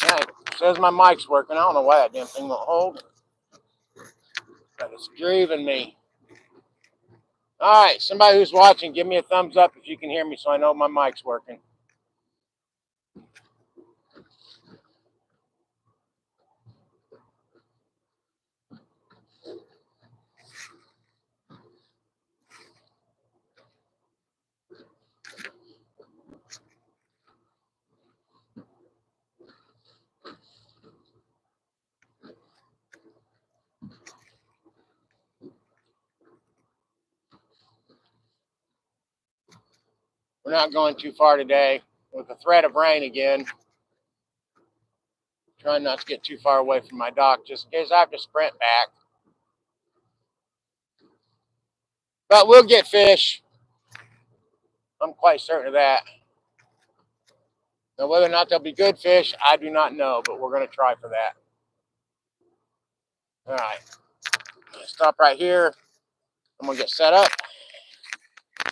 Yeah, it says my mic's working. I don't know why that damn thing won't hold. But it's driving me. All right, somebody who's watching, give me a thumbs up if you can hear me so I know my mic's working. We're not going too far today with the threat of rain again. Trying not to get too far away from my dock just in case I have to sprint back. But we'll get fish. I'm quite certain of that. Now, whether or not they'll be good fish, I do not know, but we're going to try for that. All right. Stop right here. I'm going to get set up.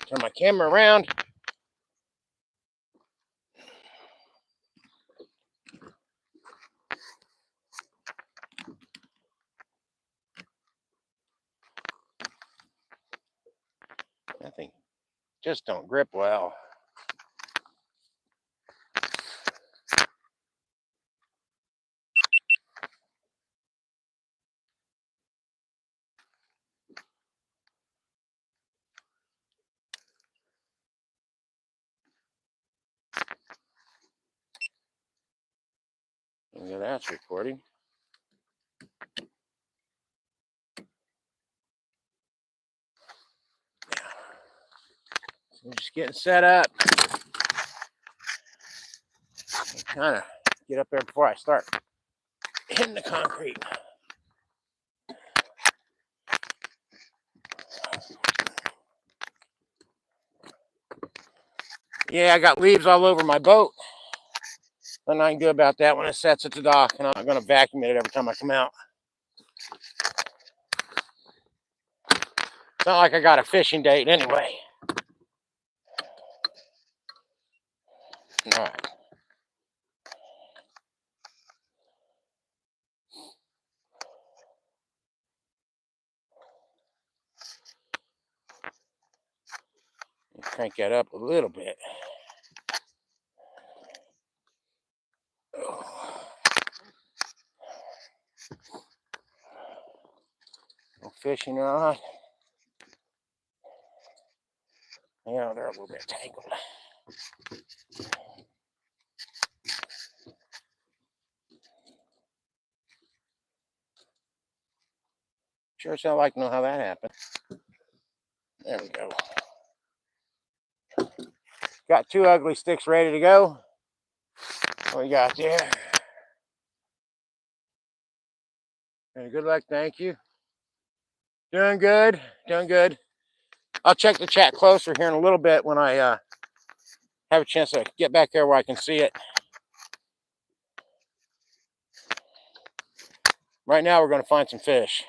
Turn my camera around. I think just don't grip well. Yeah, that's recording. So just getting set up. Kind of get up there before I start hitting the concrete. Yeah, I got leaves all over my boat. Nothing I can do about that when it sets at the dock, and I'm going to vacuum it every time I come out. It's not like I got a fishing date anyway. All right. Crank that up a little bit. No fishing rod. Yeah, they're a little bit tangled. Sure as hell like to know how that happened. There we go. Got 2 ugly sticks ready to go. What we got there? Good luck, thank you. Doing good, doing good. I'll check the chat closer here in a little bit when I have a chance to get back there where I can see it. Right now, we're going to find some fish.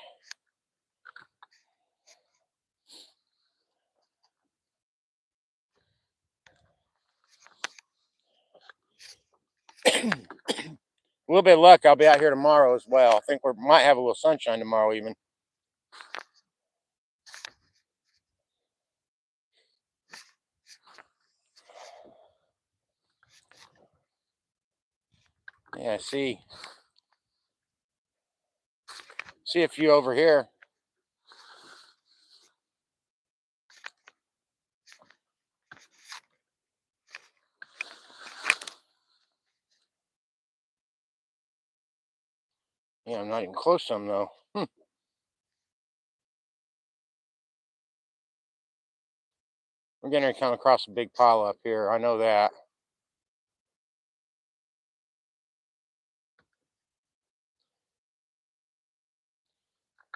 A little bit of luck, I'll be out here tomorrow as well. I think we might have a little sunshine tomorrow even. Yeah, see a few over here. Yeah, I'm not even close to them though. We're getting ready to come across a big pile up here. I know that.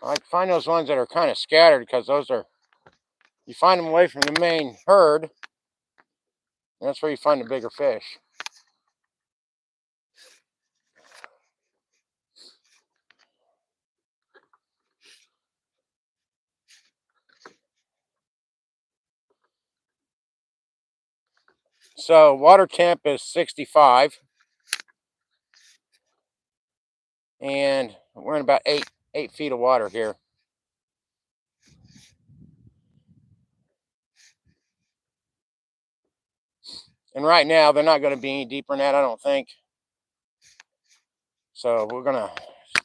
I like to find those ones that are kind of scattered because those are, you find them away from the main herd. And that's where you find the bigger fish. So water temp is 65. And we're in about 8 feet of water here. And right now, they're not going to be any deeper than that, I don't think. So we're going to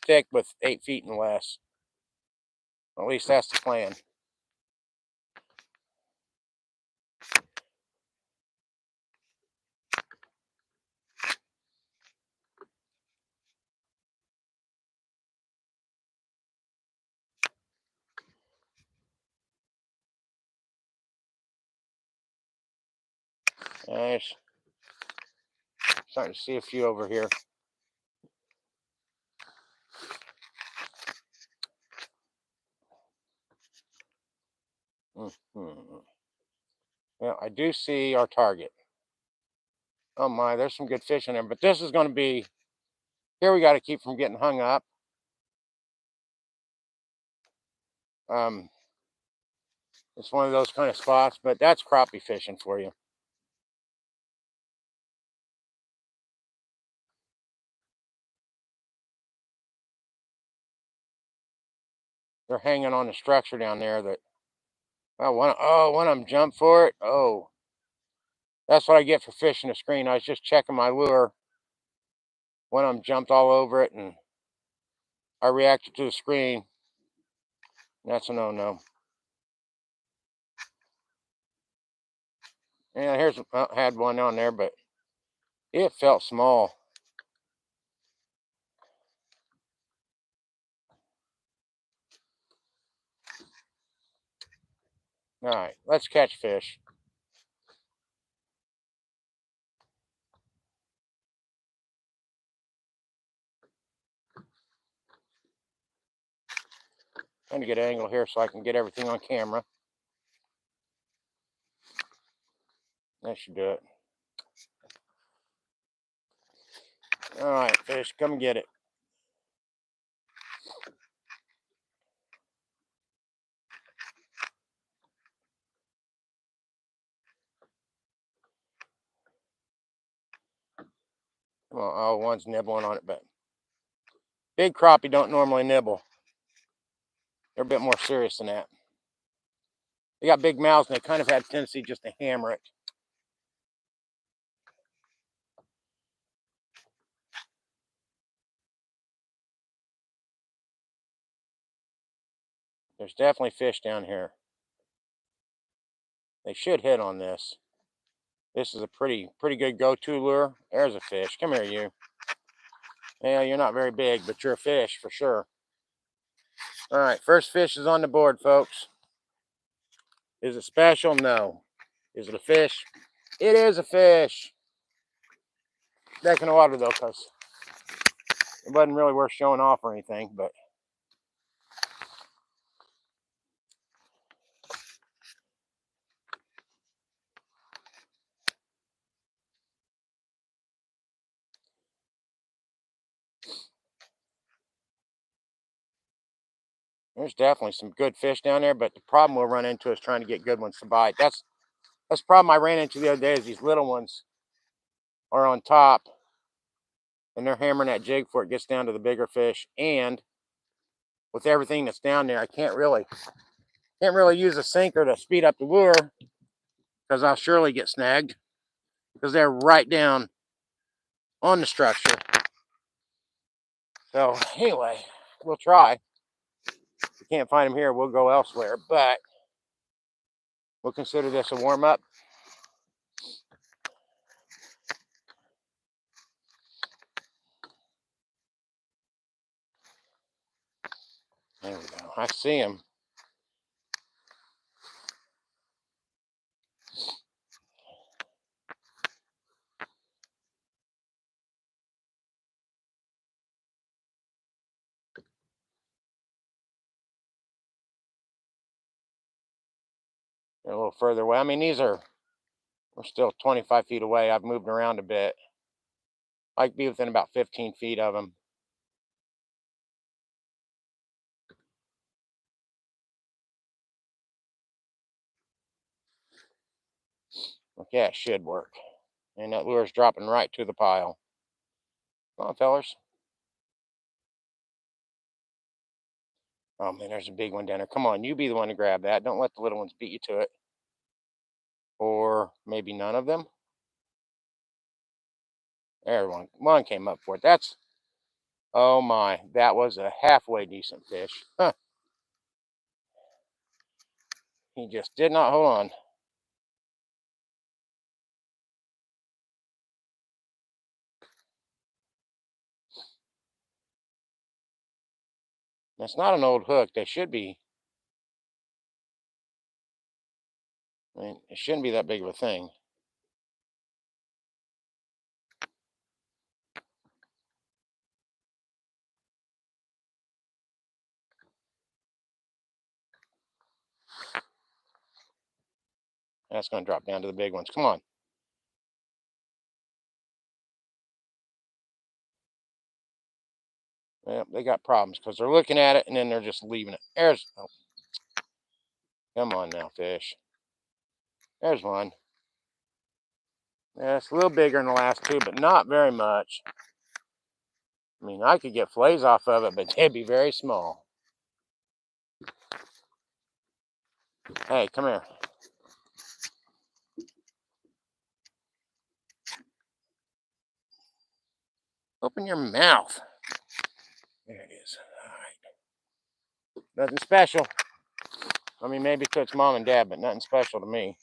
stick with 8 feet and less. At least that's the plan. Nice. Starting to see a few over here. Well, I do see our target. Oh my, there's some good fish in there. But this is going to be, here we got to keep from getting hung up. It's one of those kind of spots, but that's crappie fishing for you. They're hanging on the structure down there that, well, one of them jumped for it. Oh, that's what I get for fishing the screen. I was just checking my lure. One of them jumped all over it, and I reacted to the screen. That's a no-no. Yeah, here's, had one on there, but it felt small. All right, let's catch fish. Trying to get an angle here so I can get everything on camera. That should do it. All right, fish, come and get it. Well, oh, one's nibbling on it, but big crappie don't normally nibble. They're a bit more serious than that. They got big mouths, and they kind of have a tendency just to hammer it. There's definitely fish down here. They should hit on this. This is a pretty good go-to lure. There's a fish. Come here, you. Yeah, you're not very big, but you're a fish for sure. All right, first fish is on the board, folks. Is it special? No. Is it a fish? It is a fish. Back in the water, though, because it wasn't really worth showing off or anything, but there's definitely some good fish down there, but the problem we'll run into is trying to get good ones to bite. That's the problem I ran into the other day is these little ones are on top, and they're hammering that jig before it gets down to the bigger fish. And with everything that's down there, I can't really use a sinker to speed up the lure because I'll surely get snagged because they're right down on the structure. So anyway, we'll try. If we can't find them here, we'll go elsewhere, but we'll consider this a warm-up. There we go. I see him. A little further away. I mean, we're still 25 feet away. I've moved around a bit. I could be within about 15 feet of them. Okay, it should work. And that lure's dropping right to the pile. Come on, fellers. Oh man, there's a big one down there. Come on, you be the one to grab that. Don't let the little ones beat you to it. Or maybe none of them. There, one came up for it. That's, oh my, that was a halfway decent fish. Huh. He just did not hold on. That's not an old hook. They should be. I mean, it shouldn't be that big of a thing. That's going to drop down to the big ones. Come on. Well, they got problems because they're looking at it and then they're just leaving it. There's, oh, come on now, fish. There's one. Yeah, it's a little bigger than the last two, but not very much. I mean, I could get fillets off of it, but they'd be very small. Hey, come here. Open your mouth. There it is. All right. Nothing special. I mean, maybe to its mom and dad, but nothing special to me.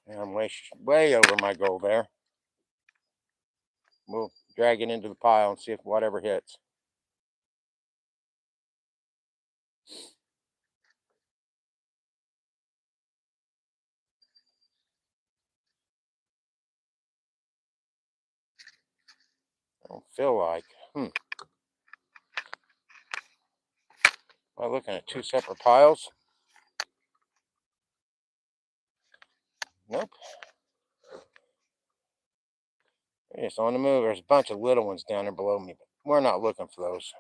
And I'm way over my goal there. We'll drag it into the pile and see if whatever hits. I don't feel like. Am I looking at two separate piles? Nope. It's on the move. There's a bunch of little ones down there below me, but we're not looking for those.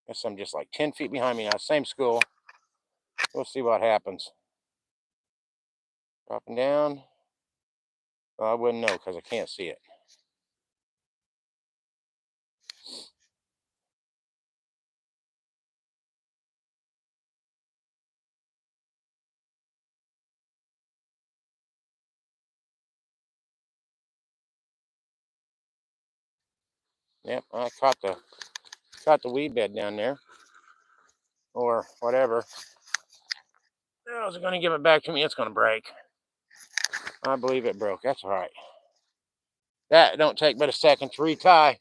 Guess I'm just like 10 feet behind me now. Same school. We'll see what happens. Dropping down. Well, I wouldn't know because I can't see it. Yep, I caught the weed bed down there. Or whatever. I was going to give it back to me. It's going to break. I believe it broke. That's all right. That don't take but a second to retie.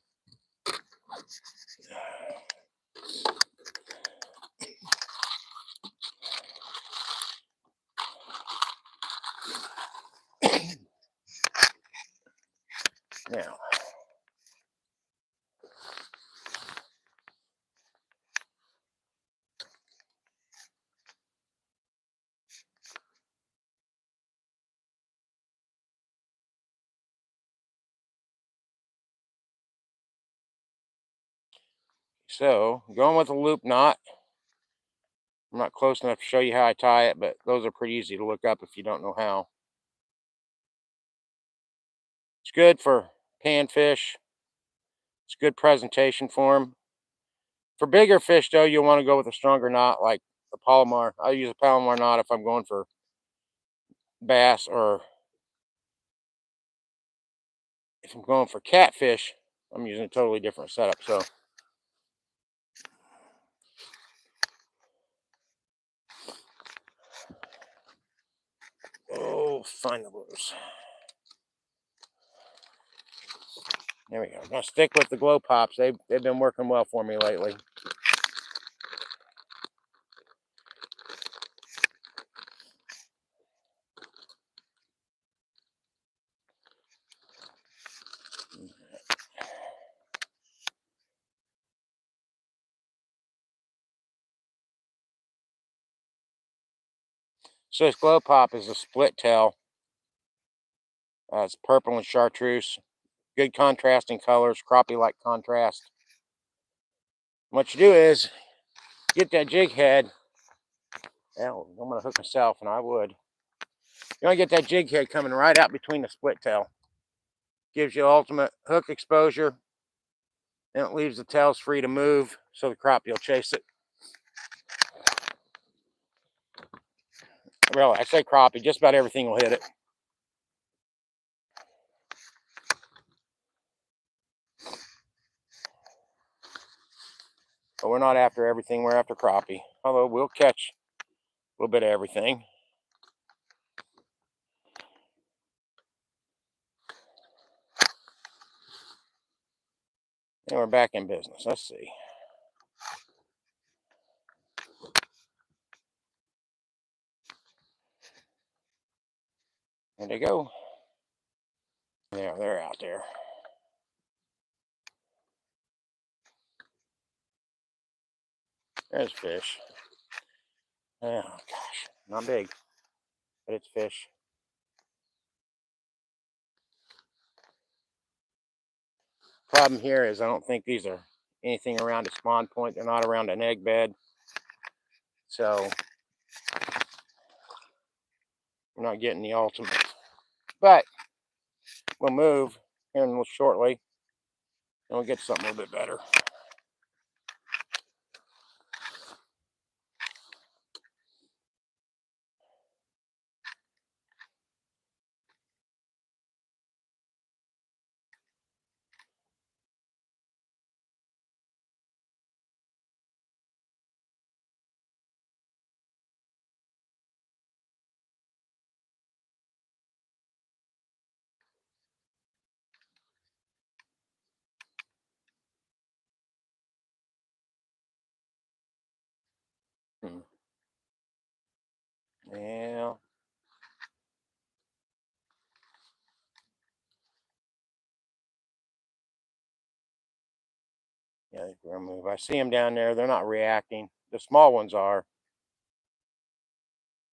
Now, so going with a loop knot. I'm not close enough to show you how I tie it, but those are pretty easy to look up if you don't know how. It's good for panfish. It's good presentation for them. For bigger fish, though, you'll want to go with a stronger knot like the Palomar. I use a Palomar knot if I'm going for bass, or if I'm going for catfish, I'm using a totally different setup. So, oh, find the lures. There we go. I'm gonna stick with the glow pops. They've been working well for me lately. So this glow pop is a split tail. It's purple and chartreuse. Good contrasting colors, crappie-like contrast. What you do is get that jig head. Hell, I'm gonna hook myself, and I would. You want to get that jig head coming right out between the split tail. Gives you ultimate hook exposure. And it leaves the tails free to move so the crappie will chase it. Really, I say crappie, just about everything will hit it. But we're not after everything, we're after crappie. Although we'll catch a little bit of everything. And we're back in business. Let's see. There they go. Yeah, they're out there. There's fish. Oh, gosh. Not big, but it's fish. Problem here is I don't think these are anything around a spawn point. They're not around an egg bed. So we're not getting the ultimate. But we'll move here in shortly and we'll get something a little bit better. Yeah. Yeah, they're gonna move. I see them down there. They're not reacting. The small ones are.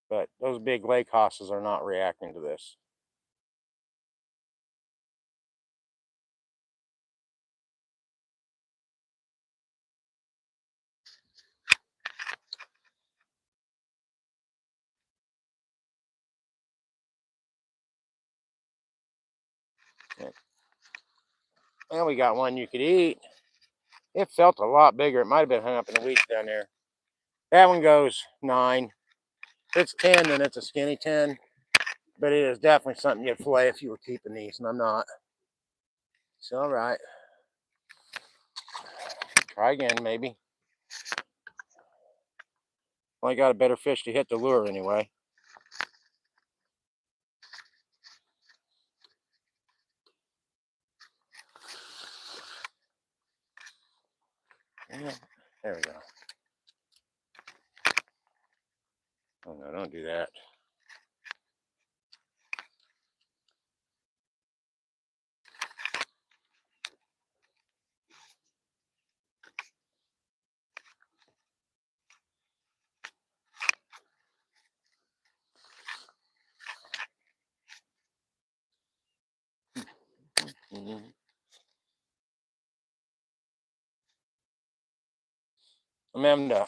But those big lake hosses are not reacting to this. And we got one you could eat. It felt a lot bigger. It might have been hung up in a week down there. That one goes 9. If it's 10, then it's a skinny 10. But it is definitely something you'd fillet if you were keeping these, and I'm not. It's all right. Try again, maybe. Well, I got a better fish to hit the lure anyway. Yeah, there we go. Oh no, don't do that.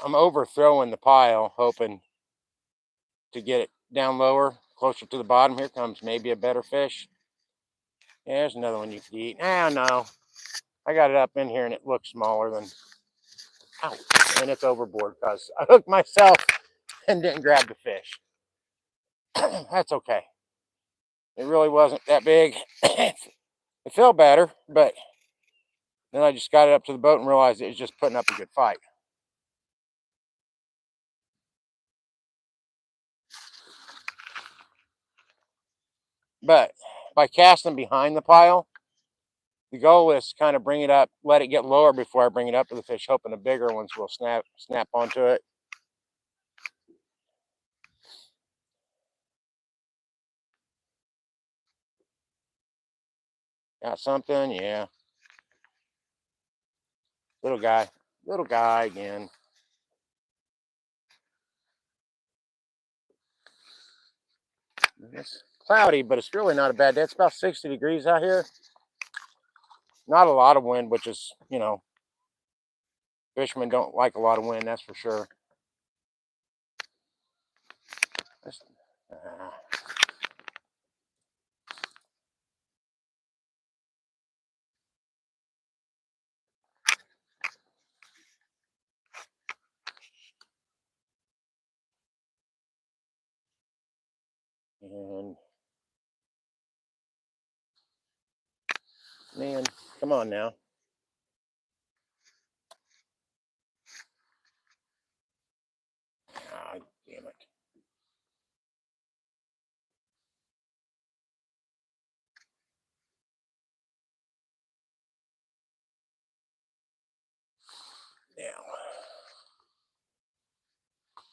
I'm overthrowing the pile, hoping to get it down lower, closer to the bottom. Here comes maybe a better fish. Yeah, there's another one you could eat. Ah, no. I got it up in here and it looks smaller than... Ow. And it's overboard because I hooked myself and didn't grab the fish. That's okay. It really wasn't that big. It felt better, but then I just got it up to the boat and realized it was just putting up a good fight. But by casting behind the pile, the goal is to kind of bring it up, let it get lower before I bring it up to the fish, hoping the bigger ones will snap onto it. Got something? Yeah. Little guy again. It's cloudy, but it's really not a bad day. It's about 60 degrees out here. Not a lot of wind, which is, you know, fishermen don't like a lot of wind, that's for sure. Man, come on now. Ah, damn it.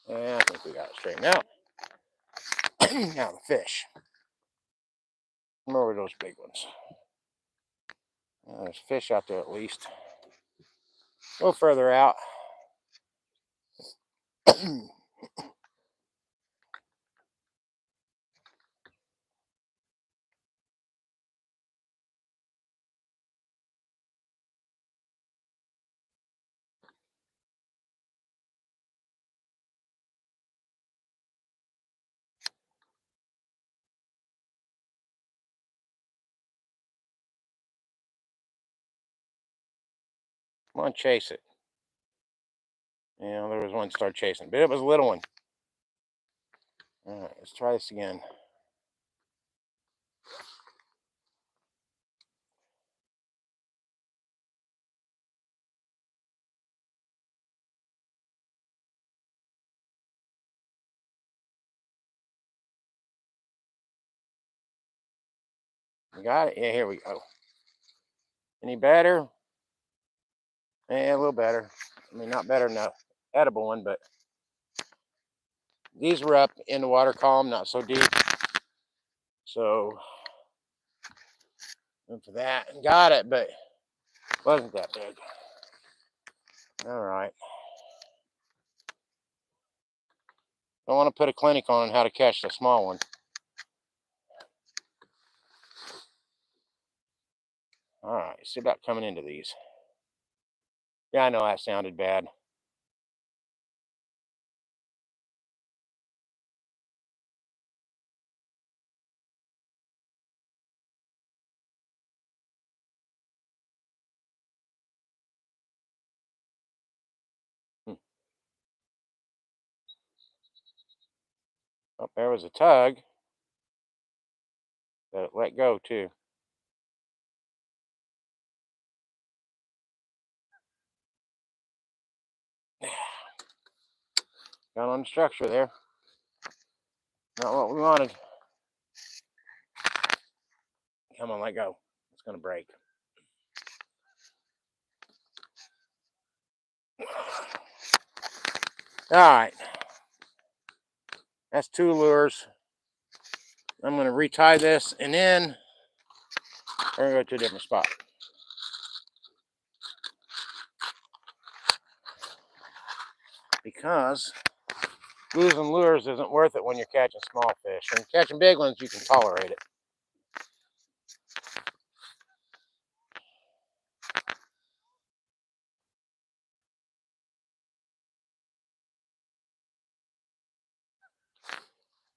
Now, I think we got it straightened out. Now the fish. Where were those big ones? There's fish out there at least. A little further out. Come on, chase it. Yeah, there was one start chasing, but it was a little one. All right, let's try this again. You got it? Yeah, here we go. Any better? Yeah, a little better. I mean, not better than an edible one, but these were up in the water column, not so deep. So, went for that and got it, but wasn't that big. All right. I want to put a clinic on how to catch the small one. All right, see about coming into these. Yeah, I know that sounded bad. Oh, there was a tug, but it let go too. Got on the structure there. Not what we wanted. Come on, let go. It's gonna break. All right. That's 2 lures. I'm gonna retie this and then we're gonna go to a different spot. Because losing lures isn't worth it when you're catching small fish. And catching big ones, you can tolerate it.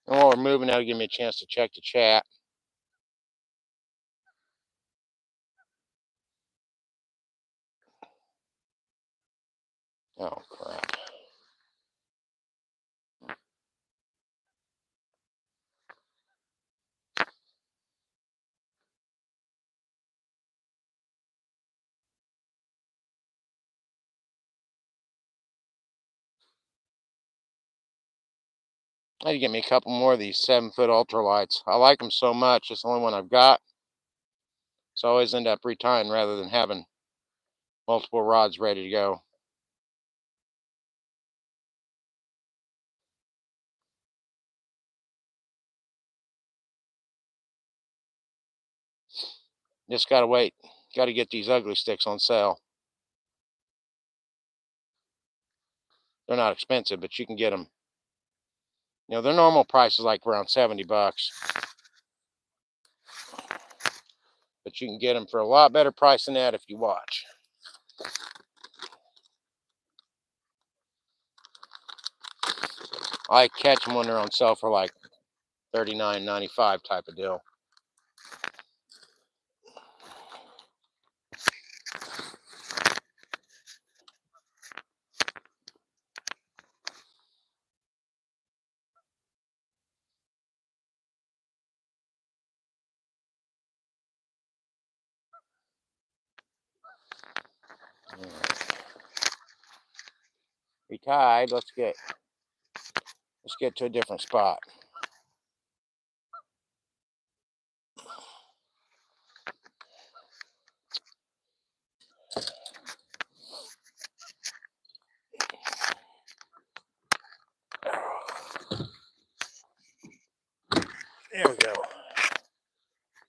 And while we're moving, that'll give me a chance to check the chat. Oh, crap. I had to get me a couple more of these 7-foot ultralights. I like them so much. It's the only one I've got. So I always end up retying rather than having multiple rods ready to go. Just gotta wait. Gotta get these ugly sticks on sale. They're not expensive, but you can get them. You know, their normal price is like around 70 bucks. But you can get them for a lot better price than that if you watch. I catch them when they're on sale for like $39.95 type of deal. Retied. Let's get to a different spot. There we go.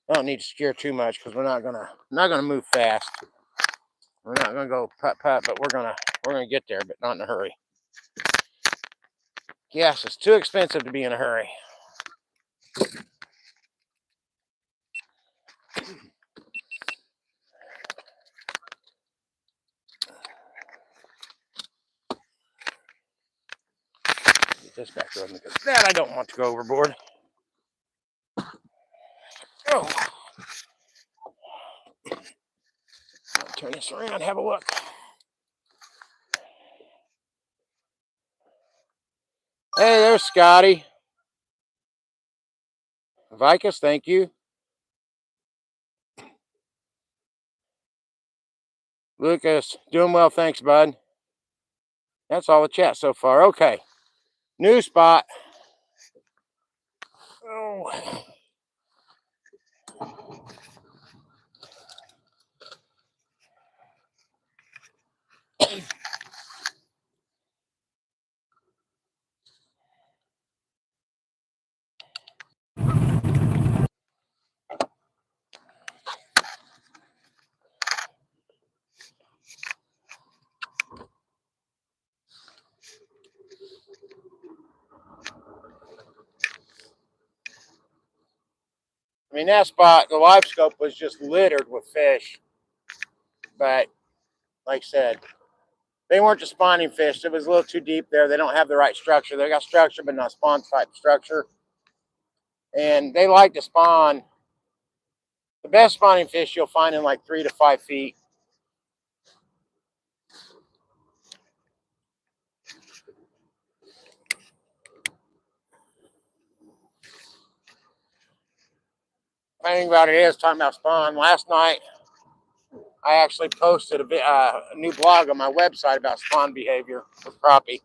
I don't need to steer too much because we're not gonna move fast. We're not gonna go putt putt, but we're gonna get there, but not in a hurry. Gas is too expensive to be in a hurry. Get this back on because that I don't want to go overboard. Oh. Turn this around, have a look. Hey, there's Scotty. Vicus, thank you. Lucas, doing well, thanks, bud. That's all the chat so far. Okay, new spot. Oh. I mean, that spot, the LiveScope was just littered with fish. But, like I said, they weren't just spawning fish. It was a little too deep there. They don't have the right structure. They got structure, but not spawn type structure. And they like to spawn. The best spawning fish you'll find in like 3 to 5 feet. Funny thing about it is, talking about spawn, last night I actually posted a new blog on my website about spawn behavior with crappie.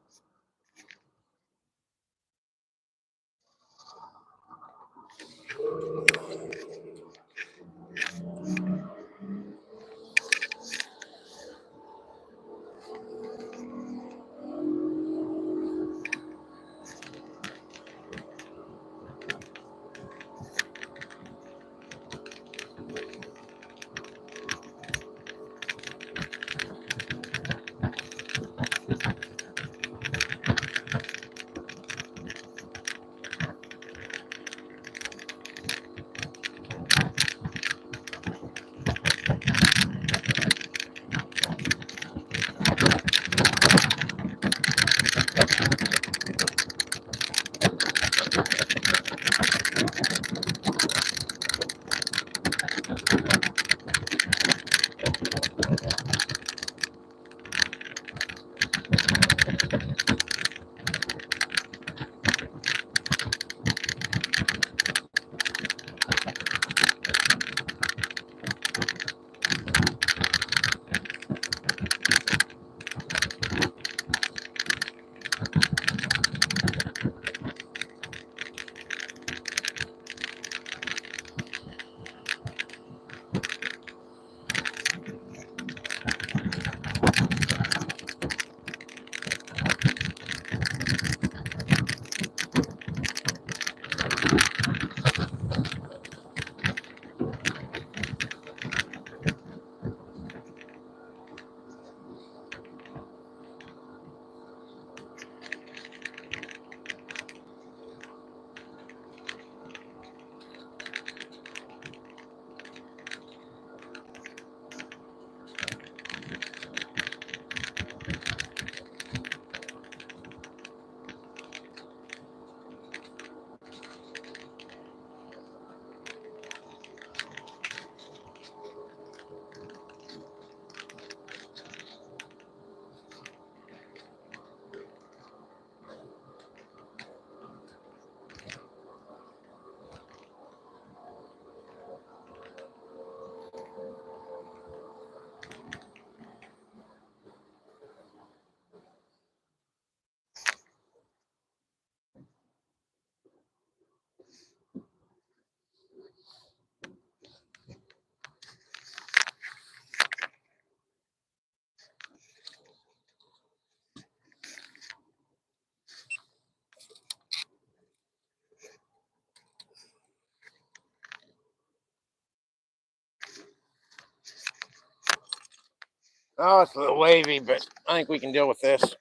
Oh, it's a little wavy, but I think we can deal with this.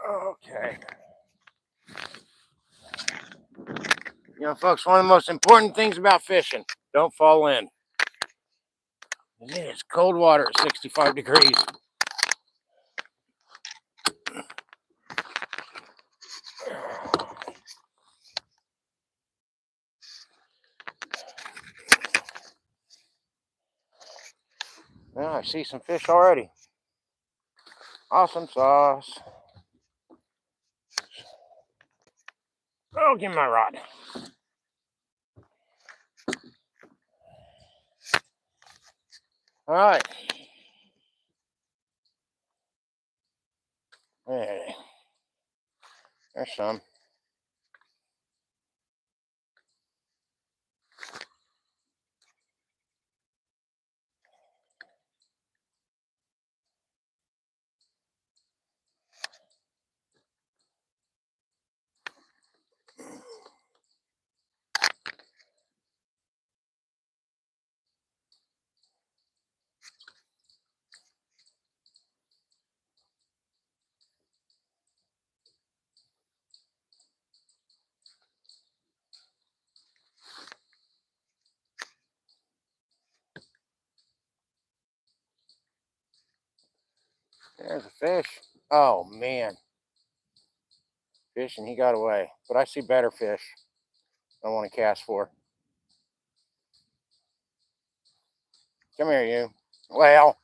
Okay. You know, folks, one of the most important things about fishing, don't fall in. It's cold water at 65 degrees. Well, I see some fish already. Awesome sauce. Oh, give me my rod. All right. Hey, there's some. There's a fish. Oh, man. Fish, and he got away. But I see better fish I want to cast for. Come here, you. Well.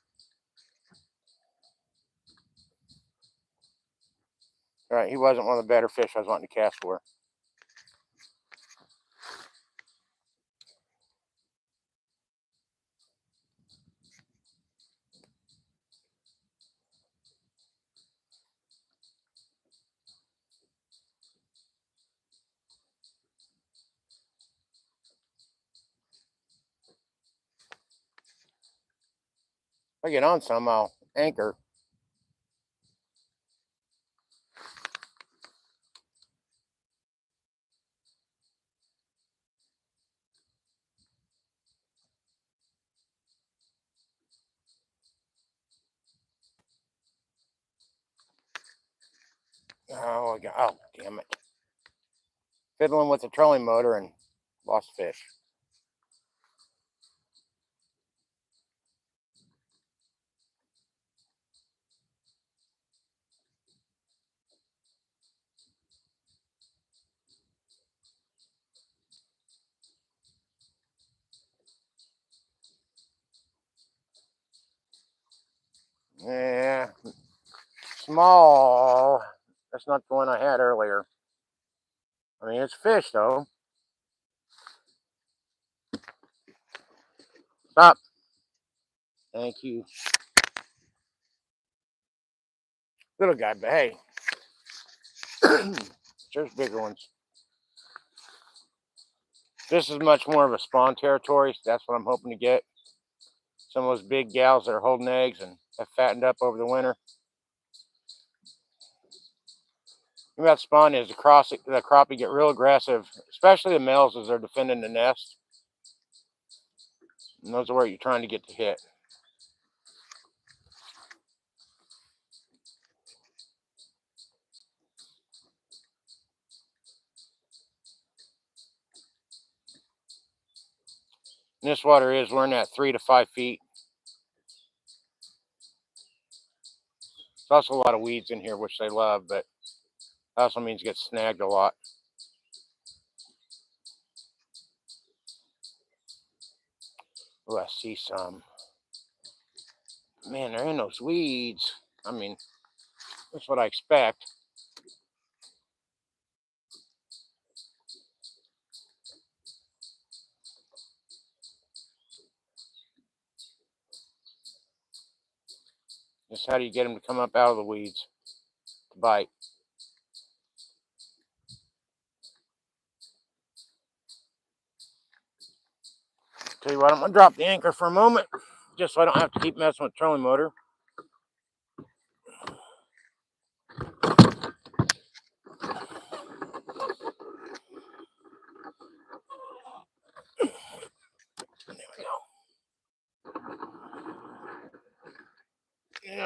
All right, he wasn't one of the better fish I was wanting to cast for. If I get on some, I'll anchor. Oh, damn it. Fiddling with the trolling motor and lost fish. Yeah. Small. That's not the one I had earlier. I mean, it's fish, though. Stop. Thank you. Little guy, but hey. There's bigger ones. This is much more of a spawn territory. So that's what I'm hoping to get. Some of those big gals that are holding eggs and have fattened up over the winter. The thing about spawn is the crappie get real aggressive, especially the males as they're defending the nest. And those are where you're trying to get to hit. And this water is, we're in that 3 to 5 feet. There's also a lot of weeds in here, which they love, but that also means it gets snagged a lot. Oh, I see some. Man, they're in those weeds. I mean, that's what I expect. Just how do you get them to come up out of the weeds to bite? Tell you what, I'm going to drop the anchor for a moment, just so I don't have to keep messing with the trolling motor.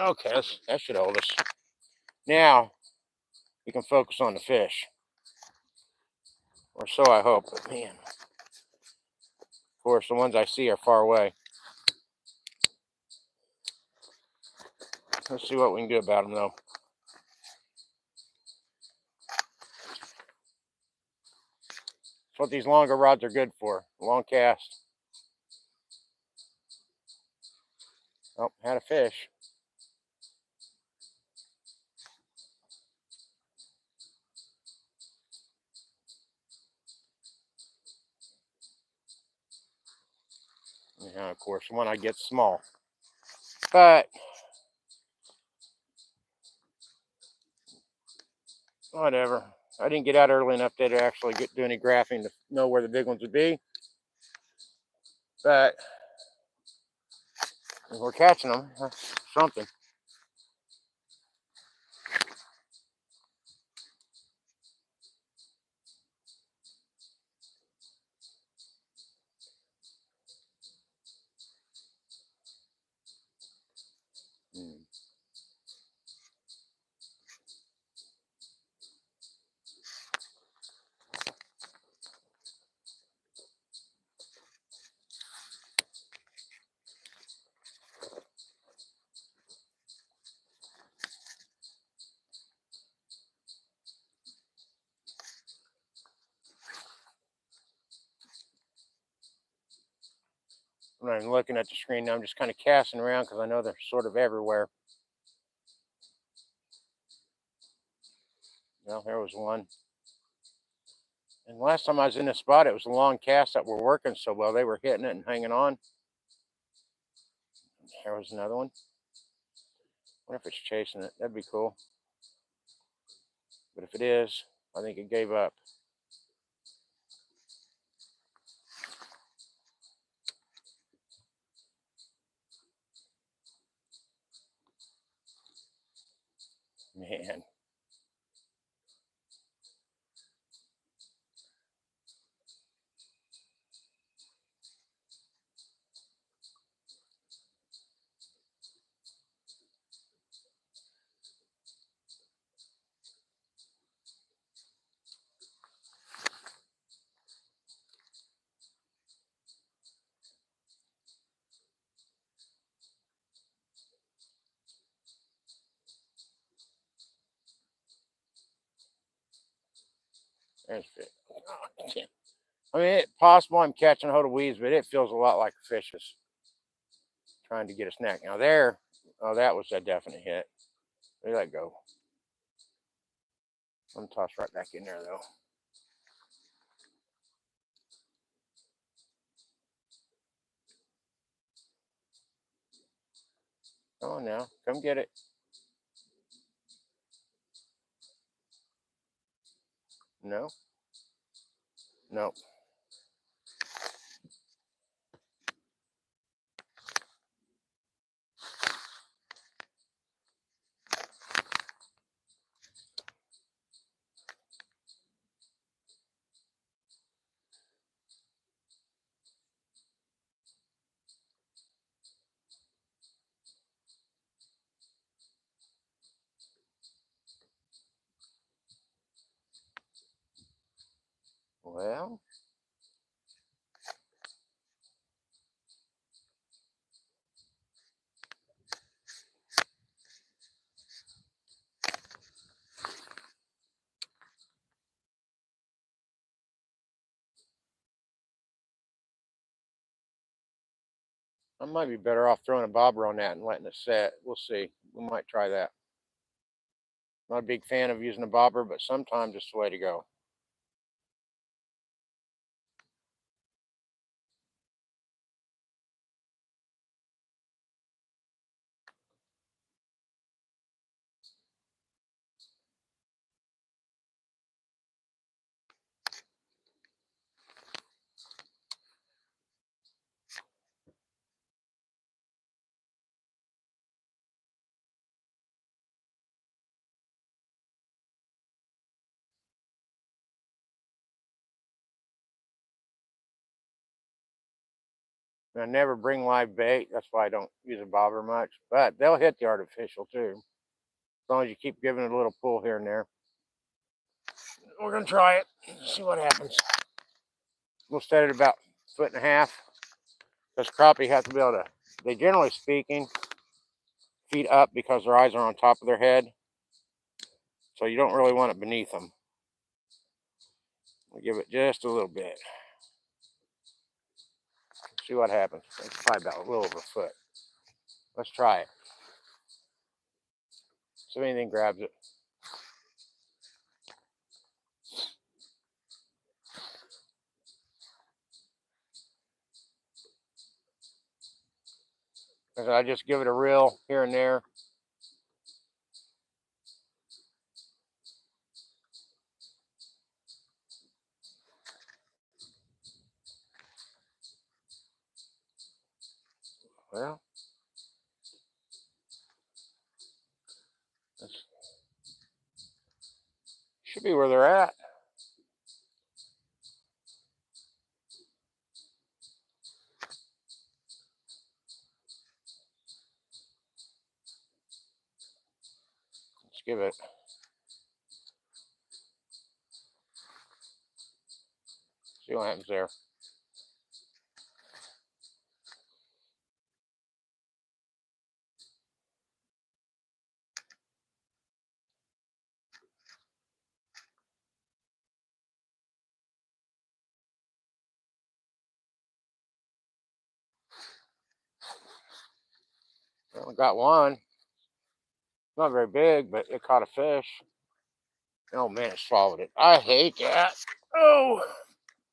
Okay, that should hold us. Now we can focus on the fish, or so I hope. But man, of course, the ones I see are far away. Let's see what we can do about them, though. That's what these longer rods are good for. Long cast. Oh, had a fish. Yeah, of course, one I get small. But whatever. I didn't get out early enough to actually do any graphing to know where the big ones would be. But we're catching them. That's something. I'm not even looking at the screen now. I'm just kind of casting around because I know they're sort of everywhere. Well, there was one. And last time I was in this spot, it was a long cast that were working so well. They were hitting it and hanging on. There was another one. I wonder if it's chasing it. That'd be cool. But if it is, I think it gave up. Man. There's fish. Oh, I mean, it's possible I'm catching a hold of weeds, but it feels a lot like a fish is trying to get a snack. Now there, oh, that was a definite hit. Let that go. I'm gonna toss right back in there though. Come on now, come get it. No, no. Well, I might be better off throwing a bobber on that and letting it set. We'll see. We might try that. Not a big fan of using a bobber, but sometimes it's the way to go. And I never bring live bait. That's why I don't use a bobber much. But they'll hit the artificial too, as long as you keep giving it a little pull here and there. We're gonna try it. See what happens. We'll set it about 1.5 feet. Because crappie have to be able to. They generally speaking feet up because their eyes are on top of their head. So you don't really want it beneath them. We'll give it just a little bit. See what happens. It's probably about a little over a foot. Let's try it. See if anything grabs it. I just give it a reel here and there. Well, should be where they're at. Let's give it. See what happens there. Well, we got one. Not very big, but it caught a fish. Oh man, it swallowed it. I hate that. Oh,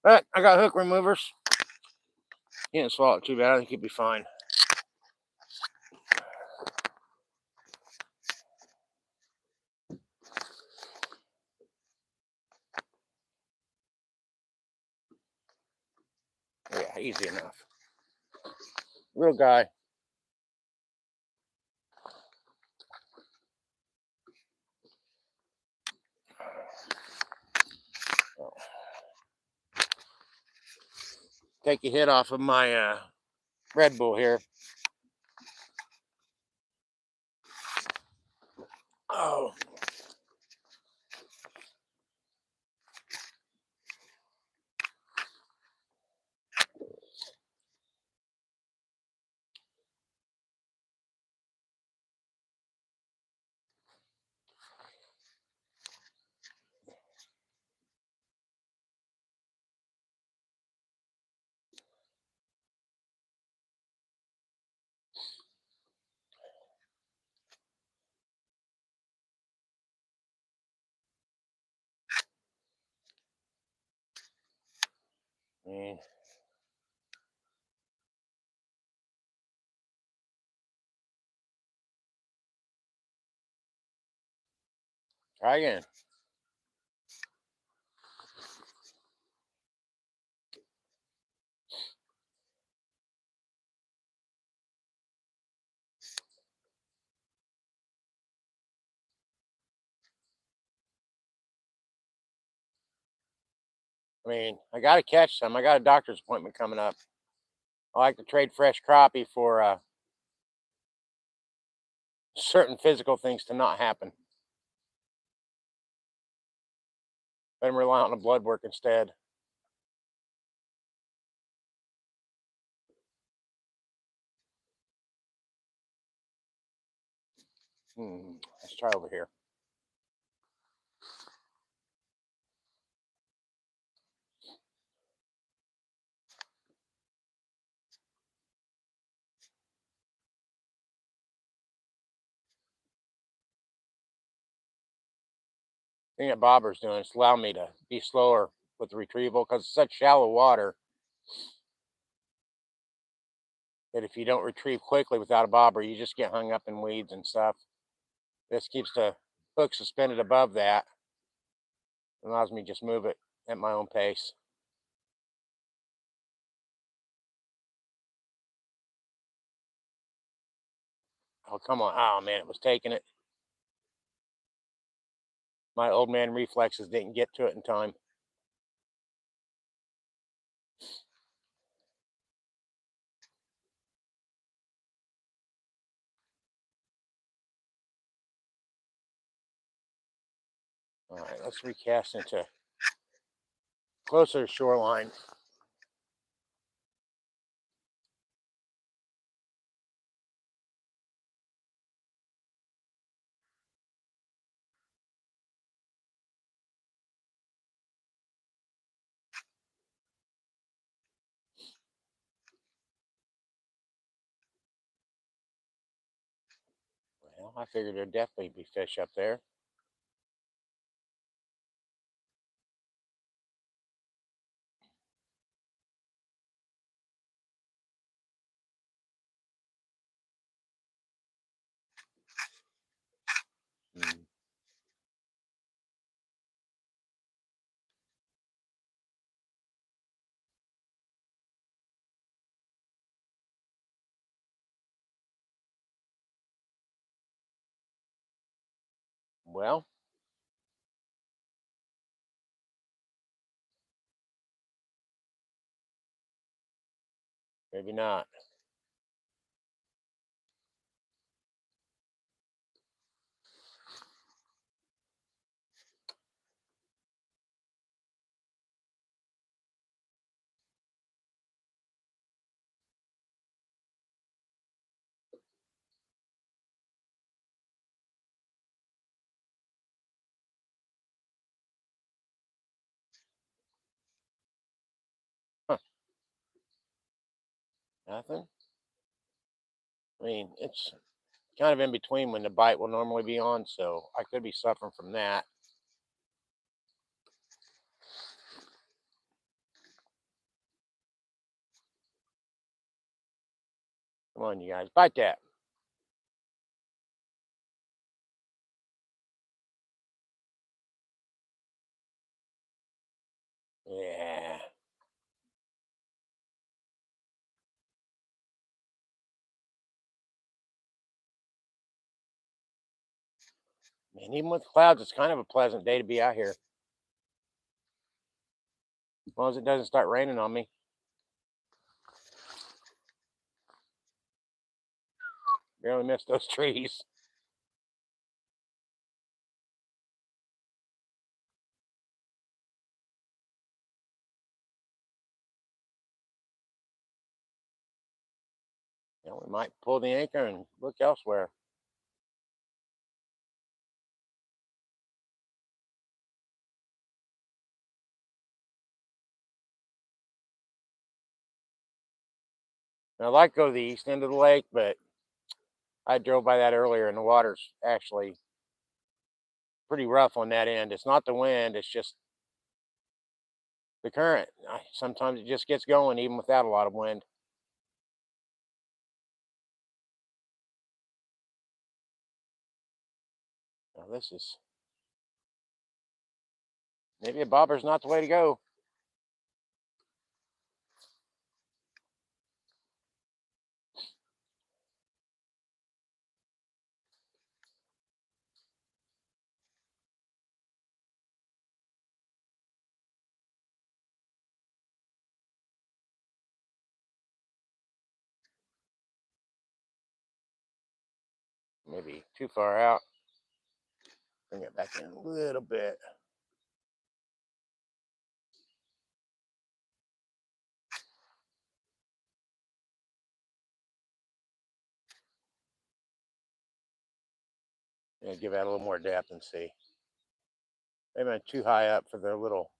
but I got hook removers. He didn't swallow it too bad. I think he'd be fine. Yeah, easy enough. Real guy. Take a hit off of my Red Bull here. Oh. Man. Try again. I mean, I got to catch some. I got a doctor's appointment coming up. I like to trade fresh crappie for certain physical things to not happen. Let them rely on the blood work instead. Let's try over here. Thing that bobber's doing is allow me to be slower with the retrieval because it's such shallow water that if you don't retrieve quickly without a bobber, you just get hung up in weeds and stuff. This keeps the hook suspended above that. It allows me to just move it at my own pace. Oh, come on. Oh, man, it was taking it. My old man reflexes didn't get to it in time. All right, let's recast into closer to shoreline. Well, I figured there'd definitely be fish up there. Hmm. Well, maybe not. Huh, nothing. I mean, it's kind of in between when the bite will normally be on, so I could be suffering from that. Come on, you guys, bite that. Yeah. Man, even with clouds, it's kind of a pleasant day to be out here. As long as it doesn't start raining on me. Barely missed those trees. You know, we might pull the anchor and look elsewhere. I'd like to go to the east end of the lake, but I drove by that earlier, and the water's actually pretty rough on that end. It's not the wind; it's just the current. Sometimes it just gets going, even without a lot of wind. Now, this is maybe a bobber's not the way to go. Maybe too far out. Bring it back in a little bit. And give that a little more depth and see. Maybe I'm too high up for their little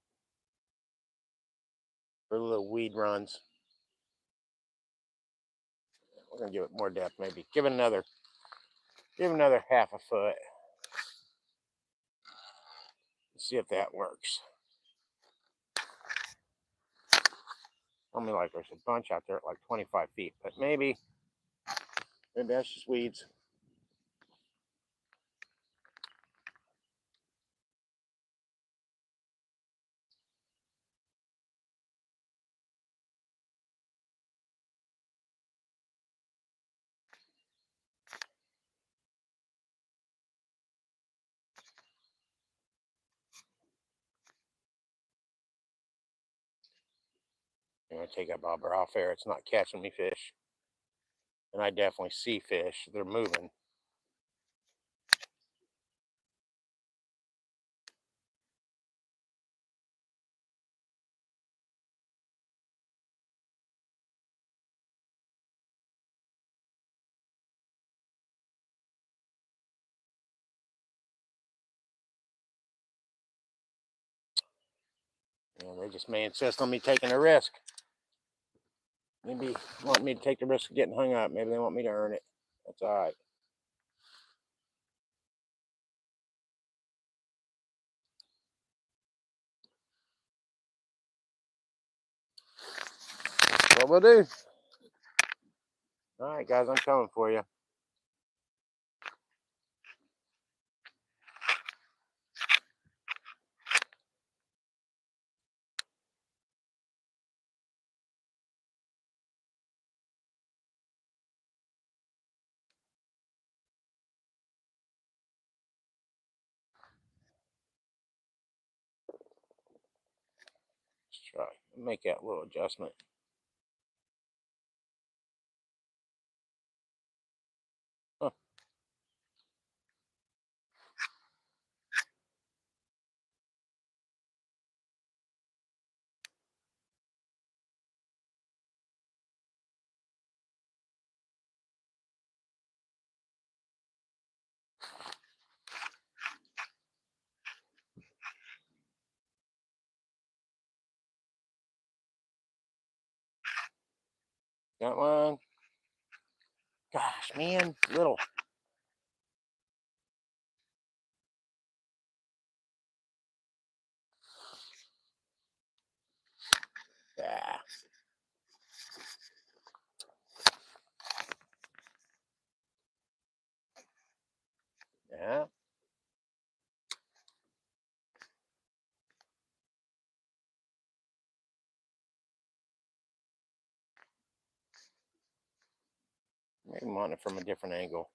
weed runs. We're gonna give it more depth, maybe. Give another half a foot. See if that works. I mean, like there's a bunch out there at like 25 feet, but maybe that's just weeds. I'm gonna take that bobber off there. It's not catching me fish, and I definitely see fish. They're moving. And they just may insist on me taking a risk. Maybe want me to take the risk of getting hung up. Maybe they want me to earn it. That's all right. What we'll do. All right, guys, I'm coming for you. Let's try. Make that little adjustment. Huh. Got one. Gosh, man, little. Yeah. Yeah. Maybe I'm on it from a different angle.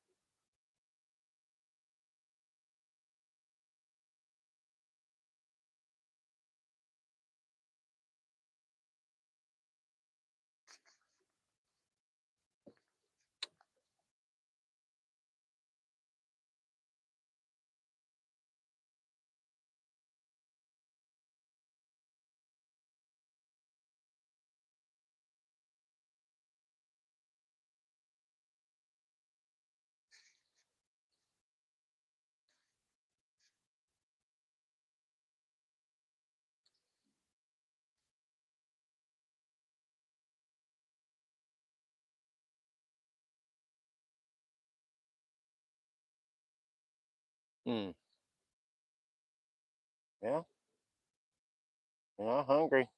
Hmm. Yeah. Yeah, hungry.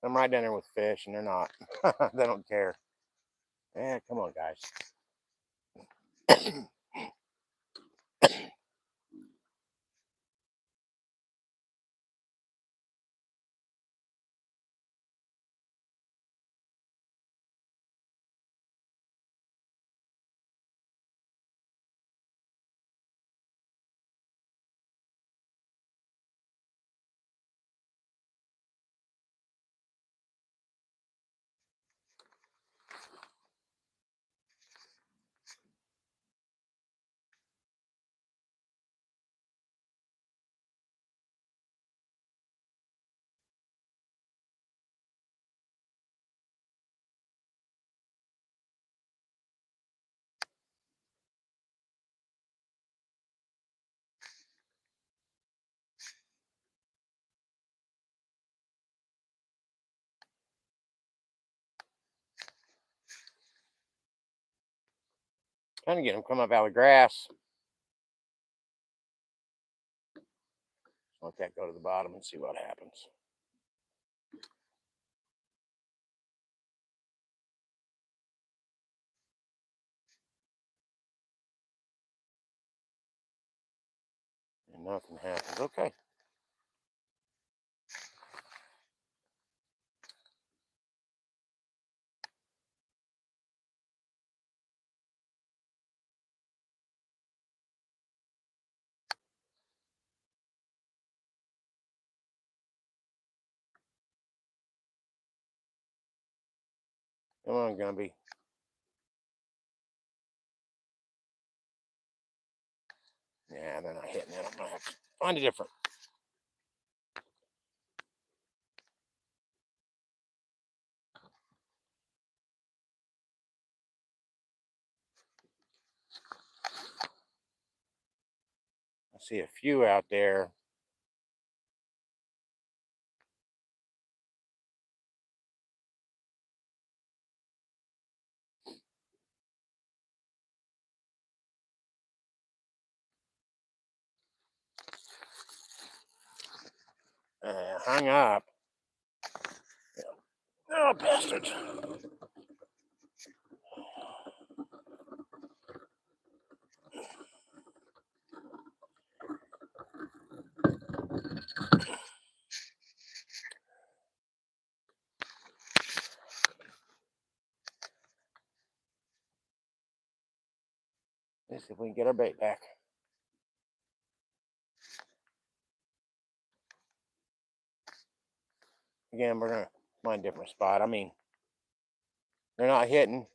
I'm right down there with fish, and they're not. They don't care. Yeah, come on, guys. Trying to get them come up out of the grass. Let that go to the bottom and see what happens. And nothing happens. Okay. Come on, Gumby. Yeah, they're not hitting it. I'm gonna have to find a different. I see a few out there. Hung up. Oh, bastards. Let's see if we can get our bait back. Again, we're gonna find a different spot. I mean, they're not hitting.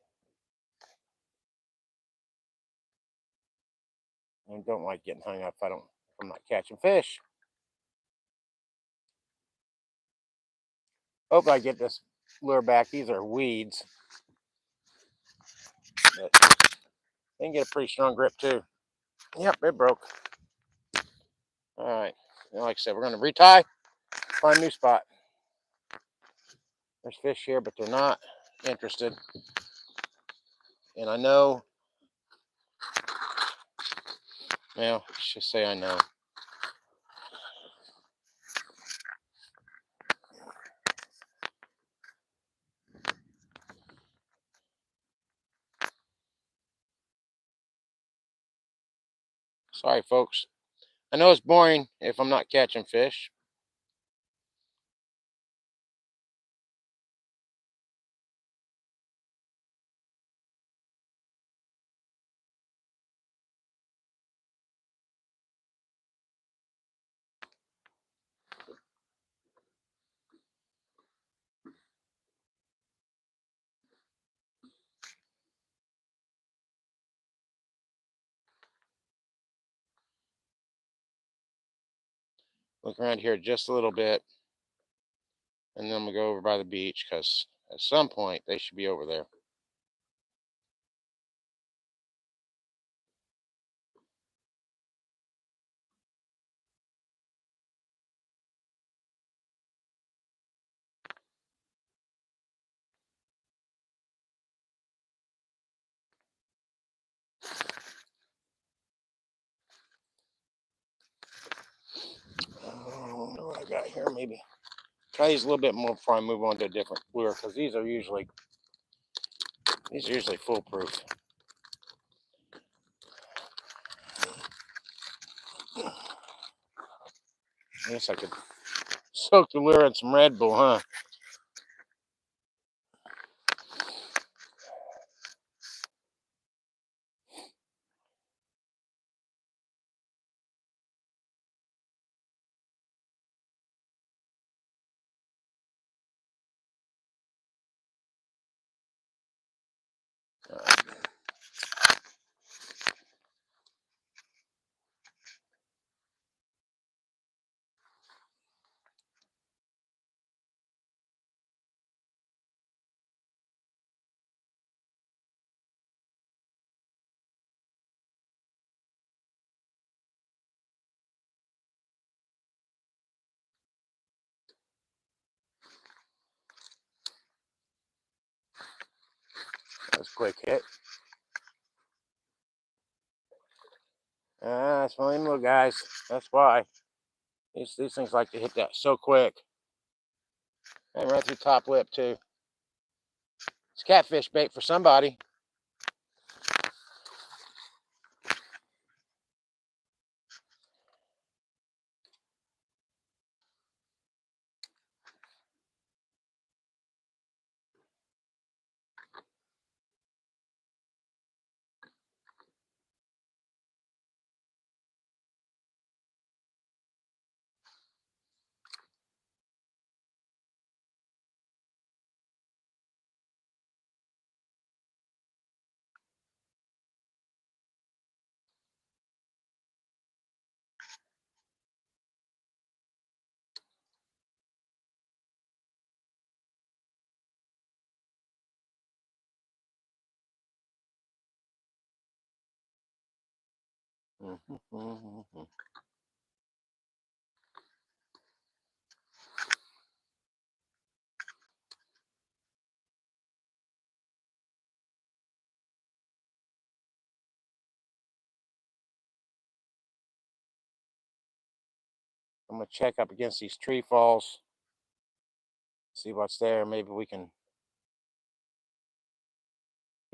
I don't like getting hung up if I'm not catching fish. Hope I get this lure back. These are weeds. But they can get a pretty strong grip too. Yep, it broke. All right. And like I said, we're going to retie, find a new spot. There's fish here, but they're not interested. And I know, well, let's just say I know. Sorry, folks. I know it's boring if I'm not catching fish. Look around here just a little bit. And then we'll go over by the beach because at some point they should be over there. I don't know what I got here. Maybe try these a little bit more before I move on to a different lure because these are usually foolproof. I guess I could soak the lure in some Red Bull, huh? That was a quick hit. It's one of them little guys. That's why. These things like to hit that so quick. And right through top lip, too. It's catfish bait for somebody. I'm gonna check up against these tree falls, see what's there. Maybe we can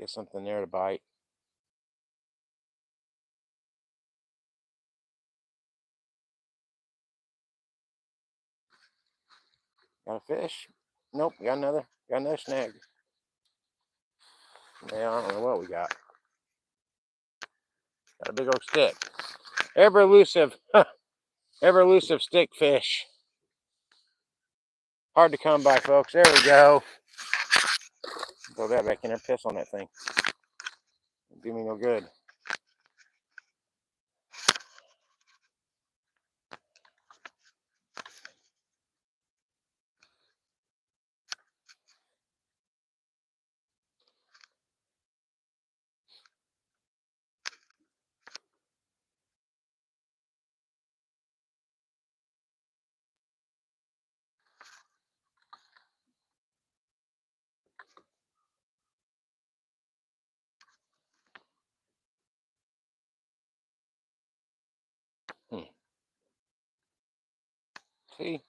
get something there to bite. Got a fish? Nope, got another snag. Yeah, I don't know what we got. Got a big old stick. Ever elusive stick fish. Hard to come by, folks. There we go. Throw that back in there, piss on that thing. It'd do me no good. See?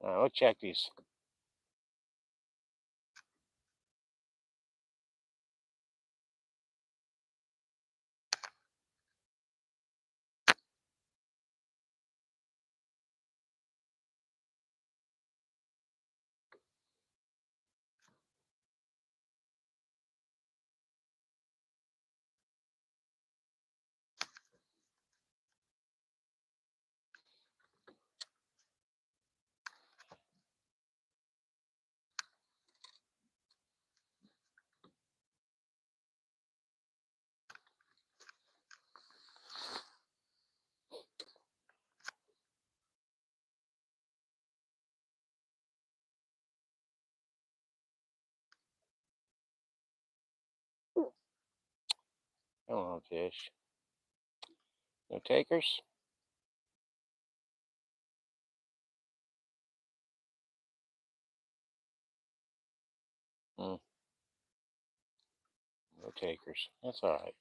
All right, let's check these. I don't know, fish. No takers? No takers. That's all right.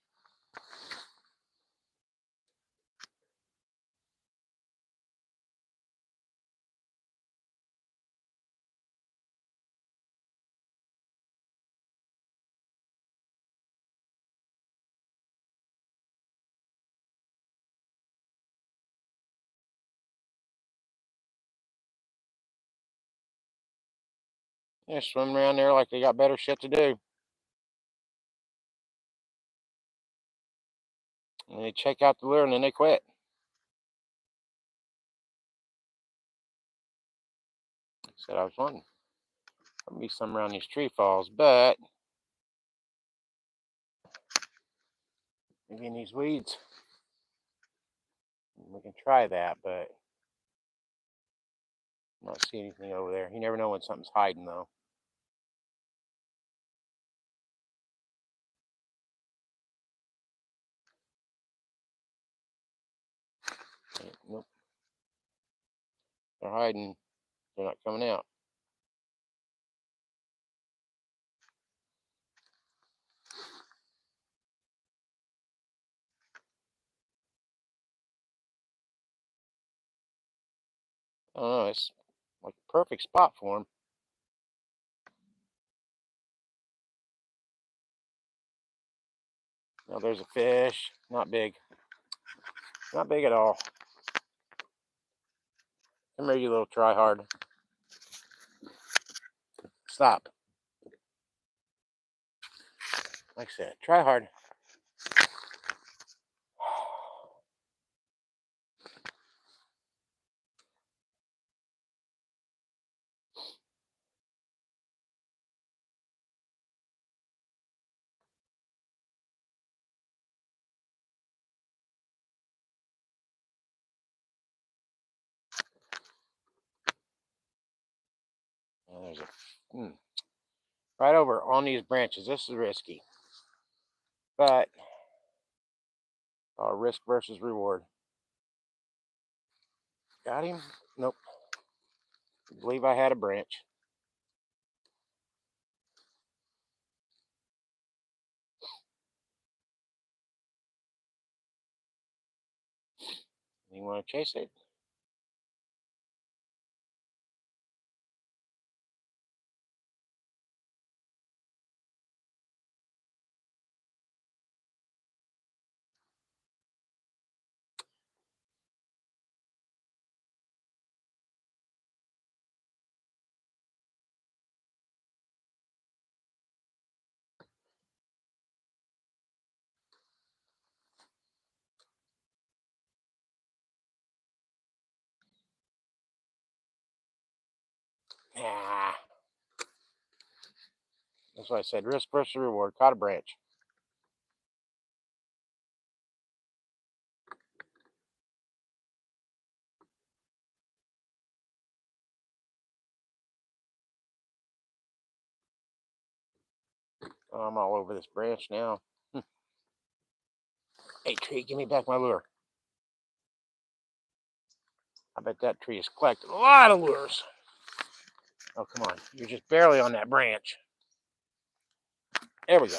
They're swimming around there like they got better shit to do. And they check out the lure and then they quit. I said I was wanting. There'll be some around these tree falls, but maybe in these weeds. We can try that, but I don't see anything over there. You never know when something's hiding, though. Nope. They're hiding. They're not coming out. I don't know. It's like a perfect spot for them. Now there's a fish. Not big. Not big at all. Come here, you little try hard. Stop. Like I said, try hard. Right over on these branches. This is risky. But, risk versus reward. Got him? Nope. I believe I had a branch. You want to chase it? Nah. That's why I said risk versus reward. Caught a branch. Oh, I'm all over this branch now. Hey, tree, give me back my lure. I bet that tree has collected a lot of lures. Oh, come on. You're just barely on that branch. There we go.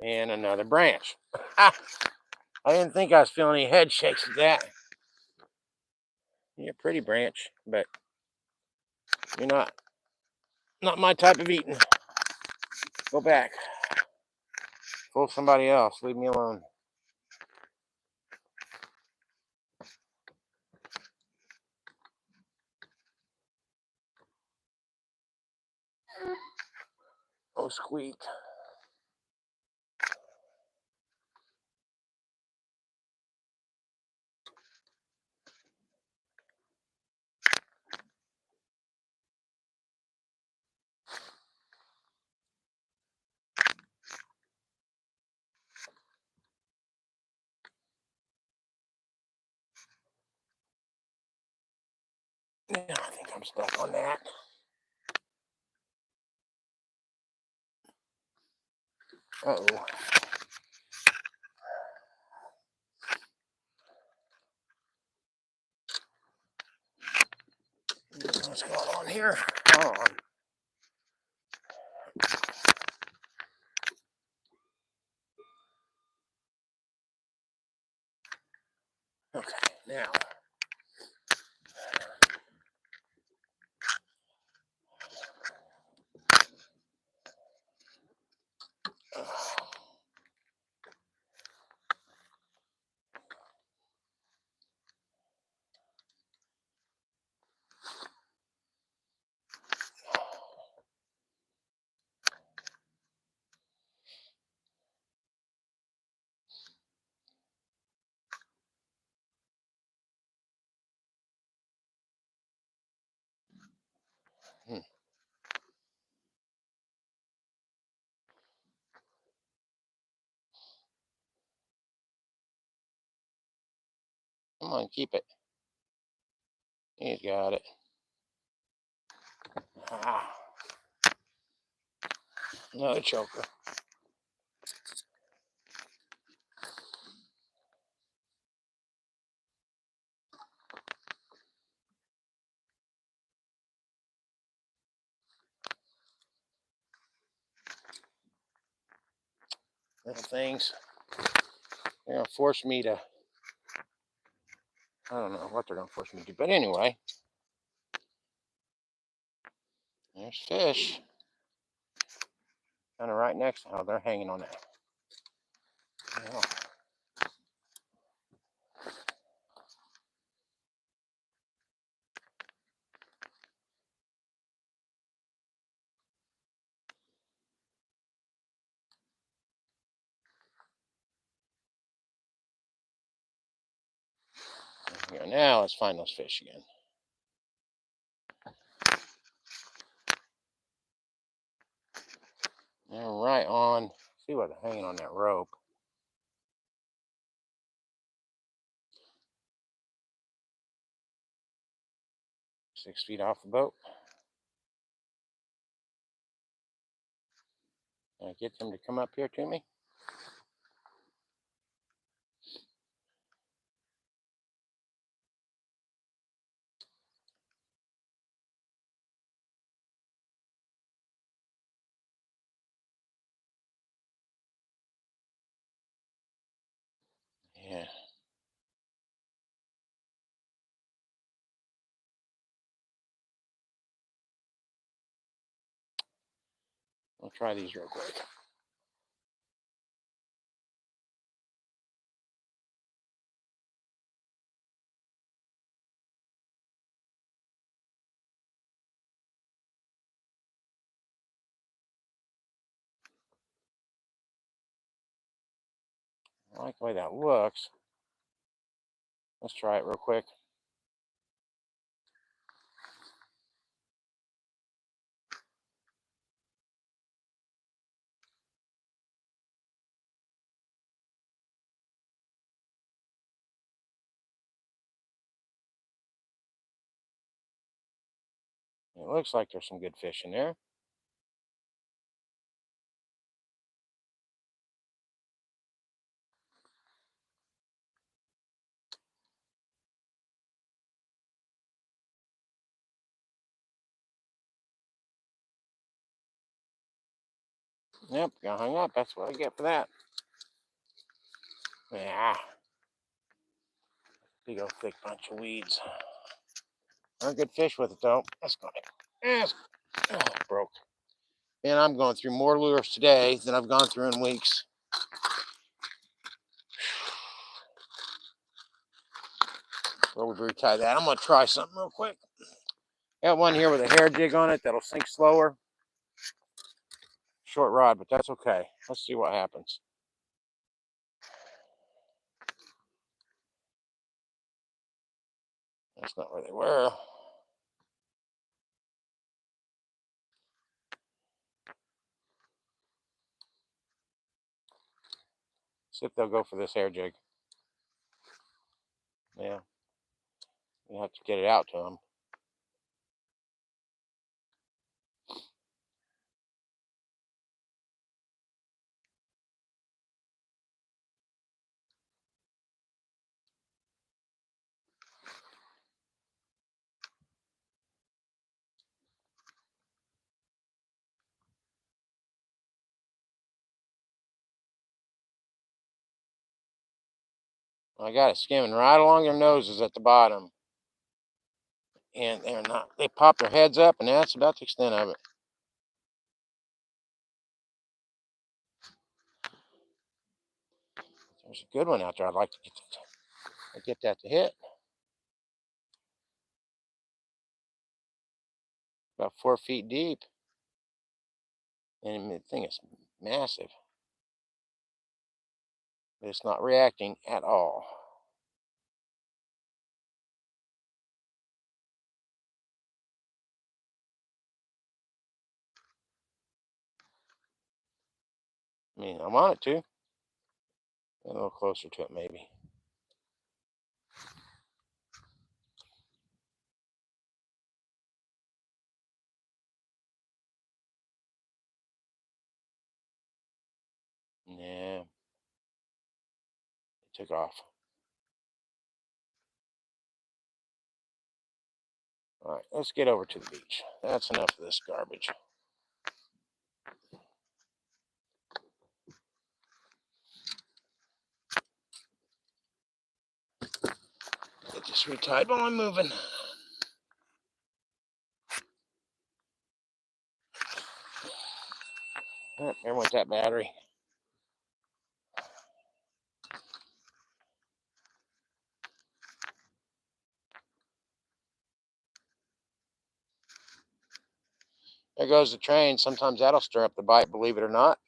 And another branch. I didn't think I was feeling any head shakes with that. You're a pretty branch, but you're not my type of eating. Go back. Fool somebody else. Leave me alone. Oh, squeak. Yeah, I think I'm stuck on that. Uh-oh. What's going on here? Hold on. Okay, now. Come on, keep it. He's got it. Ah, another choker. Little things. They're going to force me to, I don't know what they're going to force me to do. But anyway, there's fish. Kind of right next to how they're hanging on that. Oh. Here, now let's find those fish again. They're right on. See what's hanging on that rope. Six feet off the boat. Can I get them to come up here to me? Yeah. I'll try these real quick. I like the way that looks. Let's try it real quick. It looks like there's some good fish in there. Yep, got hung up. That's what I get for that. Yeah. Big old thick bunch of weeds. Not good fish with it though. That's good. Yes. Oh, it broke. And I'm going through more lures today than I've gone through in weeks. Where would we retie that? I'm going to try something real quick. Got one here with a hair jig on it that'll sink slower. Short rod, but that's okay. Let's see what happens. That's not where they were. See if they'll go for this hair jig. Yeah. You have to get it out to them. I got it skimming right along their noses at the bottom. And they're not, they pop their heads up, and that's about the extent of it. There's a good one out there. I'd like to get that to hit. About 4 feet deep. And the thing is massive. But it's not reacting at all. I mean, I want it to. Get a little closer to it, maybe. Yeah. It took off. All right, let's get over to the beach. That's enough of this garbage. Get this retied while I'm moving. Oh, there went that battery. There goes the train. Sometimes that'll stir up the bite, believe it or not.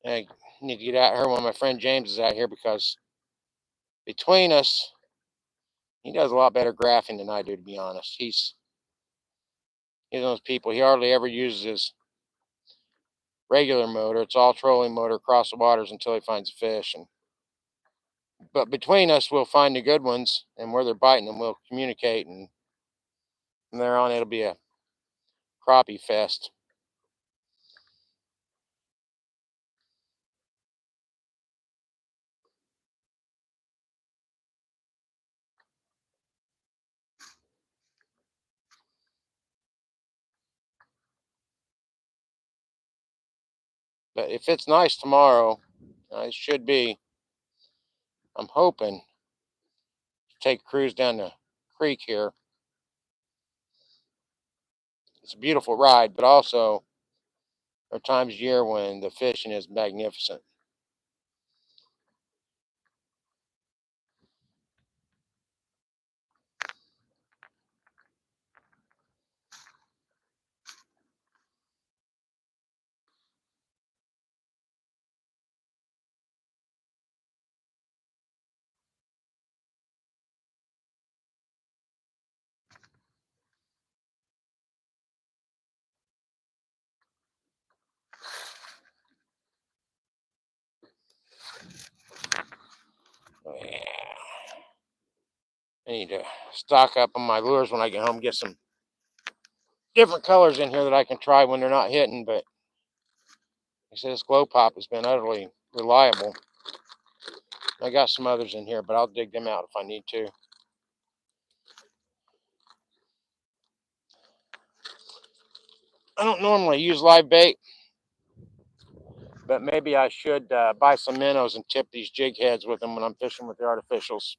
I need to get out here when my friend James is out here, because between us, he does a lot better graphing than I do, to be honest. He's one of those people, he hardly ever uses his regular motor. It's all trolling motor across the waters until he finds a fish. But between us, we'll find the good ones, and where they're biting them, we'll communicate, and from there on, it'll be a crappie fest. But if it's nice tomorrow, it should be. I'm hoping to take a cruise down the creek here. It's a beautiful ride, but also there are times of year when the fishing is magnificent. Yeah. I need to stock up on my lures when I get home, get some different colors in here that I can try when they're not hitting. But he said this glow pop has been utterly reliable. I got some others in here, but I'll dig them out if I need to. I don't normally use live bait, but maybe I should buy some minnows and tip these jig heads with them when I'm fishing with the artificials.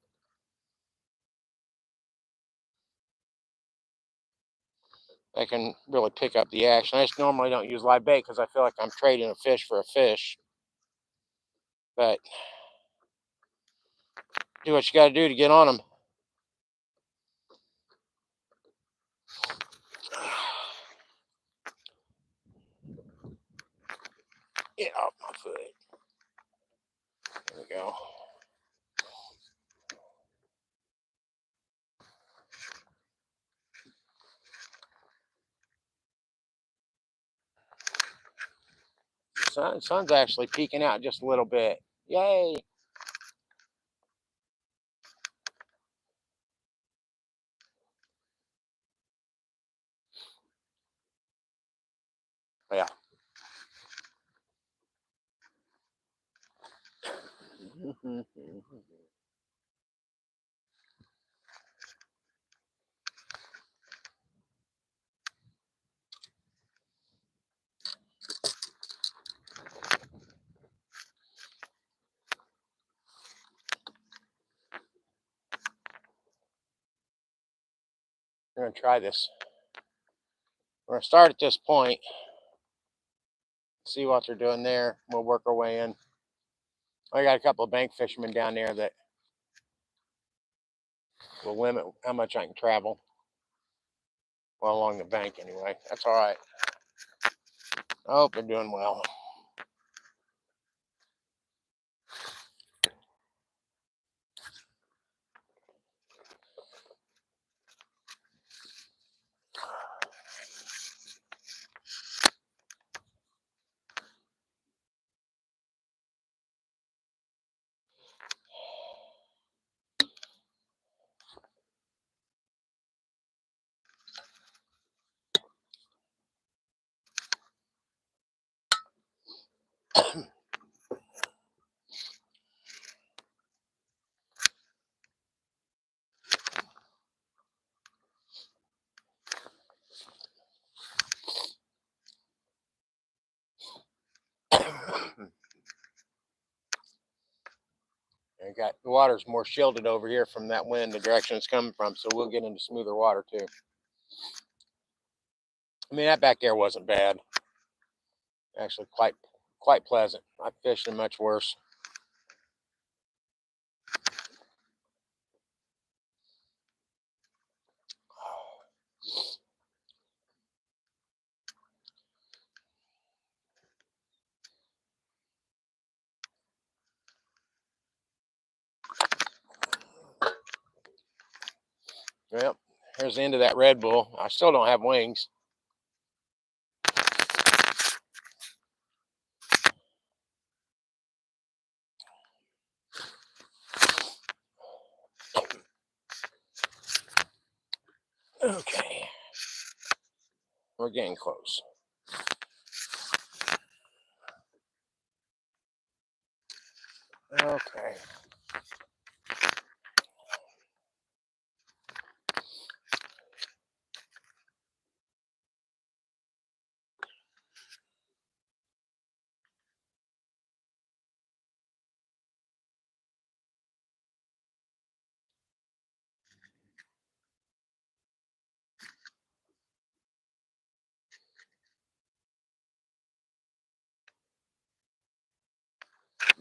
I can really pick up the action. I just normally don't use live bait because I feel like I'm trading a fish for a fish. But do what you got to do to get on them. Get off my foot. There we go. Sun's actually peeking out just a little bit. Yay! Yeah. We're going to try this. We're going to start at this point, see what they're doing there. We'll work our way in. I got a couple of bank fishermen down there that will limit how much I can travel. Well, along the bank anyway. That's all right. I hope they're doing well. I got the water's more shielded over here from that wind, the direction it's coming from, so we'll get into smoother water too. I mean, that back there wasn't bad. Actually, quite pleasant. I fished in much worse. Here's the end of that Red Bull. I still don't have wings. Okay. We're getting close. Okay.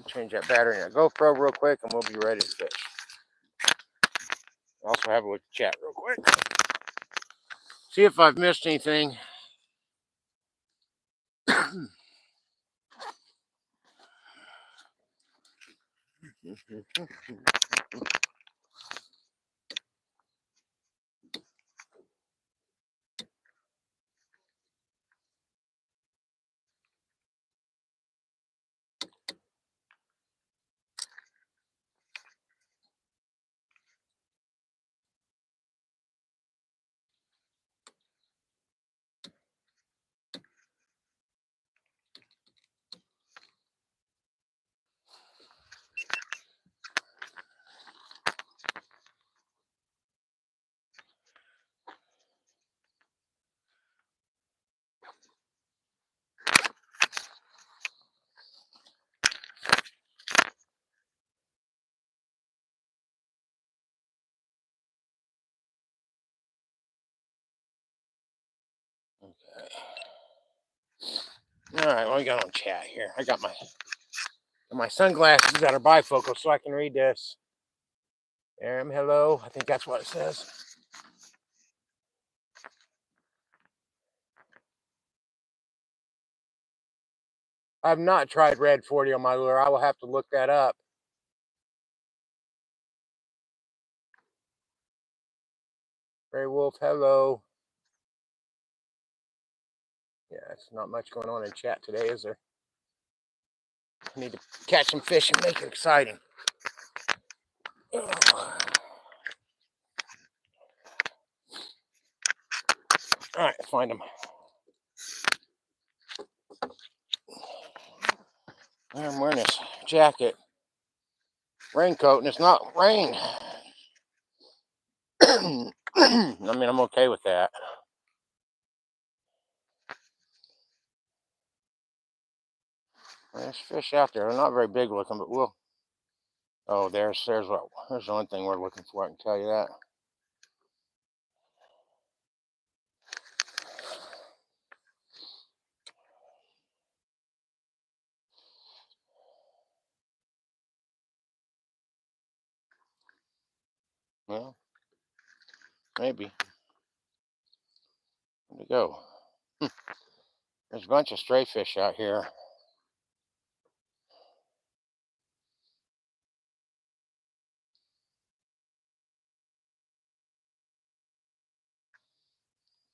Change that battery in a GoPro real quick and we'll be ready to fish. Also have a look at the chat real quick. See if I've missed anything. All right, what we got on chat here? I got my sunglasses that are bifocal so I can read this. Hello. I think that's what it says. I've not tried red 40 on my lure. I will have to look that up. Gray Wolf, hello. Yeah, it's not much going on in chat today, is there? I need to catch some fish and make it exciting. All right, find them. I'm wearing this jacket, raincoat, and it's not rain. I mean, I'm okay with that. There's fish out there. They're not very big looking, but we'll. Oh, there's the one thing we're looking for. I can tell you that. Well, maybe. Where'd it go? There's a bunch of stray fish out here.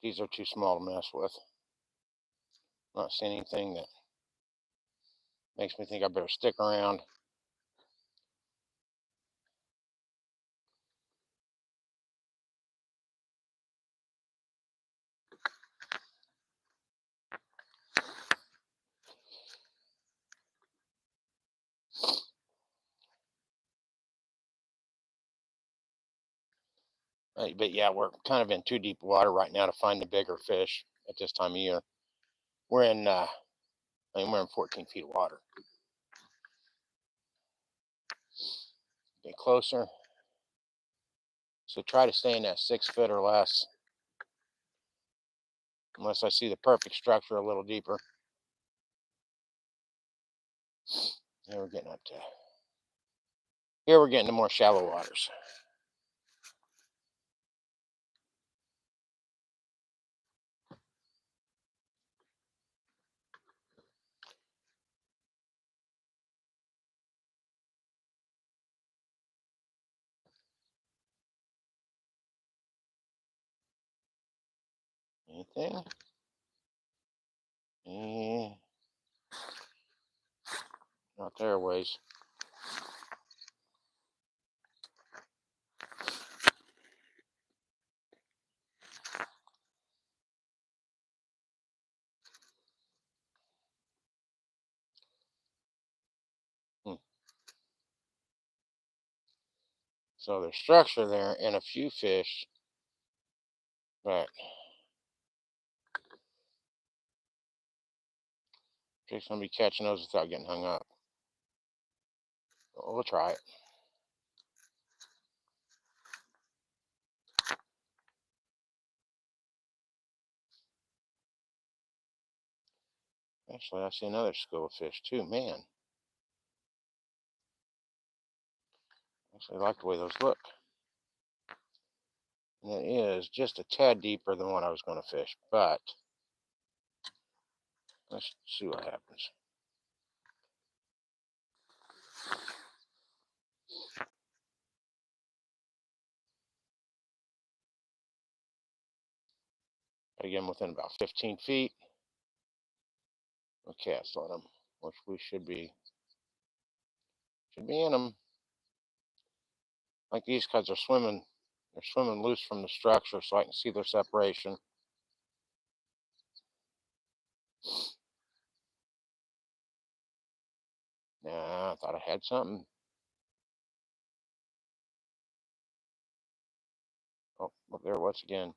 These are too small to mess with. Not seeing anything that makes me think I better stick around. But yeah, we're kind of in too deep water right now to find the bigger fish at this time of year. We're in 14 feet of water. Get closer. So try to stay in that 6 foot or less. Unless I see the perfect structure a little deeper. Here we're getting to more shallow waters. anything? Not there ways. So there's structure there and a few fish, but just gonna be catching those without getting hung up. But we'll try it. Actually, I see another school of fish too. Man, actually, I like the way those look. And it is just a tad deeper than what I was going to fish, but let's see what happens. Again, within about 15 feet. We'll cast on them, which we should be in them. Like these guys are swimming. They're swimming loose from the structure, so I can see their separation. Nah, I thought I had something. Oh, well, there it was again.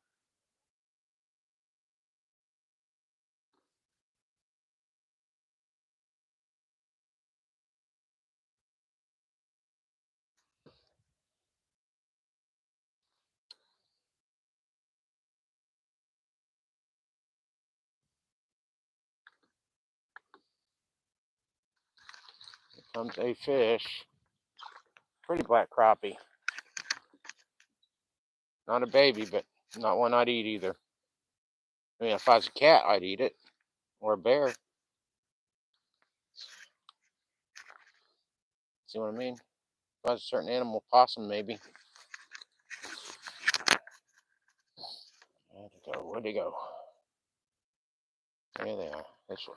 Here comes a fish. Pretty black crappie. Not a baby, but not one I'd eat either. I mean, if I was a cat, I'd eat it. Or a bear. See what I mean? If I was a certain animal, possum maybe. Where'd they go? There they are. This way.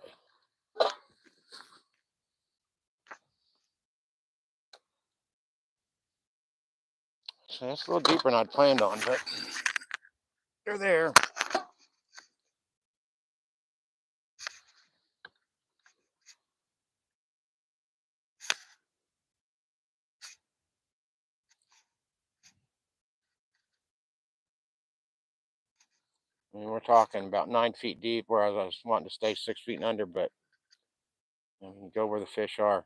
So that's a little deeper than I'd planned on, but they're there. I mean, we're talking about 9 feet deep, whereas I was wanting to stay 6 feet and under, but I mean, go where the fish are.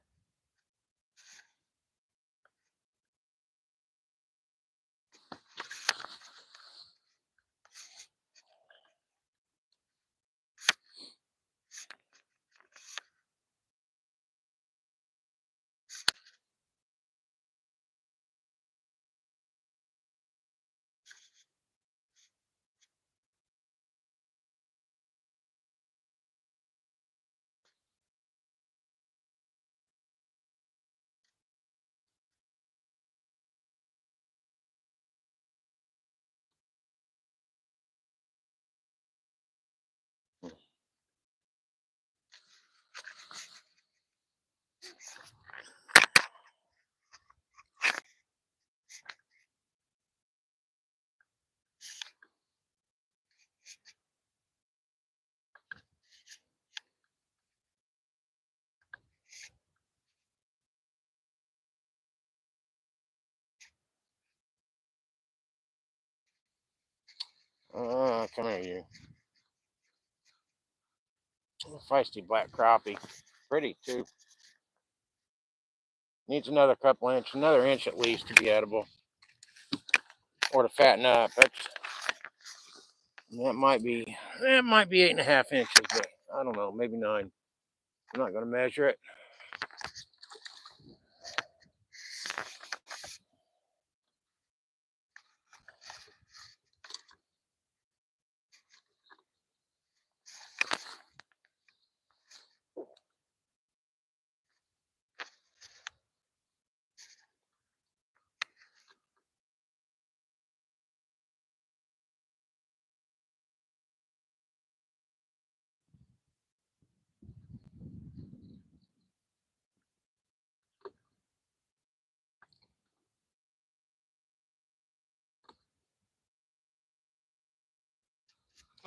Come here, you. Feisty black crappie. Pretty, too. Needs another another inch at least to be edible. Or to fatten up. That might be 8.5 inches, but I don't know, maybe 9. I'm not going to measure it.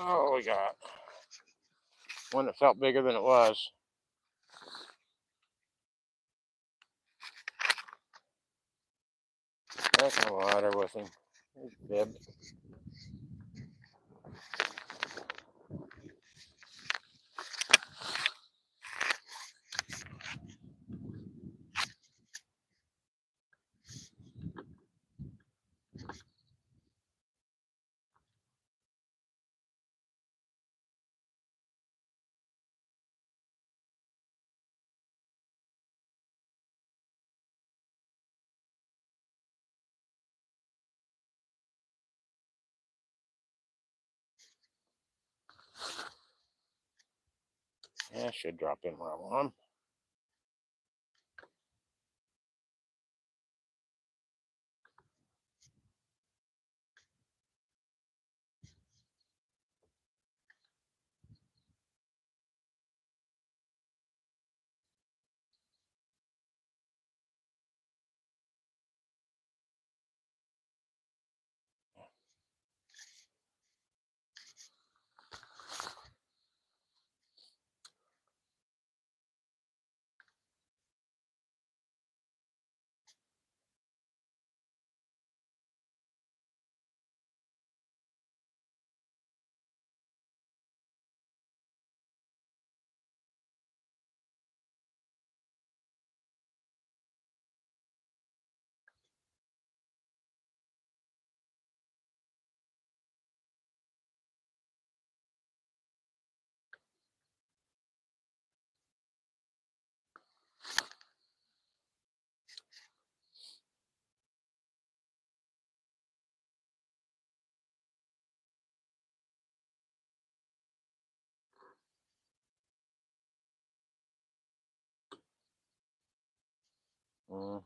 Oh, we got one that felt bigger than it was. That's no water with him. He's bib. Yeah, I should drop in where I want him. Mm.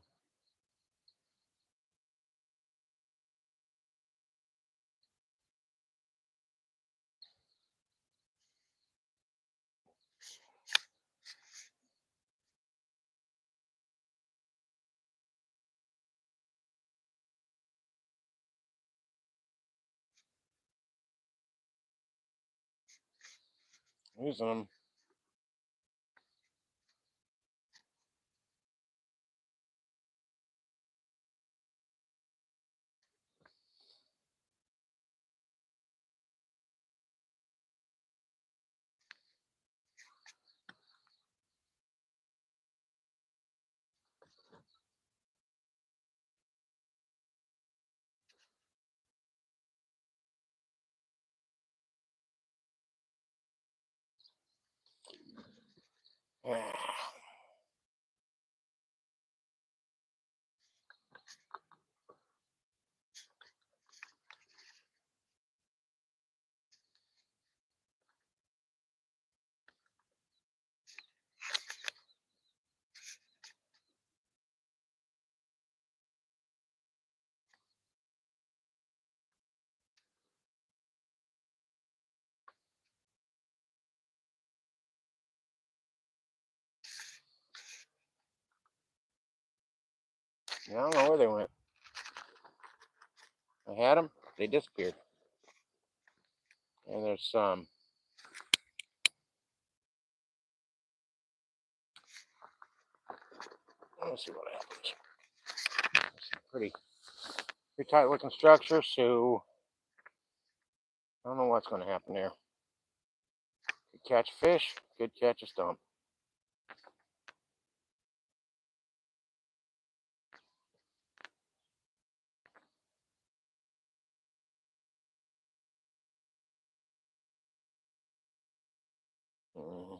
Using them. I don't know where they went. I had them. They disappeared. And there's some. Let's see what happens. Pretty tight looking structure, so I don't know what's going to happen there. Could catch fish, could catch a stump. Mm.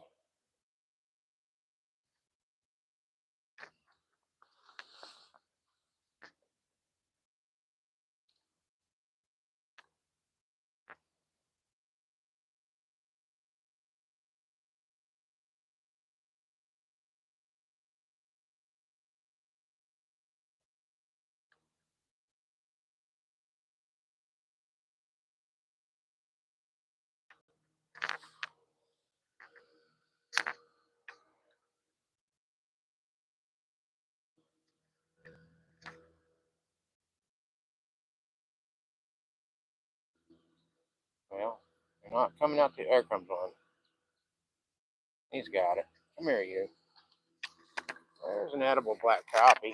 Not coming out the. There comes one. He's got it. Come here, you. There's an edible black crappie.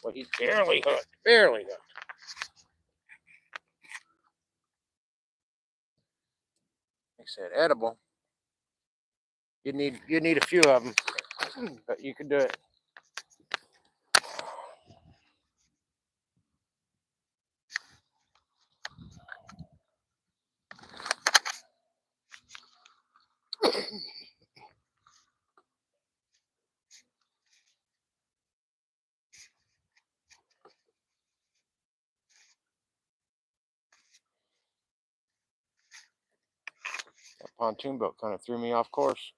Well, he's barely hooked. Barely hooked. Like I said, edible. You need a few of them, but you can do it. That pontoon boat kind of threw me off course.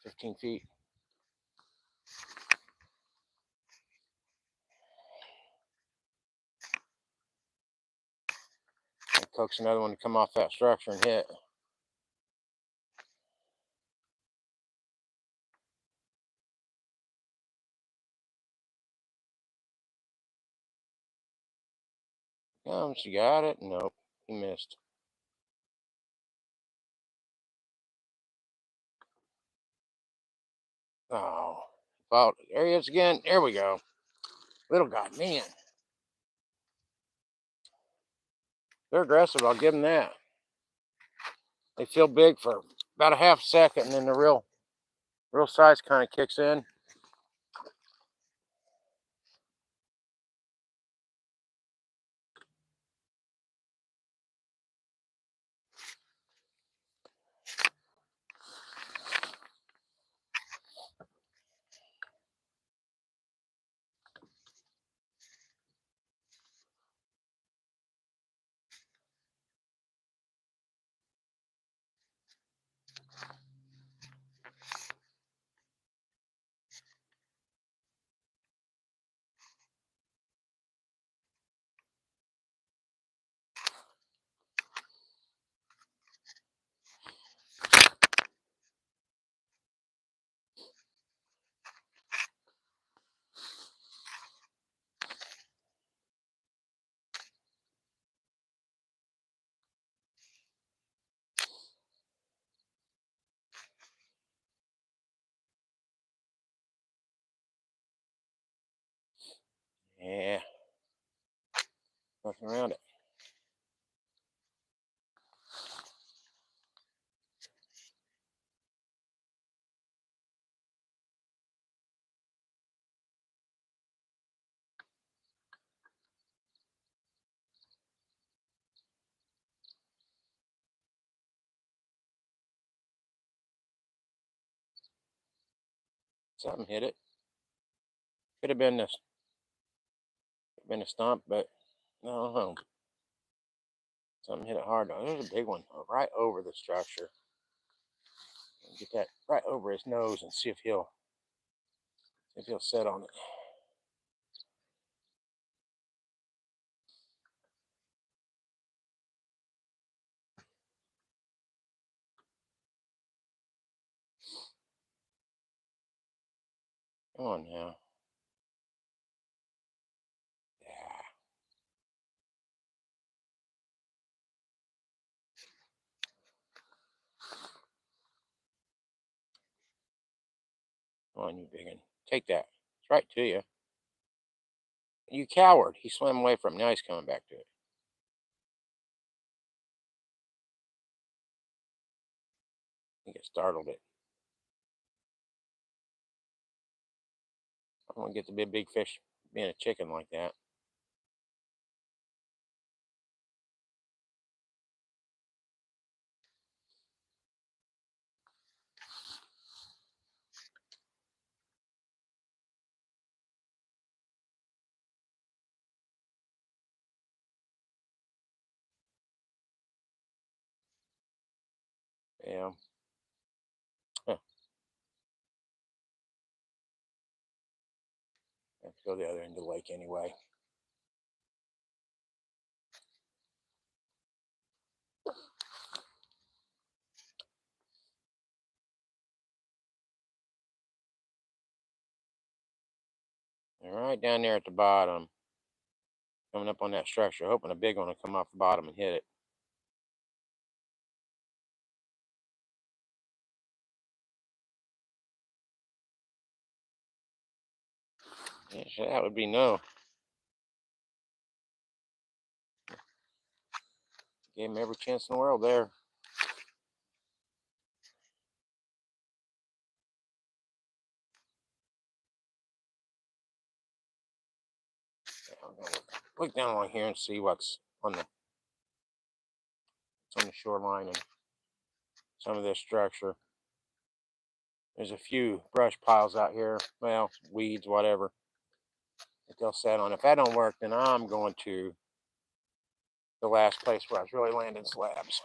15 feet. And coax another one to come off that structure and hit. She got it. Nope, he missed. Oh, well, there he is again. There we go. Little guy, man. They're aggressive. I'll give them that. They feel big for about a half second, and then the real size kind of kicks in. Yeah, nothing around it. Something hit it. Could have been this. Been a stump, but no. Something hit it hard. Oh, there's a big one right over the structure. Get that right over his nose and see if he'll set on it. Come on now. Yeah. Come on, you big one. Take that. It's right to you. You coward. He swam away from it. Now he's coming back to it. I think it startled it. I don't want to get the big fish being a chicken like that. Yeah. Huh. I have to go the other end of the lake anyway. right down there at the bottom, coming up on that structure, hoping a big one will come off the bottom and hit it. Yeah, so that would be no. Gave him every chance in the world there. I'm gonna look down along here and see what's on the shoreline and some of this structure. There's a few brush piles out here, well, weeds, whatever, that they'll set on. If that don't work, then I'm going to the last place where I was really landing slabs.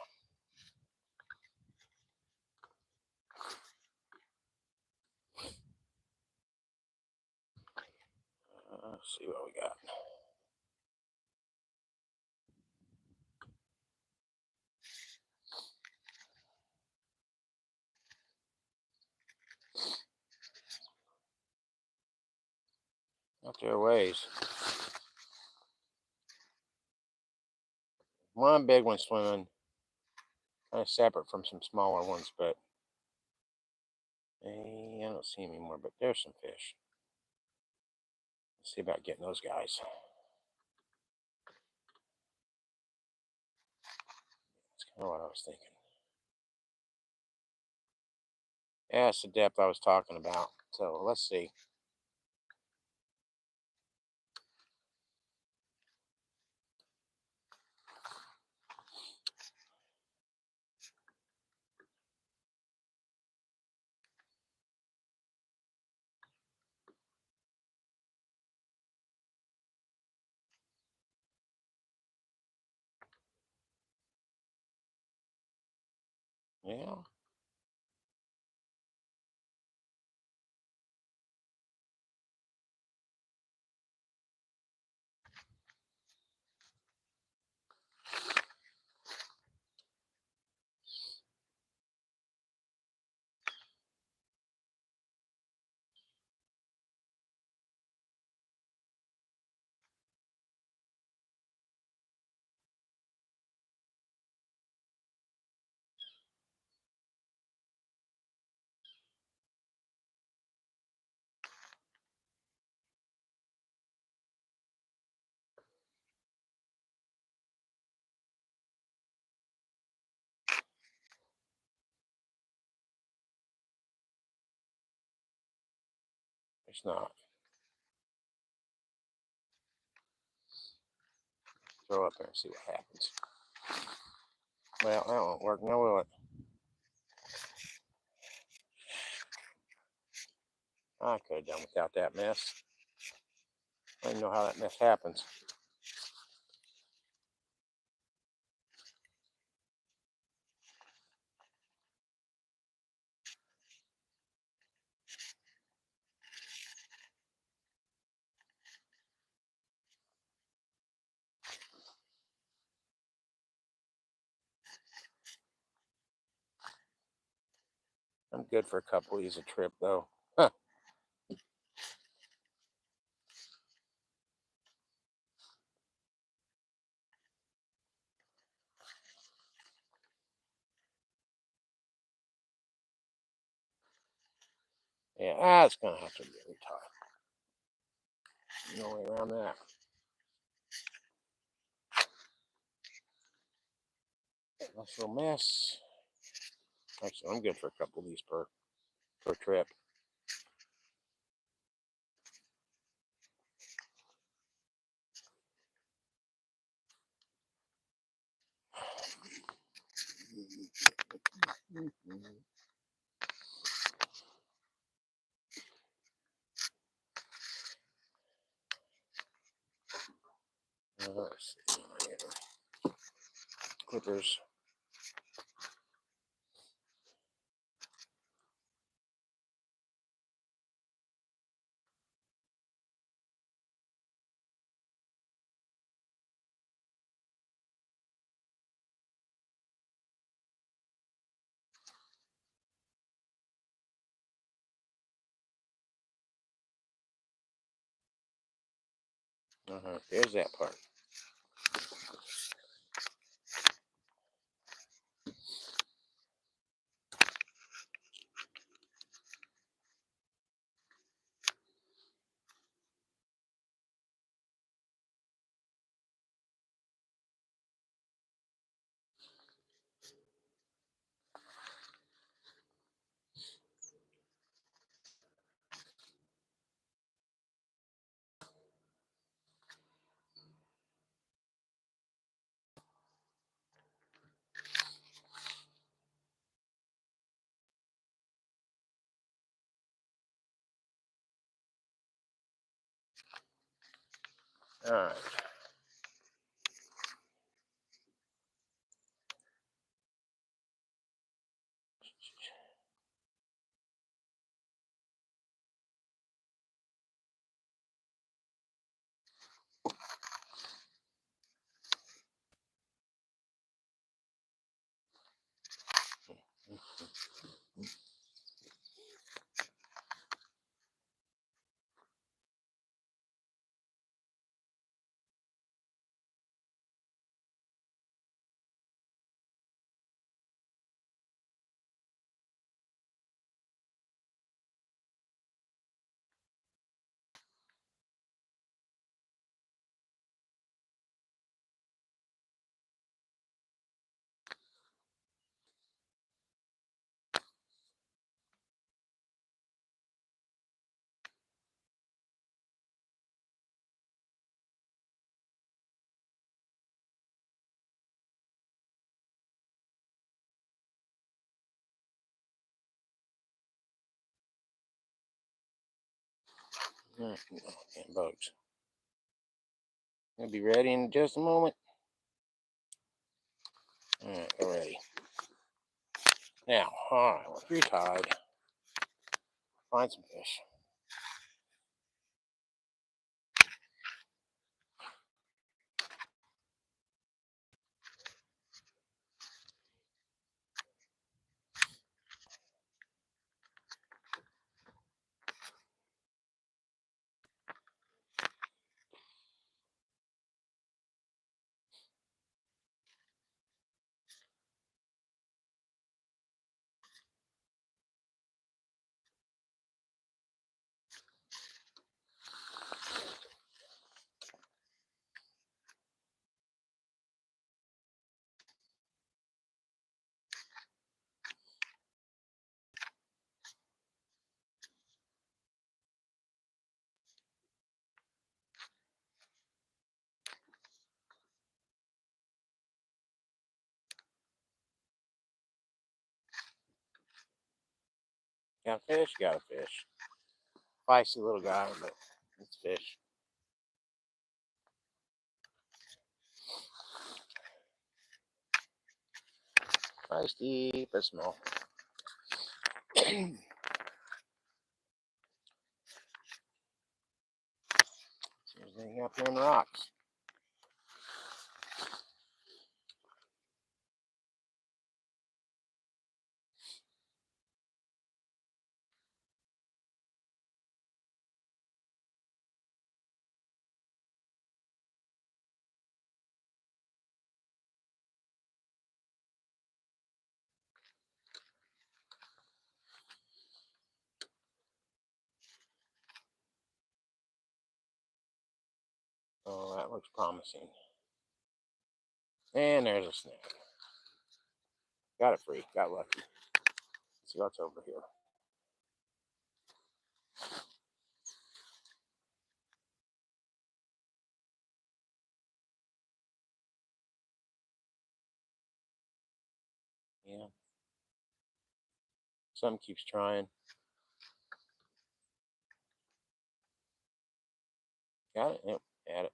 Let's see what we got. Out there ways. One big one swimming, kind of separate from some smaller ones, but I don't see him anymore, but there's some fish. Let's see about getting those guys. That's kind of what I was thinking. Yeah, it's the depth I was talking about. So let's see. Yeah. It's not. Throw up there and see what happens. Well, that won't work now, will it? I could have done without that mess. I don't know how that mess happens. I'm good for a couple of these a trip, though. Huh. Yeah, that's going to have to be retired. No way around that. Nice little mess. Actually, I'm good for a couple of these per trip. Let's see. Clippers. There's that part. All right. Damn bugs. I'll be ready in just a moment. All right, we're ready. Now, all right, we're tied. Find some fish. Got a fish? Got a fish. Feisty little guy, but it's fish. Feisty, but small. See if there's anything up here in the rocks. Oh, that looks promising. And there's a snag. Got it free. Got lucky. Let's see what's over here. Yeah. Some keeps trying. Got it? Yep. Got it.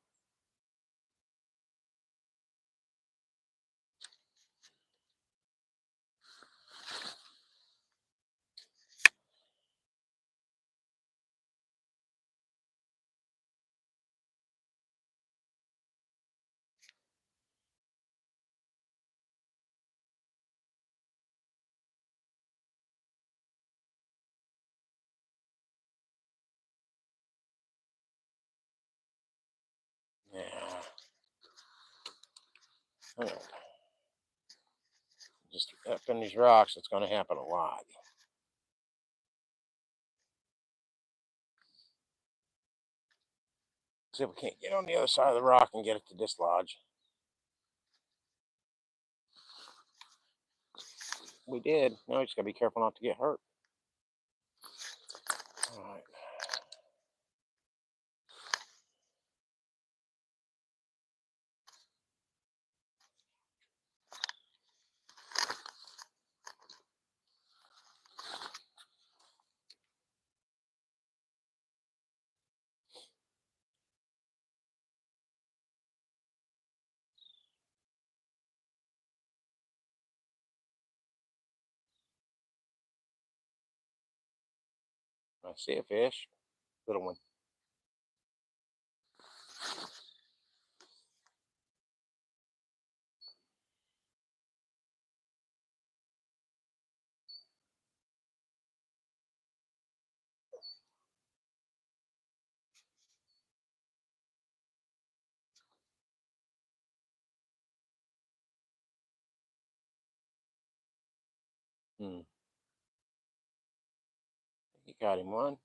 Just up in these rocks, it's going to happen a lot. See if we can't get on the other side of the rock and get it to dislodge. We did. Now we just got to be careful not to get hurt. All right. I see a fish. Little one. You got him one.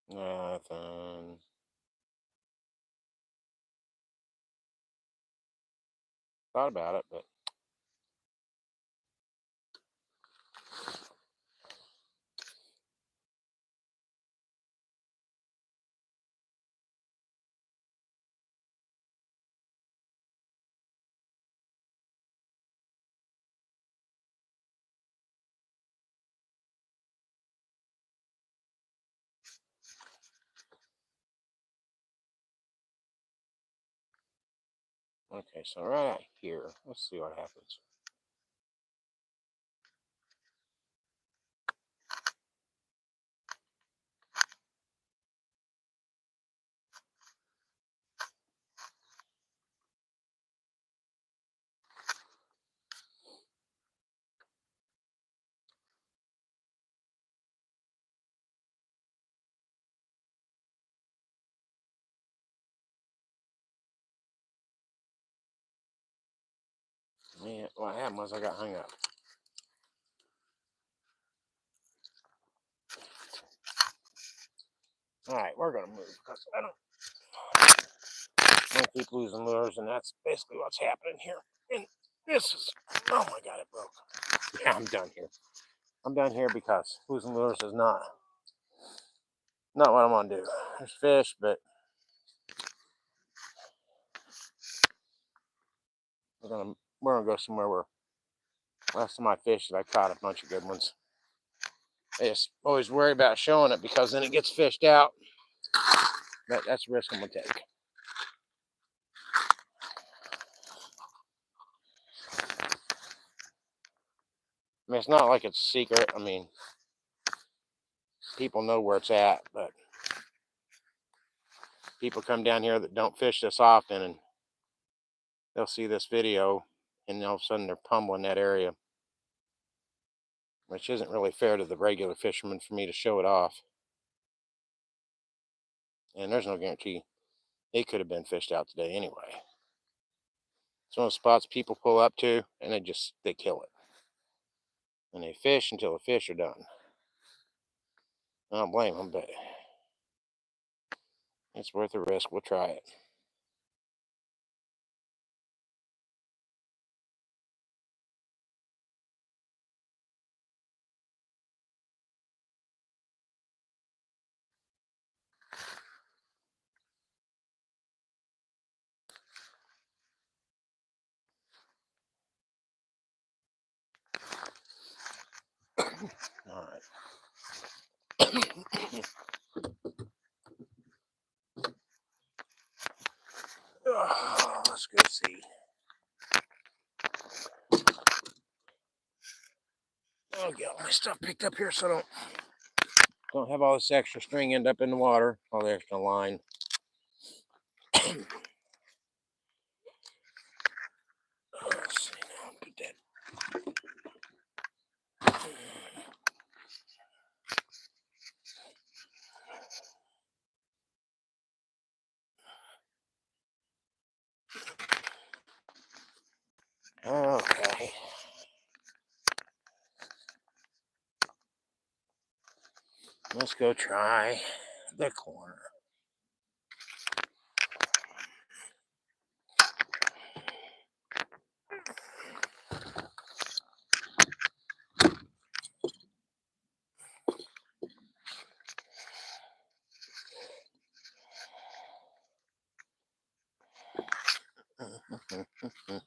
Nothing. Thought about it, but okay. So right here, let's see what happens. Man, what happened was I got hung up. All right, we're gonna move because I don't want to keep losing lures, and that's basically what's happening here. And this is, oh my God, it broke. Yeah, I'm done here. I'm done here because losing lures is not what I want to do. There's fish, but we're gonna go somewhere where last time I fished, I caught a bunch of good ones. I just always worry about showing it because then it gets fished out. but that's a risk I'm gonna take. I mean, it's not like it's a secret. I mean, people know where it's at, but people come down here that don't fish this often, and they'll see this video, and all of a sudden they're pummeling that area, which isn't really fair to the regular fishermen for me to show it off. And there's no guarantee it could have been fished out today anyway. It's one of the spots people pull up to, and they kill it. And they fish until the fish are done. I don't blame them, but it's worth a risk. We'll try it. All right. Let's go see. I'll get all my stuff picked up here so I don't have all this extra string end up in the water, all the extra line. Let's see, now put that. Okay. Let's go try the corner.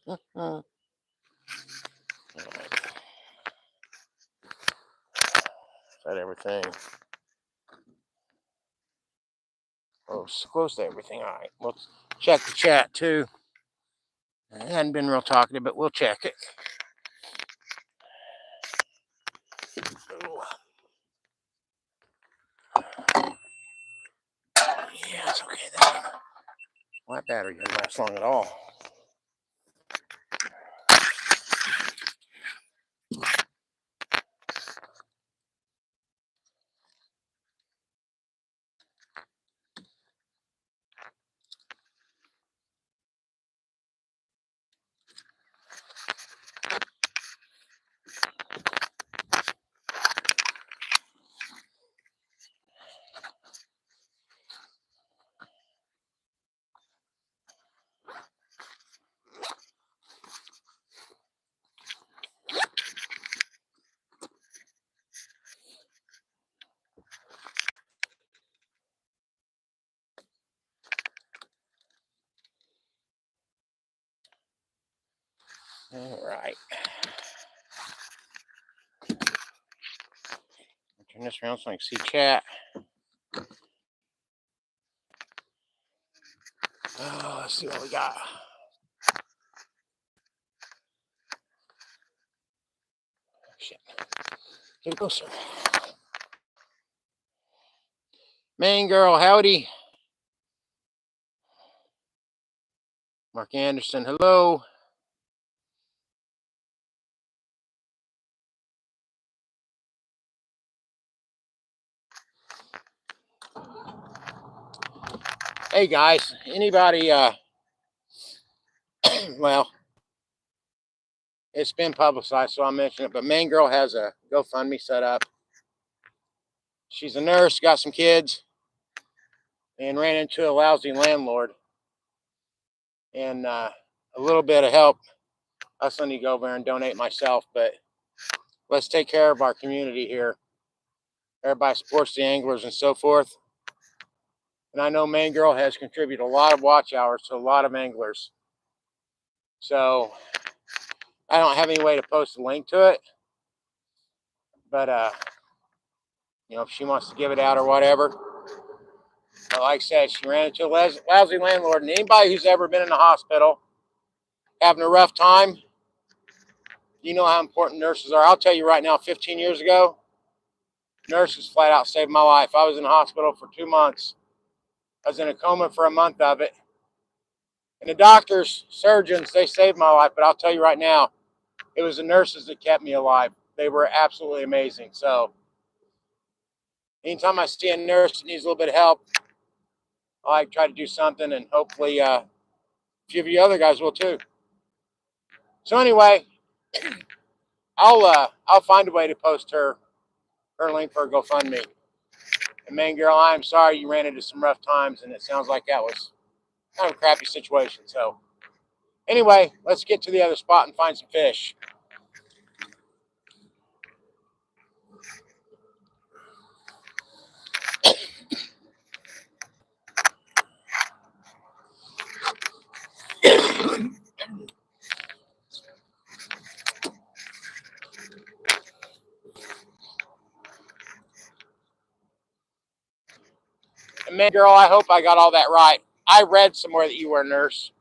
All right. Is that everything? Oh, it's close to everything. All right. Let's check the chat too. I hadn't been real talkative, but we'll check it. Ooh. Yeah, it's okay then. Well, that battery doesn't last long at all. All right. I'll turn this around so I can see chat. Let's see what we got. Shit. Get closer. Main girl, howdy. Mark Anderson, hello. Hey guys, anybody, well, it's been publicized, so I'll mention it, but Main Girl has a GoFundMe set up. She's a nurse, got some kids, and ran into a lousy landlord. And a little bit of help. I still need to go over there and donate myself, but let's take care of our community here. Everybody supports the anglers and so forth. And I know Main Girl has contributed a lot of watch hours to a lot of anglers. So I don't have any way to post a link to it, but you know, if she wants to give it out or whatever, But like I said, she ran into a lousy landlord. And anybody who's ever been in the hospital having a rough time, you know how important nurses are. I'll tell you right now, 15 years ago, nurses flat out saved my life. I was in the hospital for 2 months. I was in a coma for a month of it. And the doctors, surgeons, they saved my life. But I'll tell you right now, it was the nurses that kept me alive. They were absolutely amazing. So anytime I see a nurse that needs a little bit of help, I try to do something, and hopefully a few of you other guys will too. So anyway, I'll find a way to post her link for her GoFundMe. And man, girl, I'm sorry you ran into some rough times, and it sounds like that was kind of a crappy situation. So anyway, let's get to the other spot and find some fish. And man, girl, I hope I got all that right. I read somewhere that you were a nurse.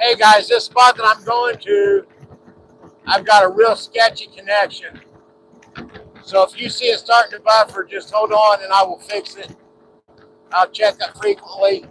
Hey guys, this spot that I'm going to, I've got a real sketchy connection. So if you see it starting to buffer, just hold on and I will fix it. I'll check it frequently.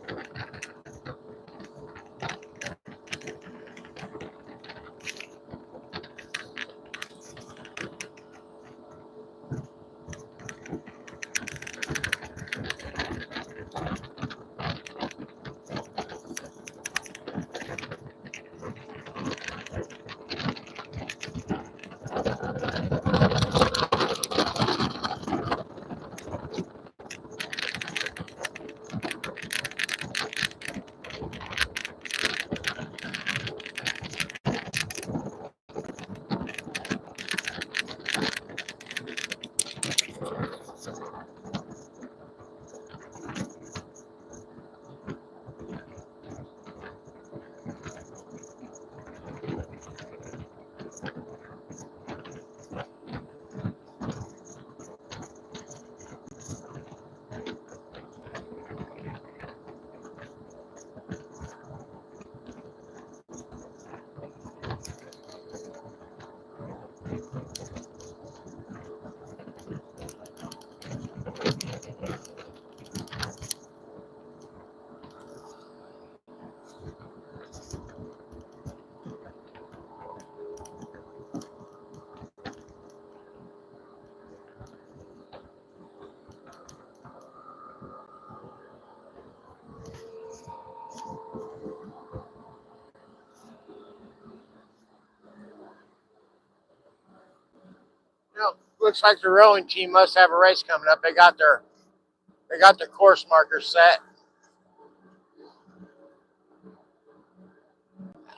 Looks like the rowing team must have a race coming up. They got their course markers set.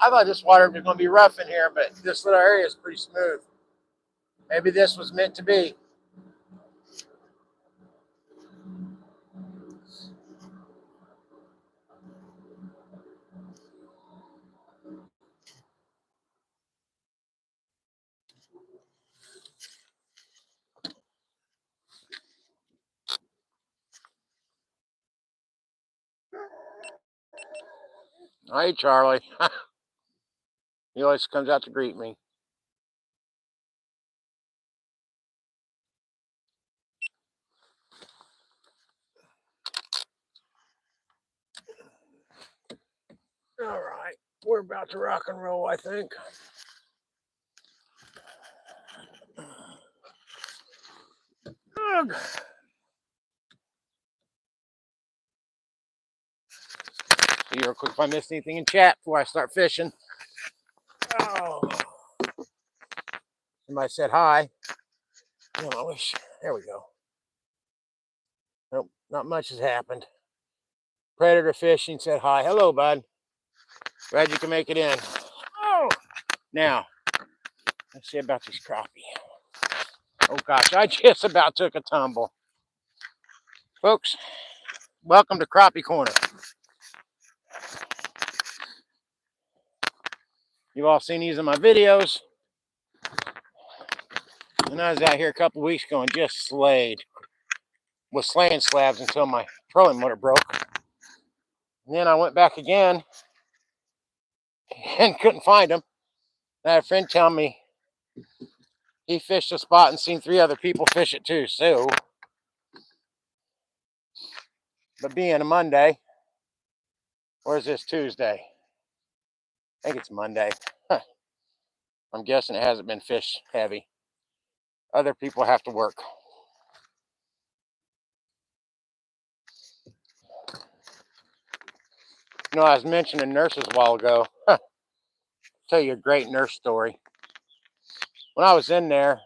I thought this water was going to be rough in here, but this little area is pretty smooth. Maybe this was meant to be. Hey, Charlie. He always comes out to greet me. All right, we're about to rock and roll, I think. Ugh. See real quick if I missed anything in chat before I start fishing. Oh. Somebody said hi. Oh, I wish. There we go. Nope, not much has happened. Predator Fishing said hi. Hello, bud. Glad you can make it in. Oh. Now, let's see about this crappie. Oh gosh, I just about took a tumble. Folks, welcome to Crappie Corner. You've all seen these in my videos. And I was out here a couple weeks ago and just slayed. Was slaying slabs until my trolling motor broke. And then I went back again and couldn't find them. I had a friend tell me he fished a spot and seen 3 other people fish it too. So, but being a Monday, or is this Tuesday? I think it's Monday. I'm guessing it hasn't been fish heavy. Other people have to work. You know, I was mentioning nurses a while ago. Tell you a great nurse story. When I was in there,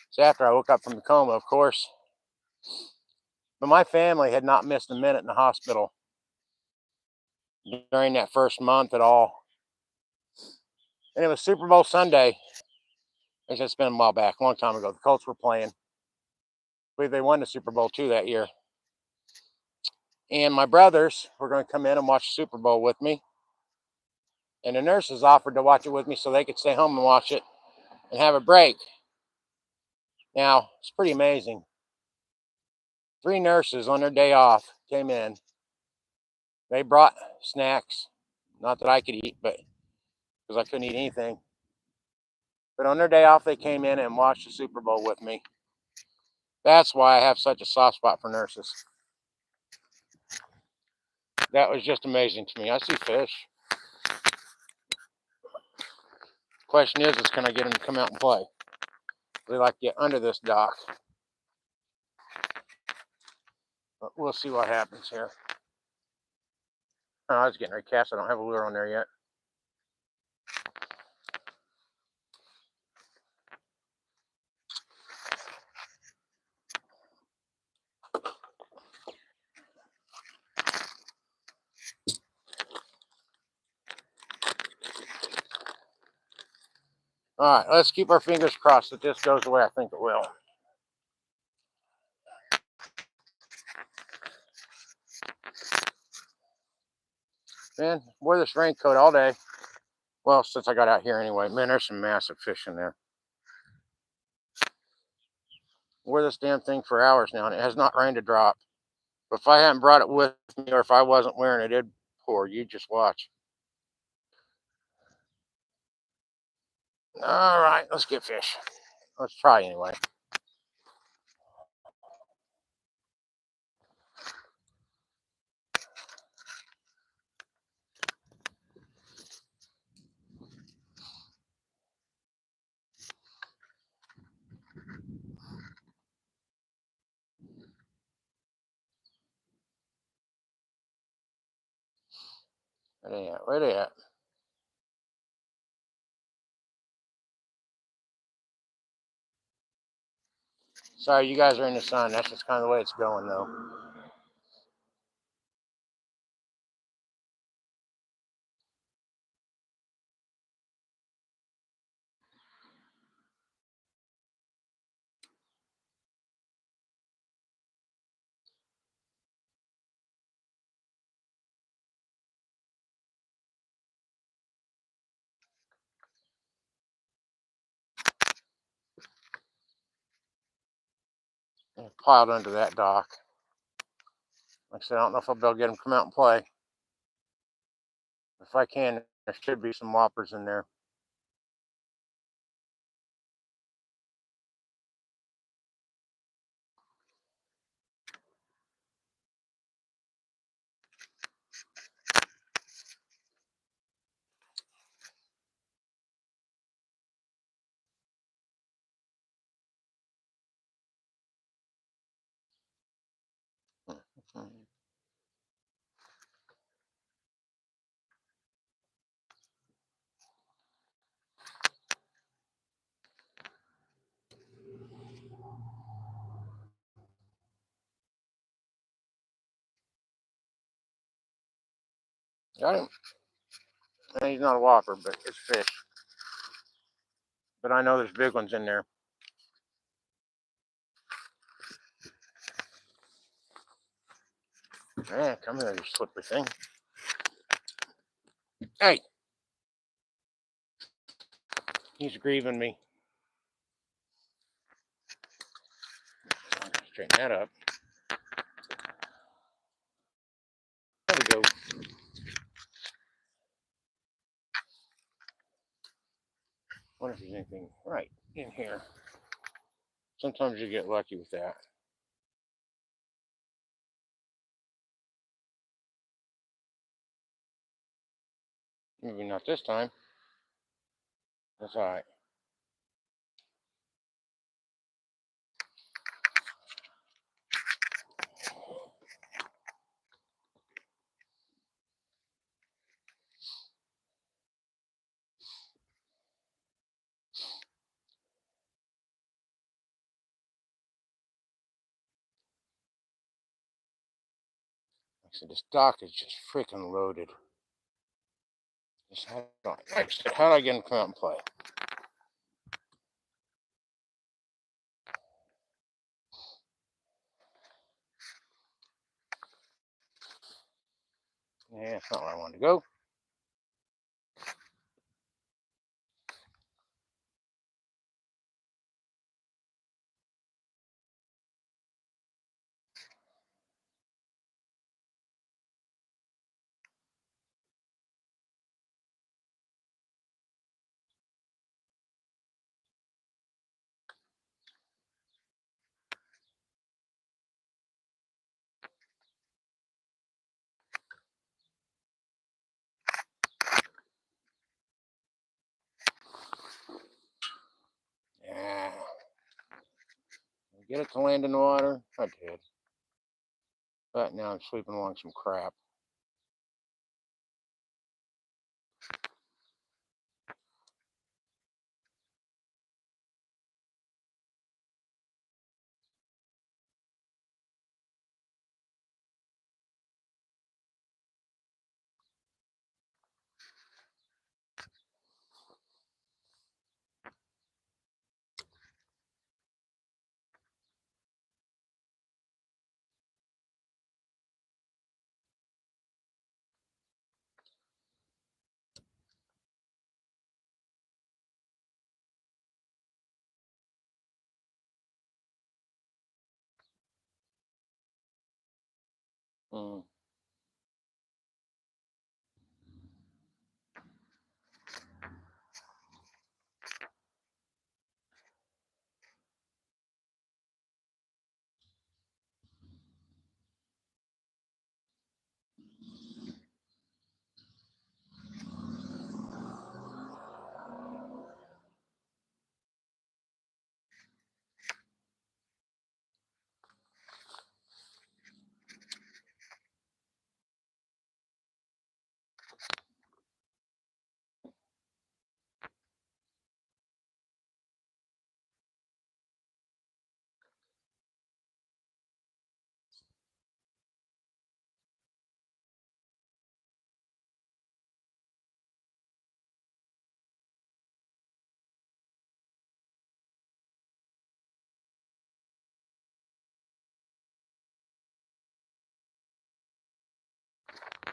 it's after I woke up from the coma, of course. But my family had not missed a minute in the hospital during that first month at all. And it was Super Bowl Sunday. It's been a while back, a long time ago. The Colts were playing. I believe they won the Super Bowl too that year. And my brothers were going to come in and watch the Super Bowl with me. And the nurses offered to watch it with me so they could stay home and watch it and have a break. Now, it's pretty amazing. 3 nurses on their day off came in. They brought snacks. Not that I could eat, but because I couldn't eat anything. But on their day off, they came in and watched the Super Bowl with me. That's why I have such a soft spot for nurses. That was just amazing to me. I see fish. Question is can I get them to come out and play? They like to get under this dock. But we'll see what happens here. Oh, I was getting ready to cast. I don't have a lure on there yet. All right, let's keep our fingers crossed that this goes the way I think it will. Man, wore this raincoat all day. Well, since I got out here anyway. Man, there's some massive fish in there. Wore this damn thing for hours now, and it has not rained a drop. But if I hadn't brought it with me, or if I wasn't wearing it, it'd pour. You just watch. All right, let's get fish. Let's try anyway. Where they at? Where they at? Sorry, you guys are in the sun. That's just kind of the way it's going, though. They're piled under that dock. Like I said, I don't know if I'll be able to get them to come out and play. If I can, there should be some whoppers in there. Got him. He's not a whopper, but it's fish. But I know there's big ones in there. Man, come here, you slippery thing. Hey! He's grieving me. Straighten that up. There we go. Wonder if there's anything right in here. Sometimes you get lucky with that. Maybe not this time. That's all right. Like I said, this dock is just freaking loaded. Just how do I get him to come out and play? Yeah, that's not where I wanted to go. Yeah. Get it to land in the water? I did. But now I'm sweeping along some crap. Mm.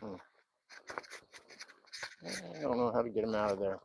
I don't know how to get him out of there.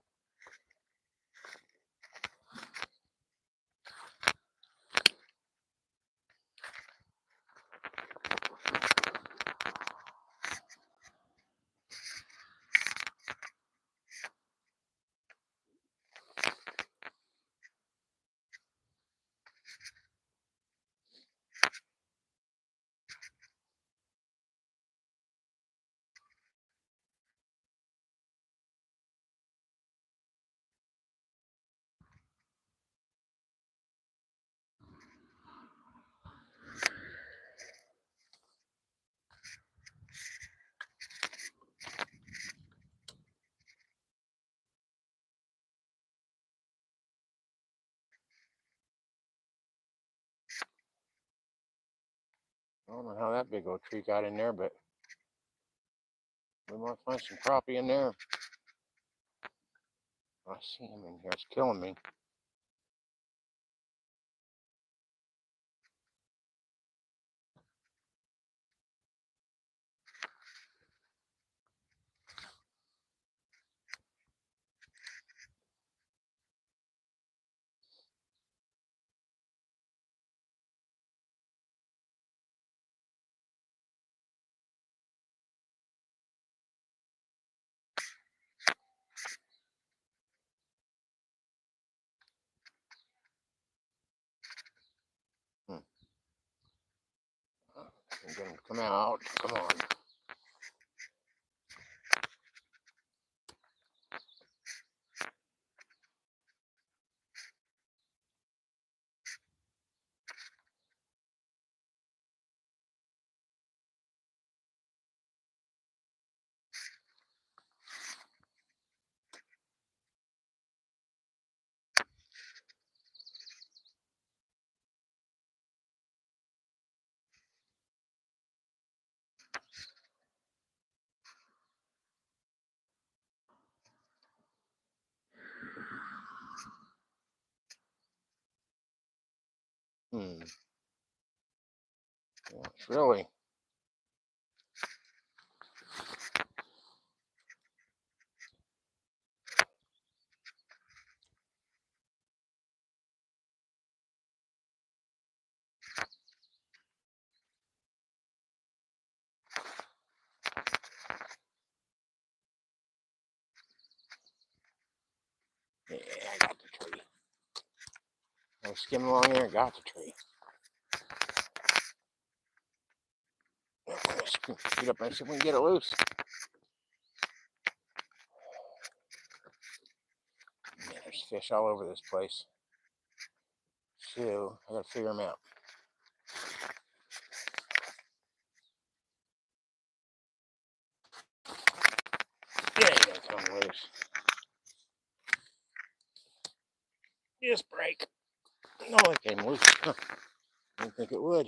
I don't know how that big old tree got in there, but we might find some crappie in there. I see him in here. It's killing me. I'm gonna come out. Come on. Yeah, it's really. Yeah, I got the tree. I was skimming along here and got the tree. Get up and see if we can get it loose. Man, there's fish all over this place. So I gotta figure them out. Yeah, you gotta come loose. Just break. No, it came loose. Huh. I didn't think it would.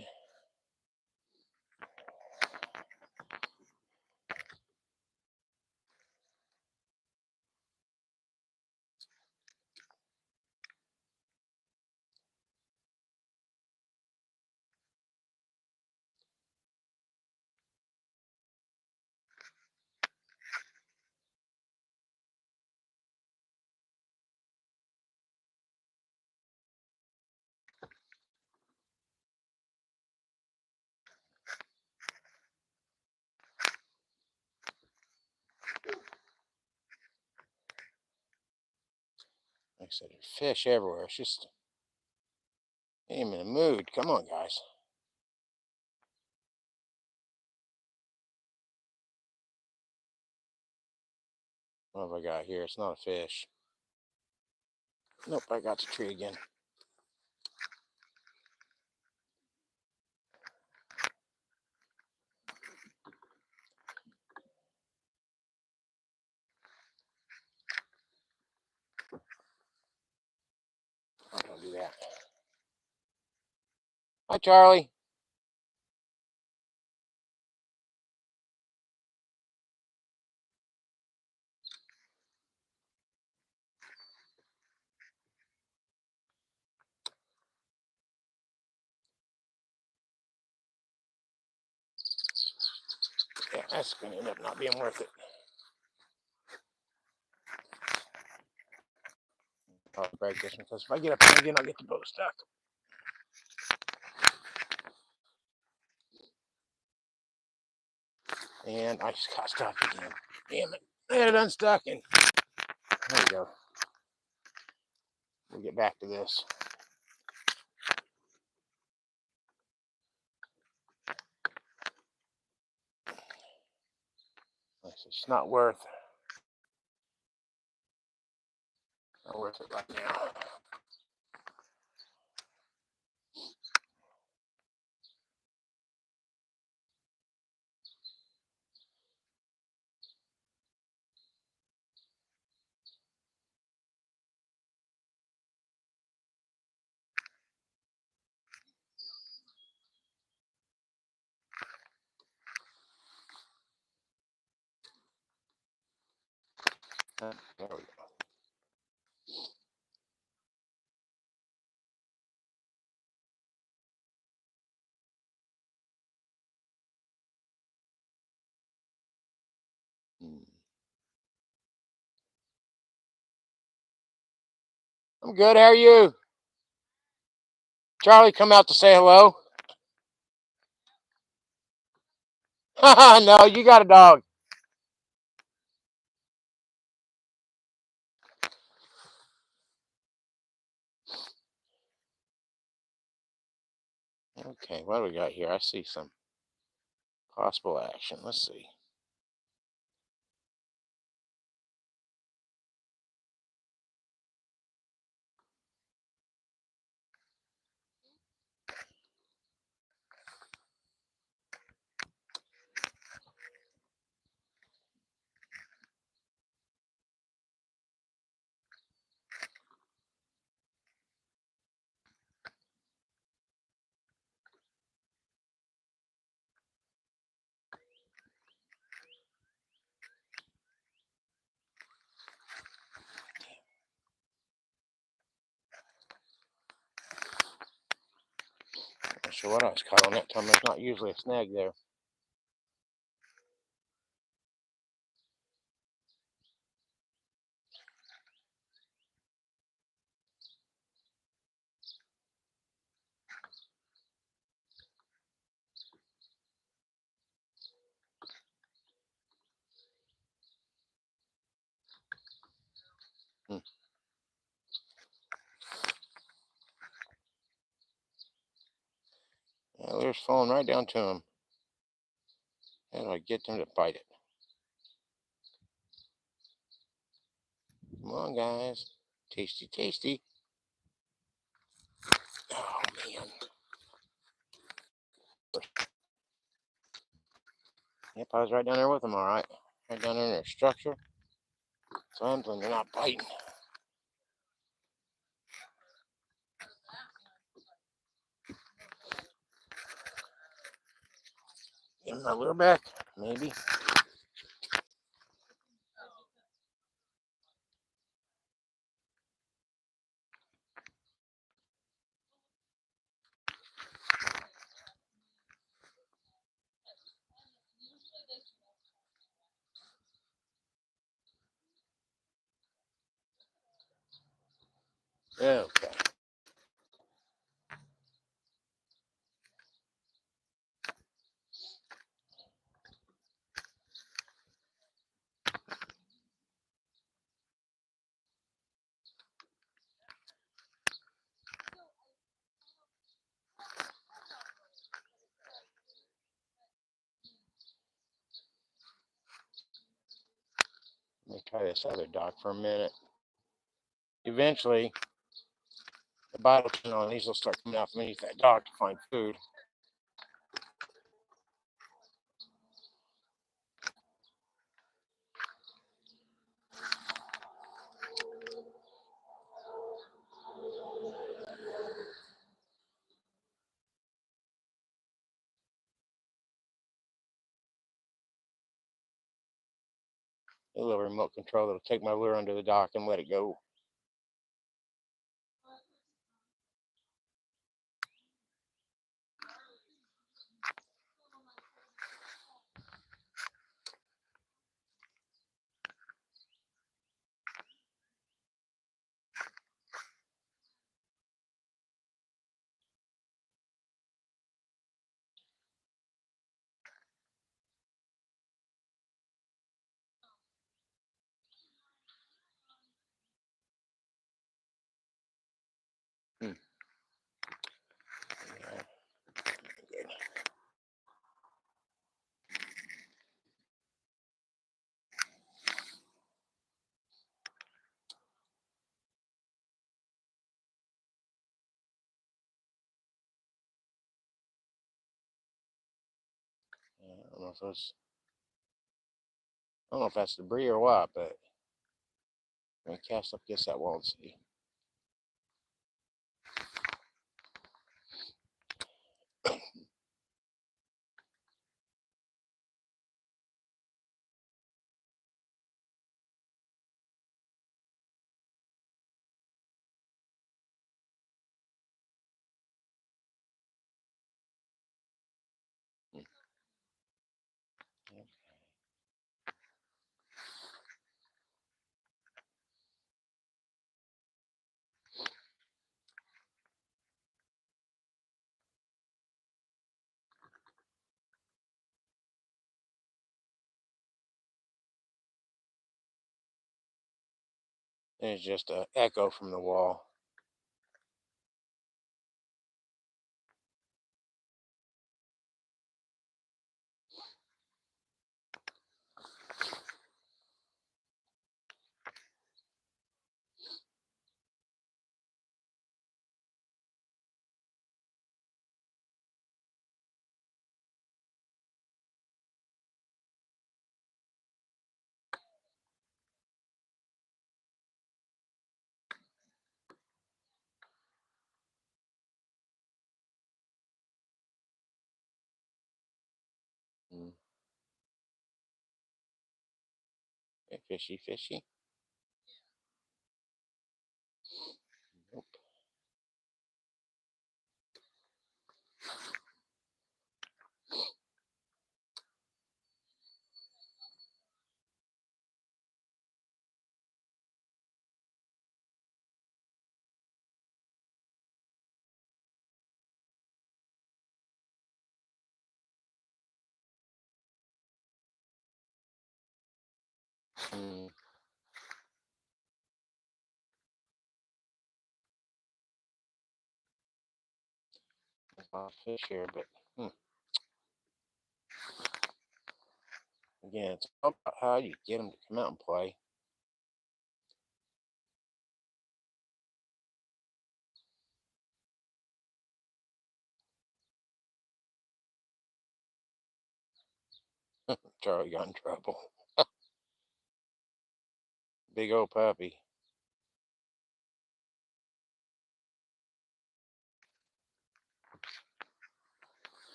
Like I said, there's fish everywhere. It's just, I'm in a mood. Come on, guys. What have I got here? It's not a fish. Nope, I got the tree again. I'm gonna do that. Hi, Charlie. Yeah, That's going to end up not being worth it. I'll break this one because if I get up here again, I'll get the boat stuck. And I just got stuck again. Damn it. I had it unstuck and there we go. We'll get back to this. It's not worth it right now. There we go. I'm good. How are you? Charlie, come out to say hello. No, you got a dog. Okay, what do we got here? I see some possible action. Let's see. Not sure what I was caught on that time. There's not usually a snag there. Yeah, lure's falling right down to him. How do I get them to bite it? Come on, guys. Tasty, tasty. Oh, man. Yep, I was right down there with them, all right. Right down there in their structure. Sometimes they're not biting. Give them my lure back, maybe. Okay. Let me try this other dock for a minute. Eventually, the bite will turn on. These will start coming out from underneath that dock to find food. A little remote control that'll take my lure under the dock and let it go. don't know if that's debris or what, but I'm gonna cast up against that wall and see. There's just an echo from the wall. Okay, fishy, fishy. Nope. There's a lot of fish here, but again, it's all about how you get them to come out and play. Charlie got in trouble. Big old puppy.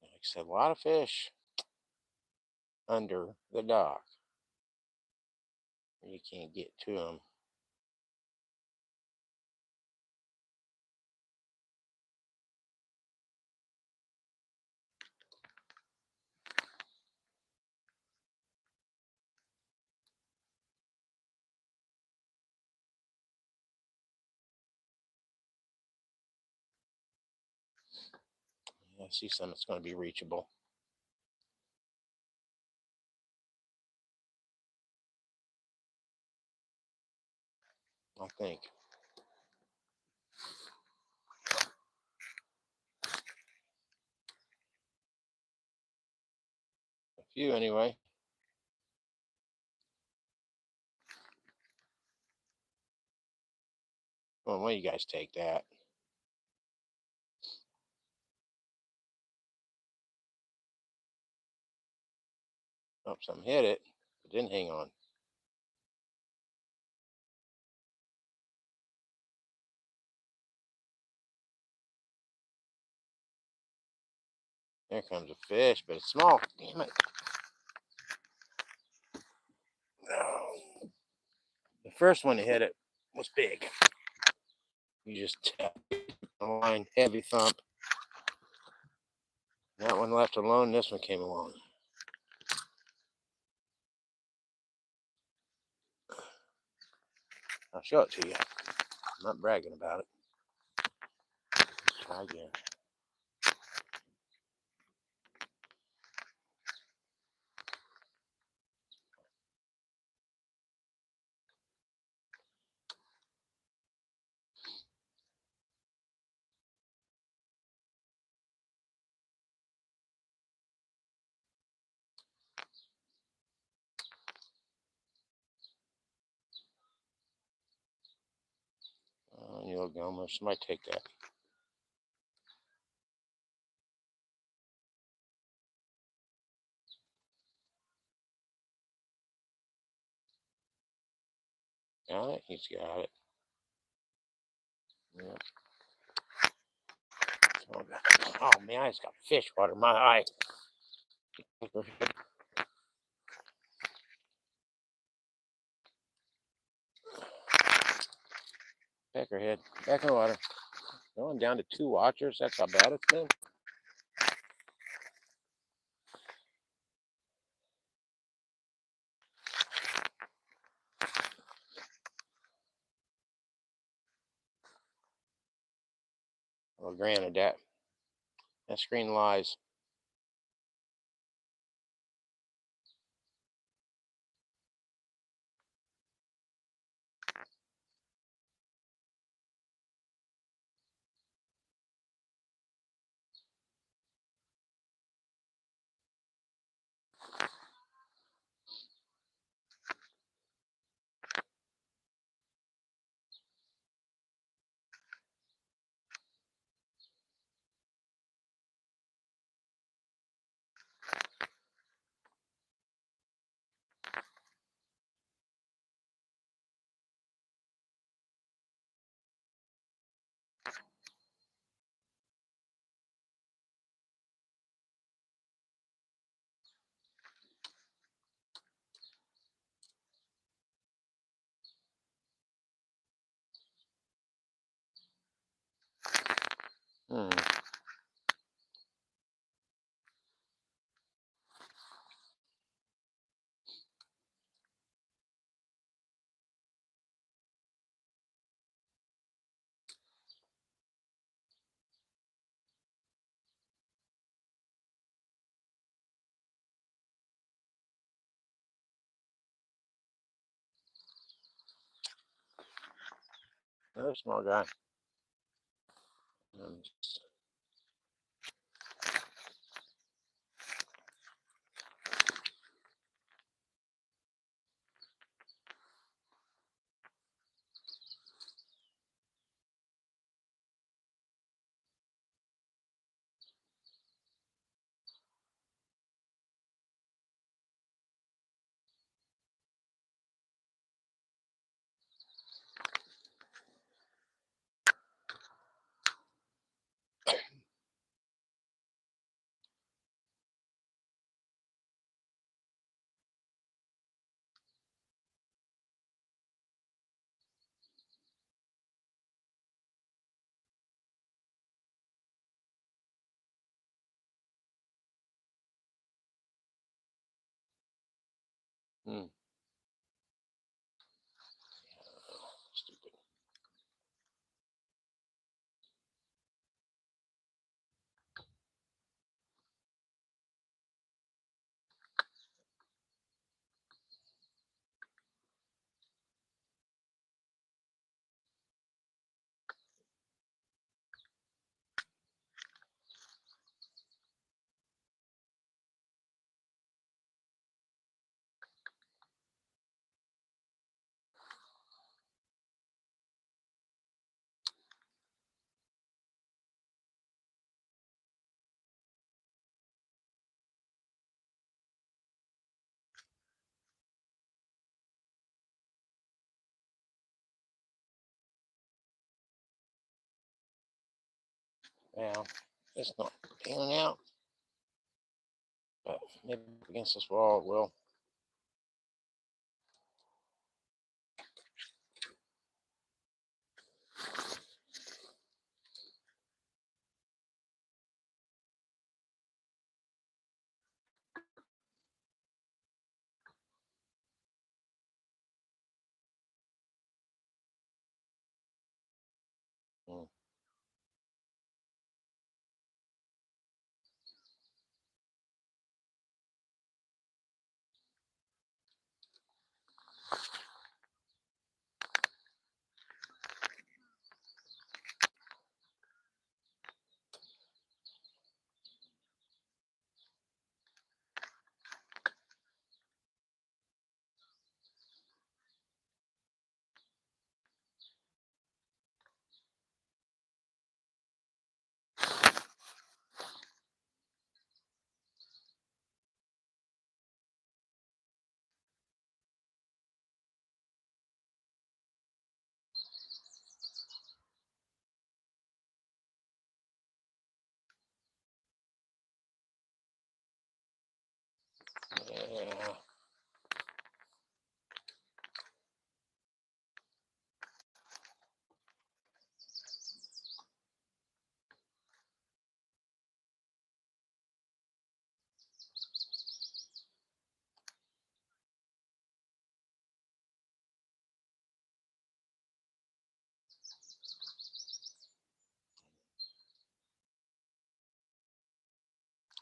Like I said, a lot of fish under the dock. You can't get to them. I see some that's going to be reachable. I think. A few anyway. Well, why you guys take that? Oh, something hit it. It didn't hang on. There comes a fish, but it's small. Damn it. No. The first one that hit it was big. You just tap the line, heavy thump. That one left alone, this one came along. I'll show it to you. I'm not bragging about it. Let's try again. go, Gomer. Somebody take that. Got it? He's got it. Yeah. Oh, man, I just got fish water in my eye. Peckerhead. Back in the water. Going down to 2 watchers. That's how bad it's been. Well, granted, that screen lies. Hmm. Another small guy. Hmm. Stupid. Well, it's not peeling out, but maybe against this wall it will. Hmm.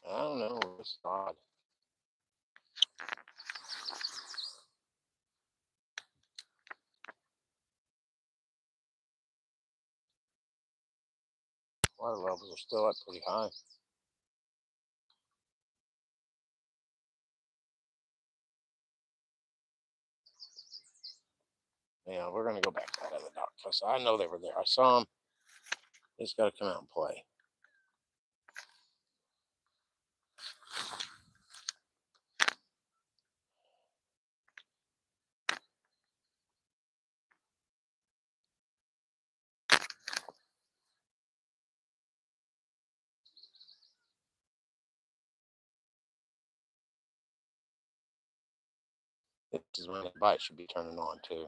I don't know. It's odd. Water levels are still up pretty high. Yeah, we're going to go back to that other dock because I know they were there. I saw them. They just got to come out and play. This is when the bite should be turning on too.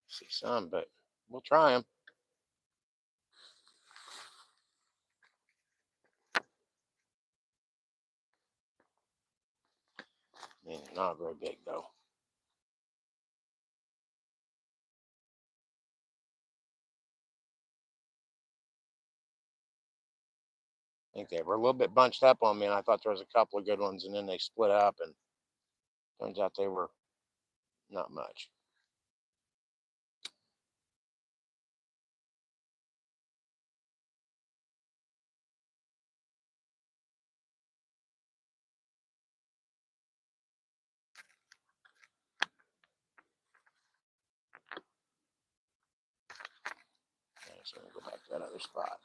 See some, but we'll try them. Man, not very big though. I think they were a little bit bunched up on me, and I thought there was a couple of good ones, and then they split up, and turns out they were not much. Okay, so we'll go back to that other spot.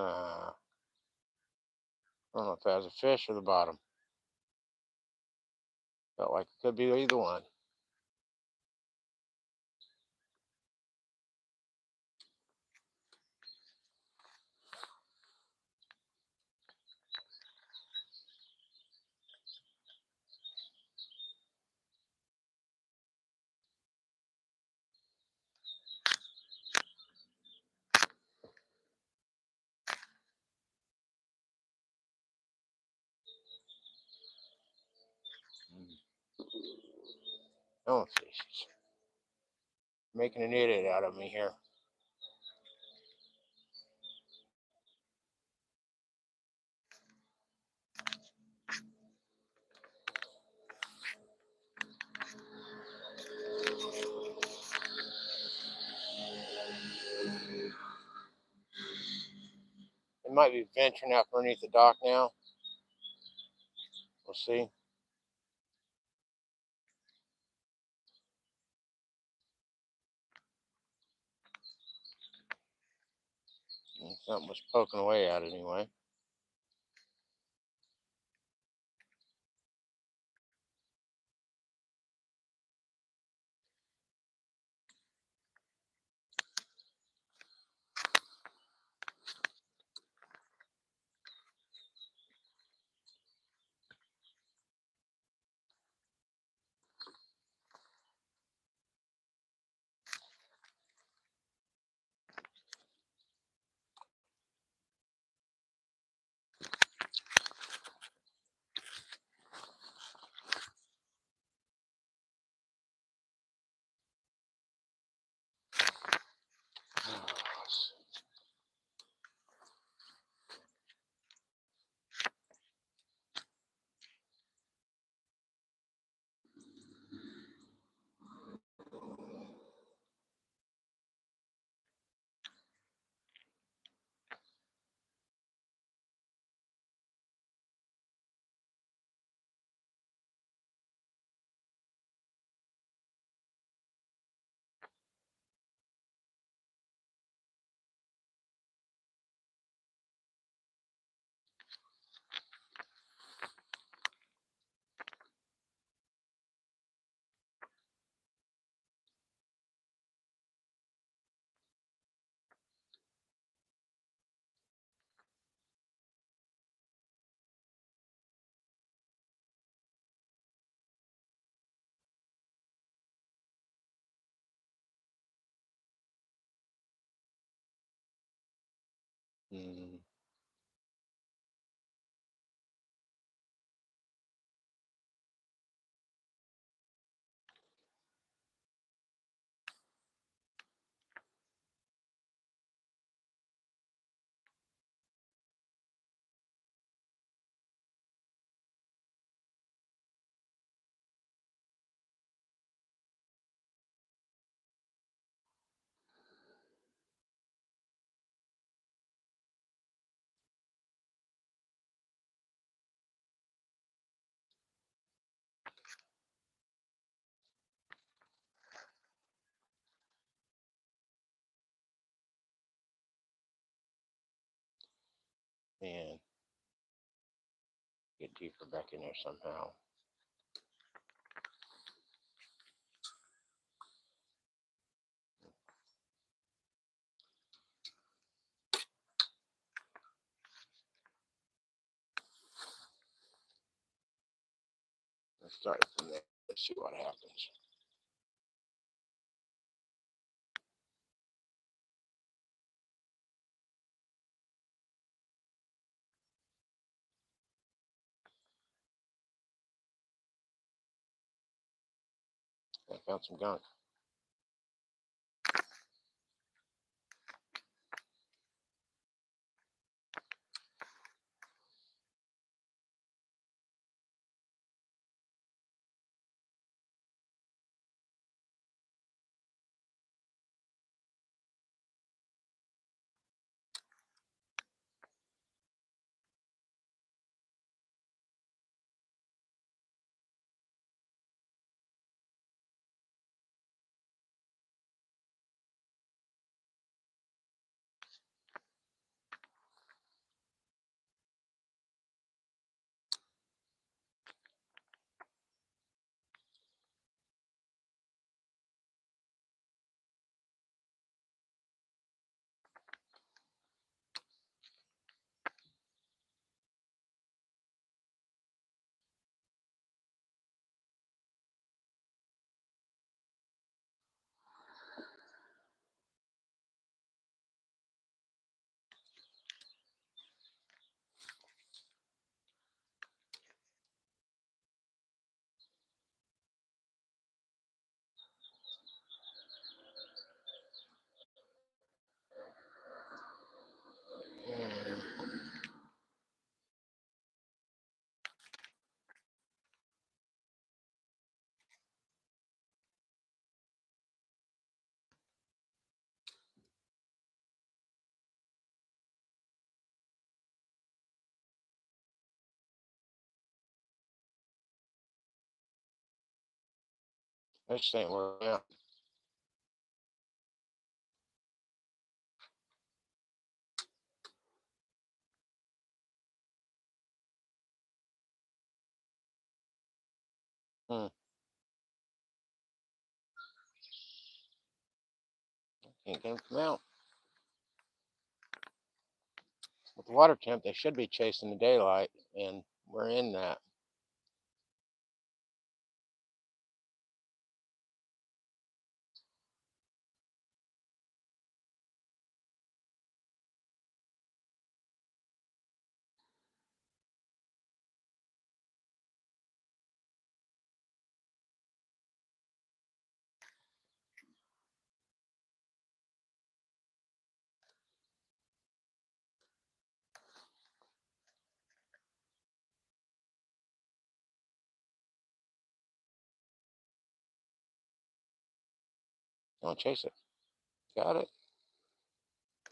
I don't know if that was a fish or the bottom. Felt like it could be either one. Oh, she's making an idiot out of me here. It might be venturing out underneath the dock now. We'll see. Something was poking away at it anyway. Mm. Man, get deeper back in there somehow. Let's start from there. Let's see what happens. I found some gunk. This ain't working out. Hmm. Can't get them to come out. With the water temp, they should be chasing the daylight, and we're in that. Don't chase it. Got it.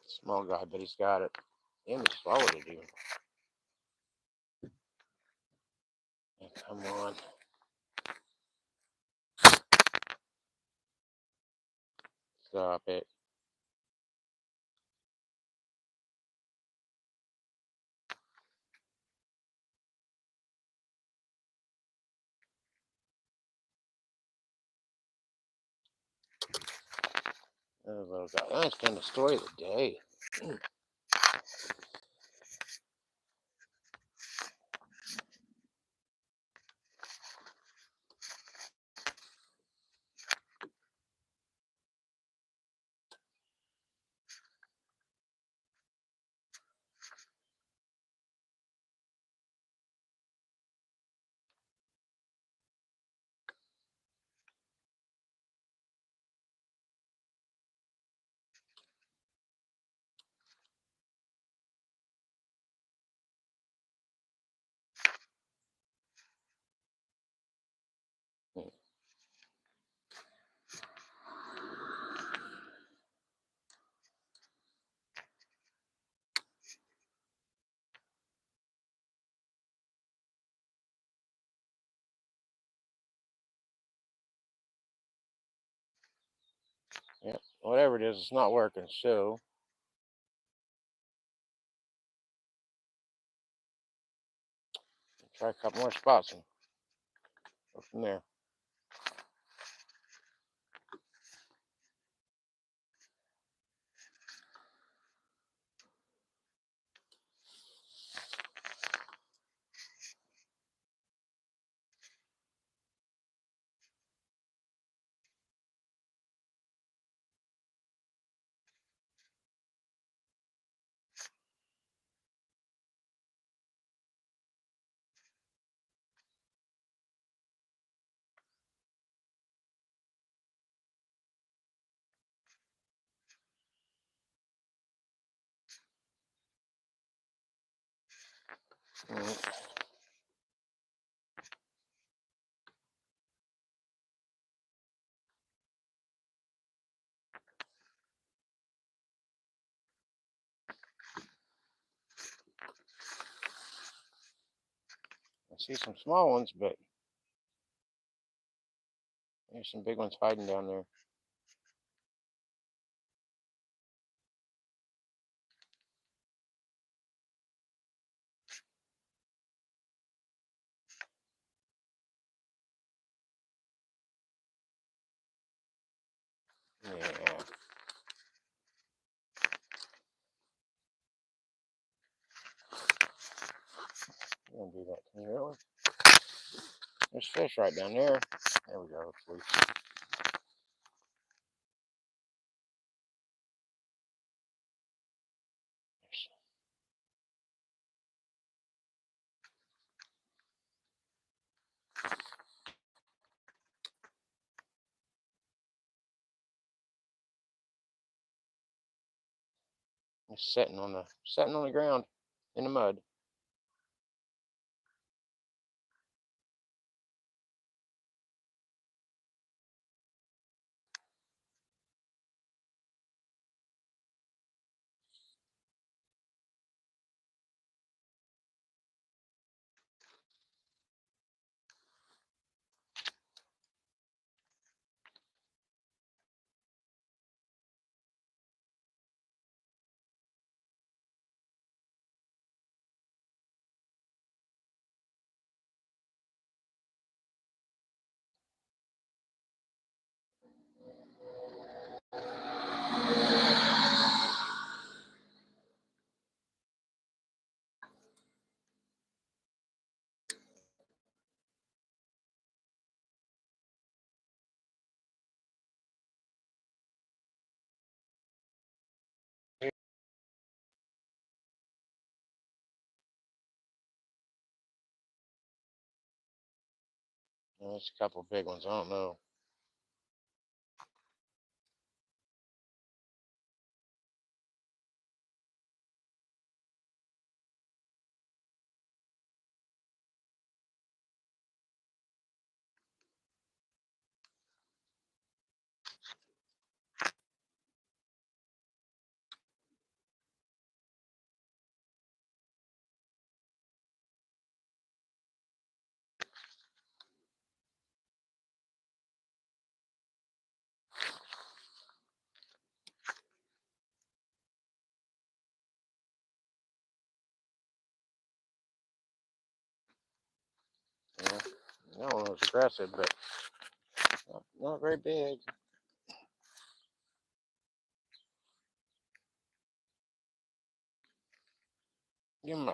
Small guy, but he's got it. And he swallowed it even. Come on. Stop it. Oh, little guy. That's kind of the story of the day. Yep. Whatever it is, it's not working. So try a couple more spots and go from there. Mm. I see some small ones, but there's some big ones hiding down there. Yeah. You don't do that to me, really. There's fish right down there. There we go. It's loose. It's sitting on the ground in the mud. There's a couple of big ones. I don't know. Yeah, that one was aggressive, but not very big. Give him a.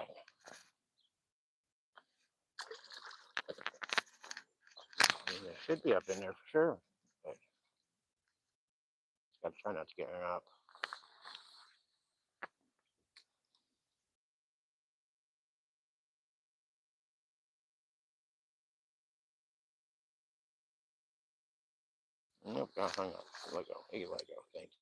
It should be up in there for sure. But gotta try not to get her out. Nope, got hung up. Let go. He can let go. Thank you.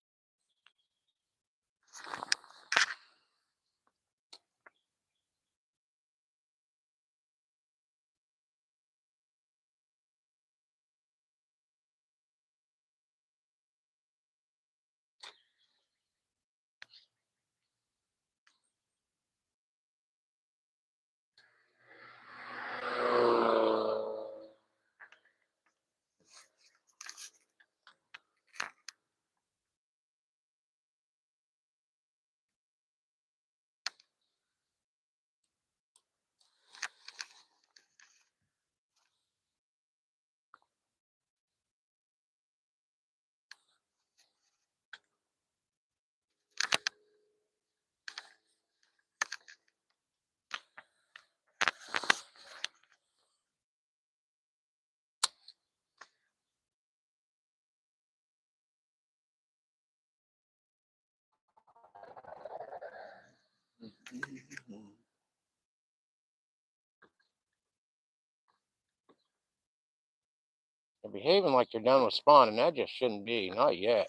They're behaving like they're done with spawning. That just shouldn't be. Not yet.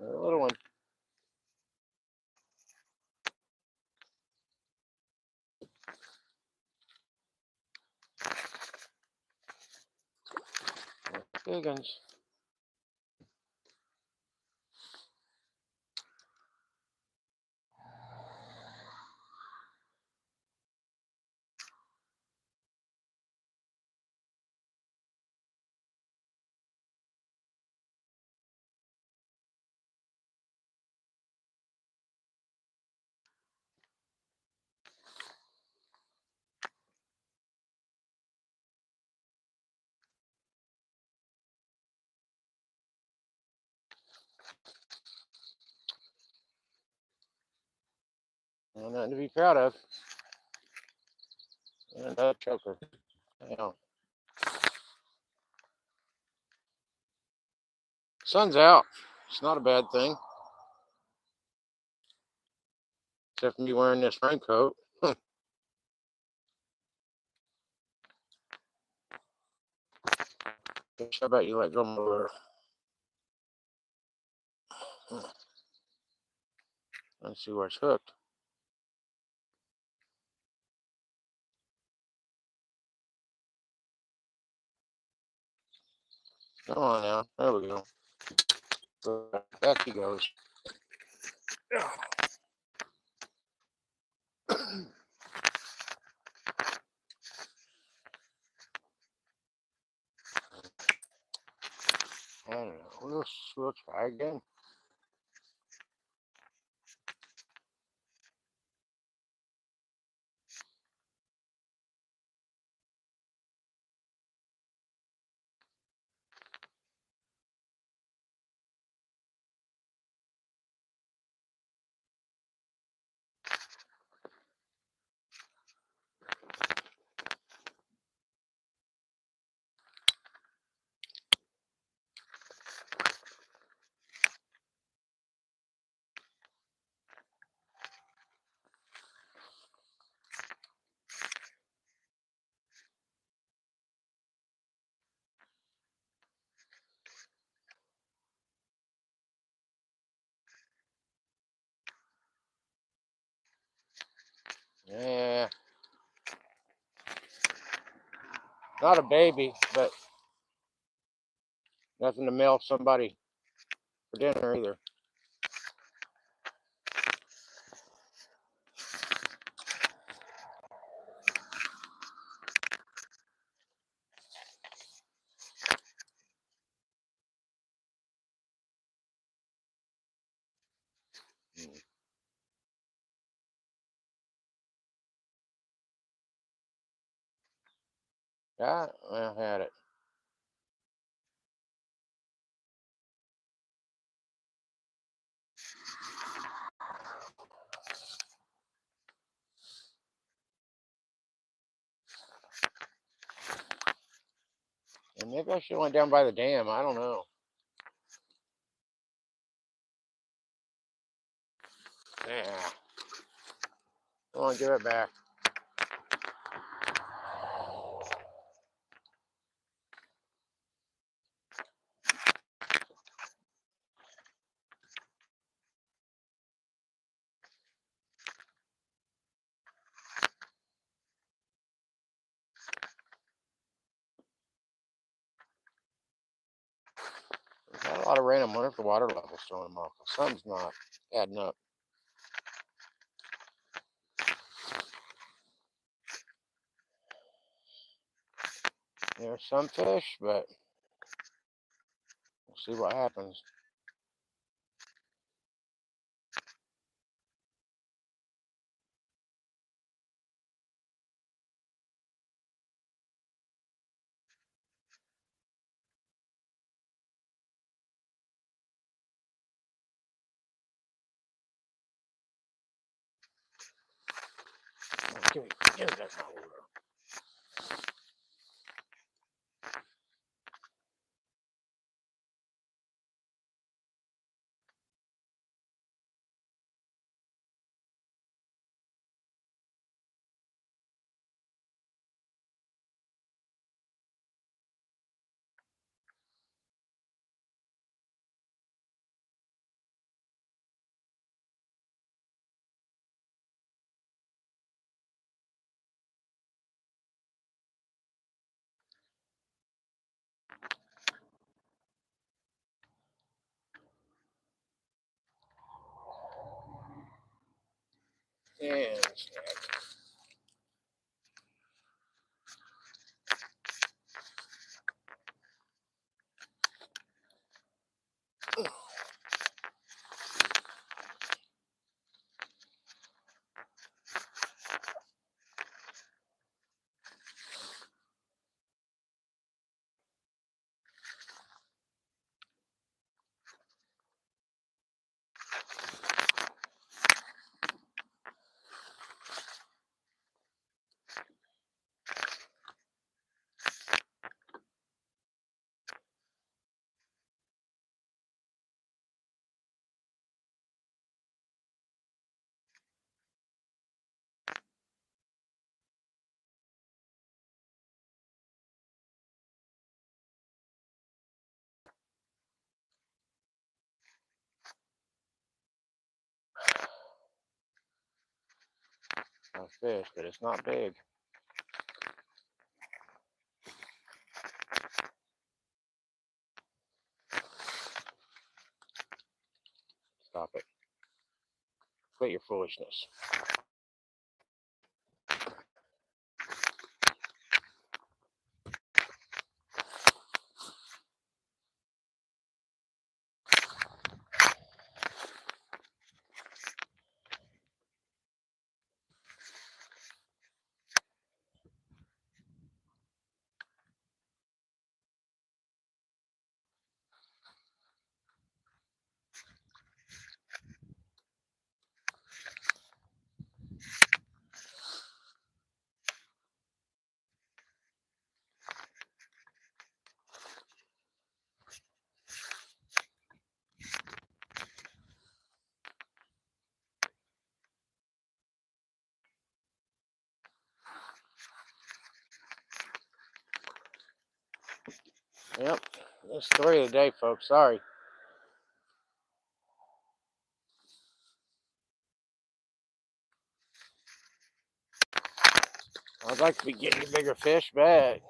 A little one. Big ones. Nothing to be proud of. And another choker. Yeah. Sun's out. It's not a bad thing. Except for me wearing this raincoat. How about you let go of my lure? Let's see where it's hooked. Come on now. There we go. Back he goes. I don't know. We'll try again. Not a baby, but nothing to mail somebody for dinner either. Yeah, I had it. And maybe I should have went down by the dam. I don't know. Yeah. Come on, give it back. Got a lot of rain. I wonder if the water level's throwing them off. Something's not adding up. There's some fish, but we'll see what happens. Give me that water. And a fish, but it's not big. Stop it. Quit your foolishness. Yep. That's story of the day, folks. Sorry. I'd like to be getting bigger fish, but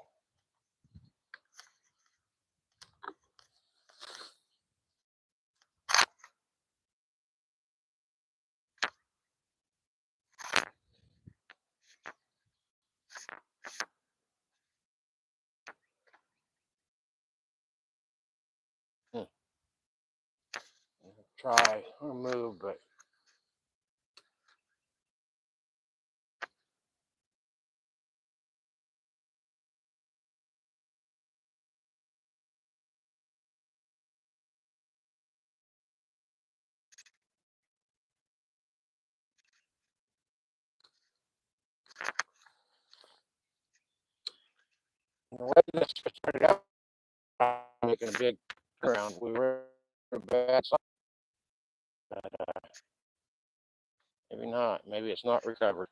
try or move, but the way this started out, making a big round, we were a bad side, but maybe not. Maybe it's not recovered.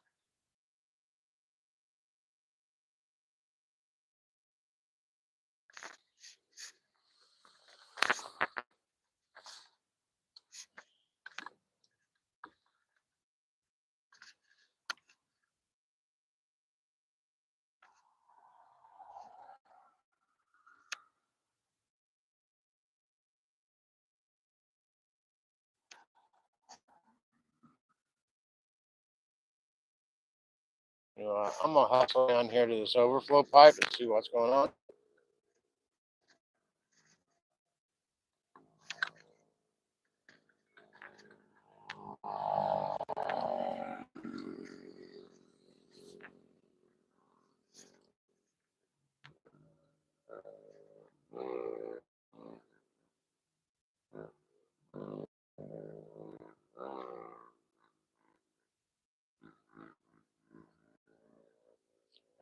You know, I'm gonna hustle down here to this overflow pipe and see what's going on.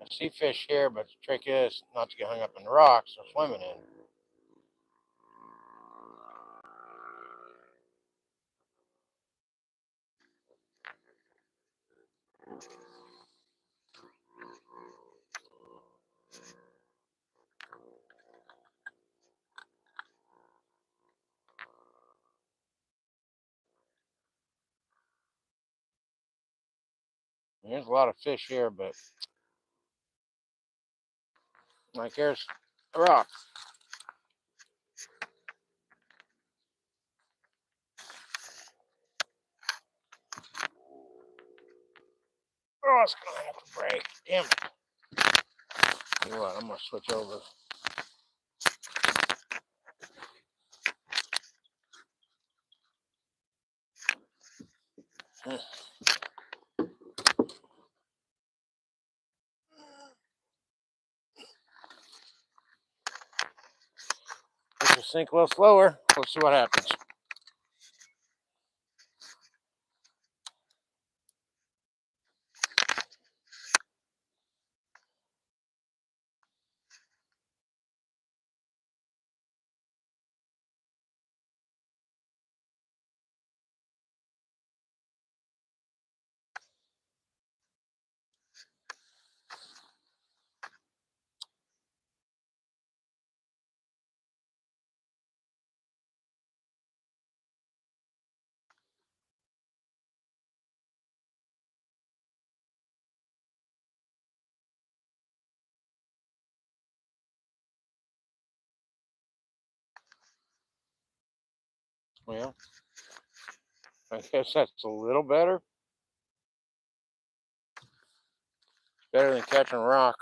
I see fish here, but the trick is not to get hung up in the rocks or swimming in. There's a lot of fish here, but like here's a rock. Oh, it's gonna have to break. Damn it. You know what? I'm gonna switch over. This will sink a little slower. We'll see what happens. Well, I guess that's a little better. Better than catching a rock.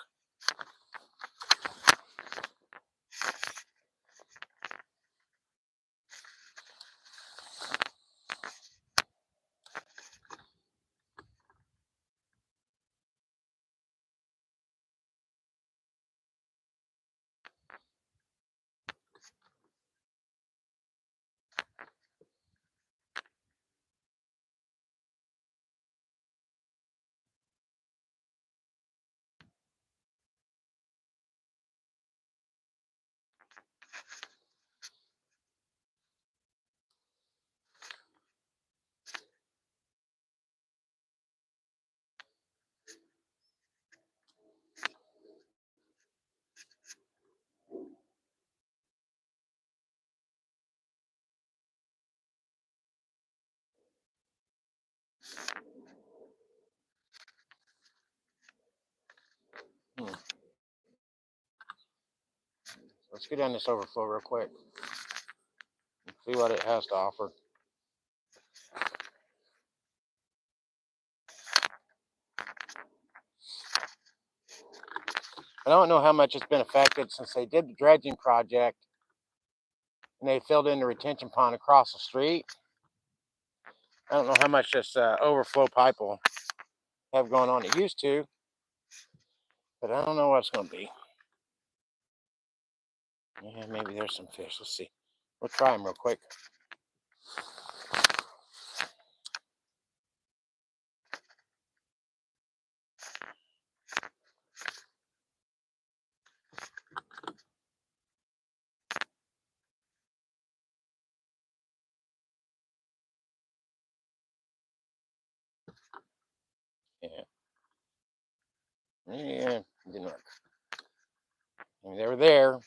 Let's get down this overflow real quick and see what it has to offer. I don't know how much it's been affected since they did the dredging project and they filled in the retention pond across the street. I don't know how much this overflow pipe will have going on. It used to, but I don't know what it's going to be. Yeah, maybe there's some fish. Let's see. We'll try them real quick. Yeah. Yeah, didn't work. I mean, they were there.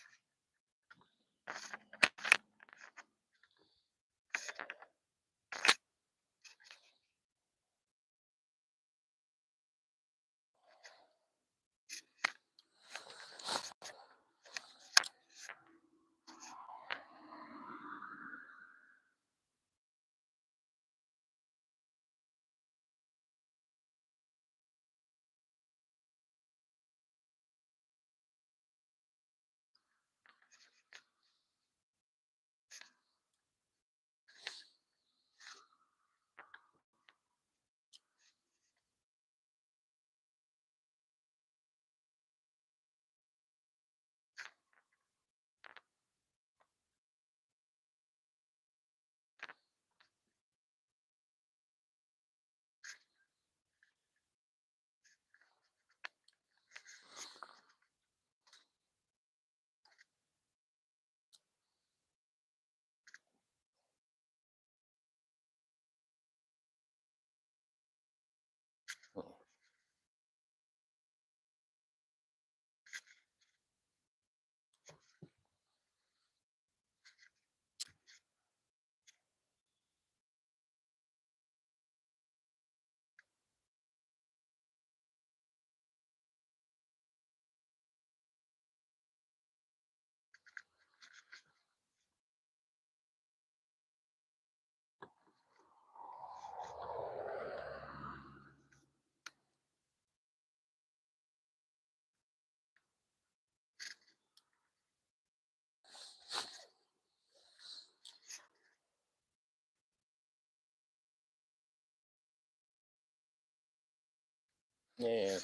Yeah.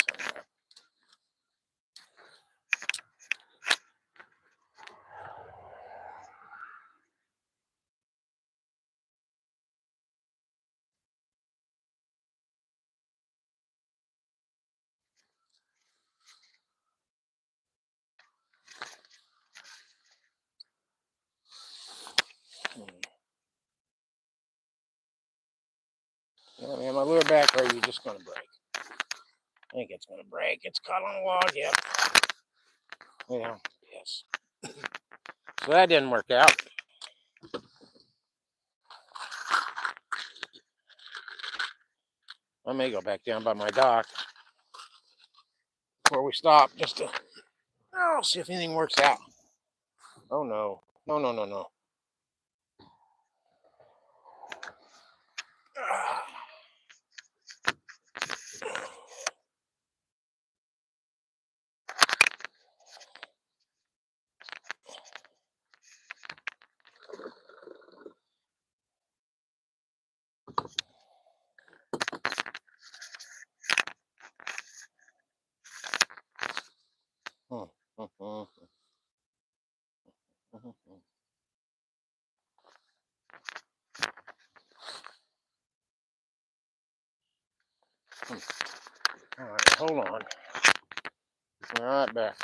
Yeah, man, my lure back right, you're just going to break. I think it's going to break. It's caught on a log, yep. Yeah, yes. So that didn't work out. I may go back down by my dock before we stop just to see if anything works out. Oh, no. No, no, no, no. All right, hold on. All right, back.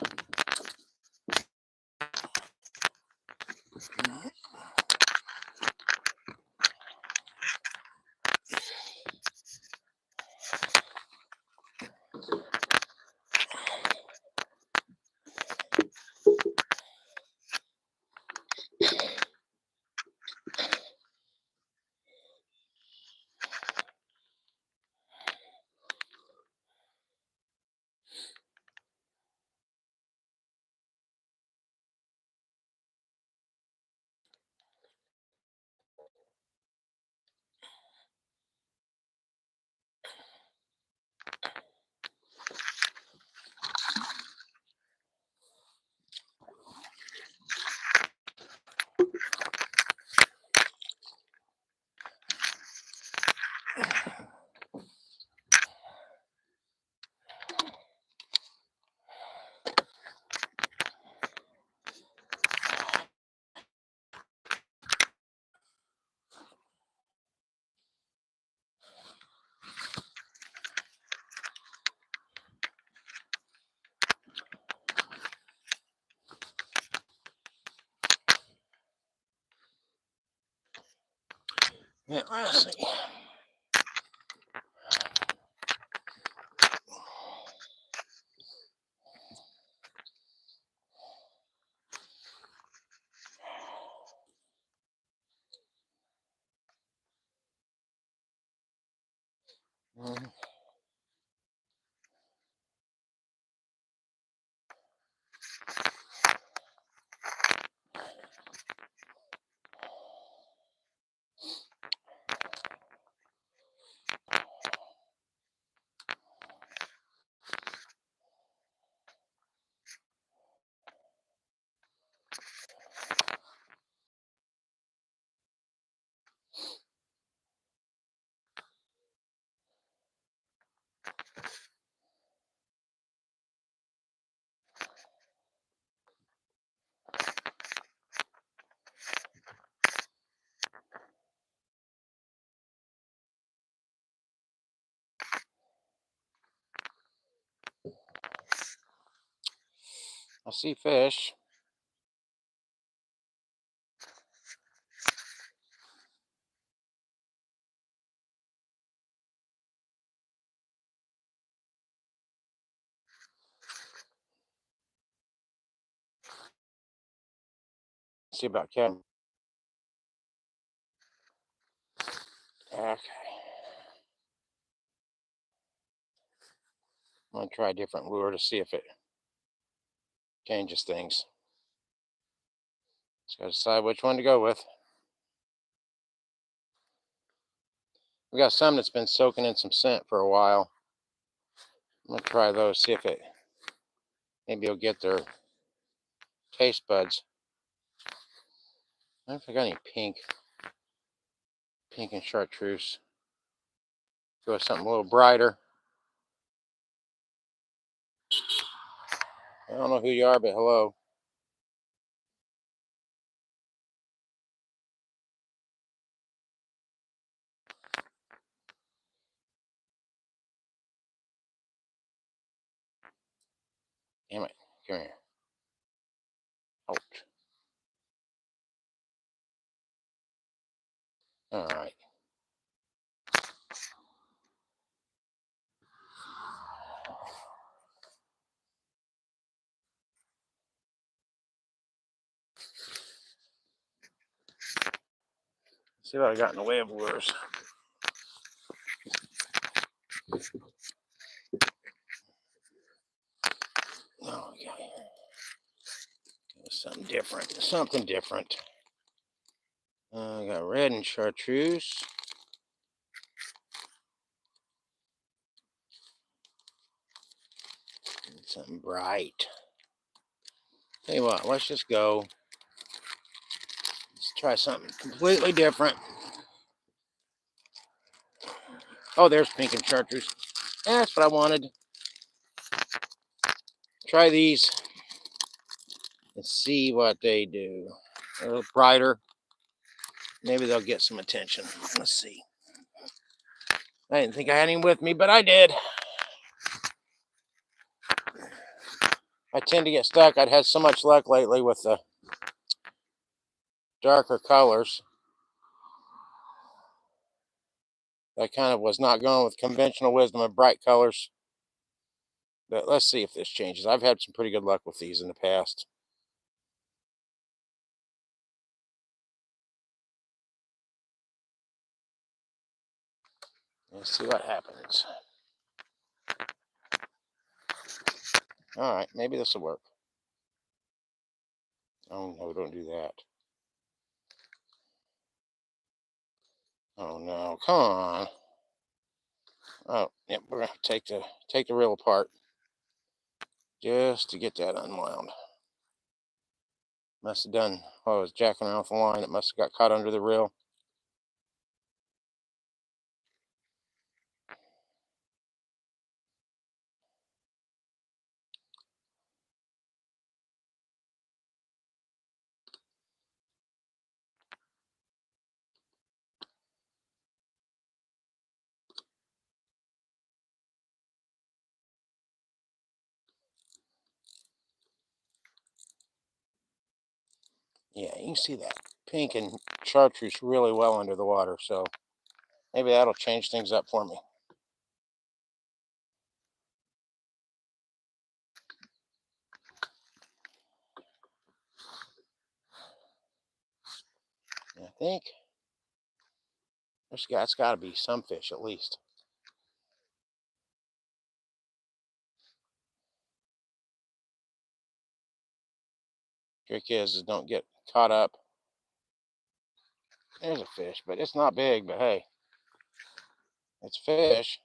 Yeah, let's see. I see fish. See about Kevin. Okay. I'm gonna try a different lure to see if it changes things. Just gotta decide which one to go with. We got some that's been soaking in some scent for a while. I'm gonna try those, see if it maybe it'll get their taste buds. I don't know if I got any pink and chartreuse. Go with something a little brighter. I don't know who you are, but hello. Damn it. Come here. Ouch. All right. See what I got in the way of lures. Oh, okay. Something different. Something different. I got red and chartreuse. Something bright. Tell you what, let's just go. Let's try something completely different. Oh, there's pink and chartreuse. That's what I wanted. Try these and see what they do. They're a little brighter. Maybe they'll get some attention. Let's see. I didn't think I had any with me, but I did. I tend to get stuck. I've had so much luck lately with the darker colors. I kind of was not going with conventional wisdom of bright colors. But let's see if this changes. I've had some pretty good luck with these in the past. Let's see what happens. All right, maybe this will work. Oh no, don't do that. Oh no, come on. Oh, yep, we're gonna take the reel apart just to get that unwound. Must have done while I was jacking around with the line. It must have got caught under the reel. Yeah, you can see that pink and chartreuse really well under the water, so maybe that'll change things up for me. And I think that's got to be some fish at least. Trick is don't get caught up. There's a fish, but it's not big, but hey, it's fish.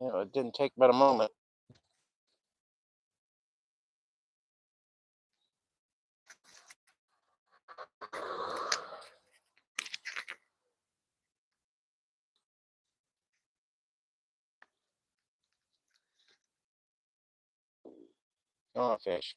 You know, it didn't take but a moment. Come on, fish.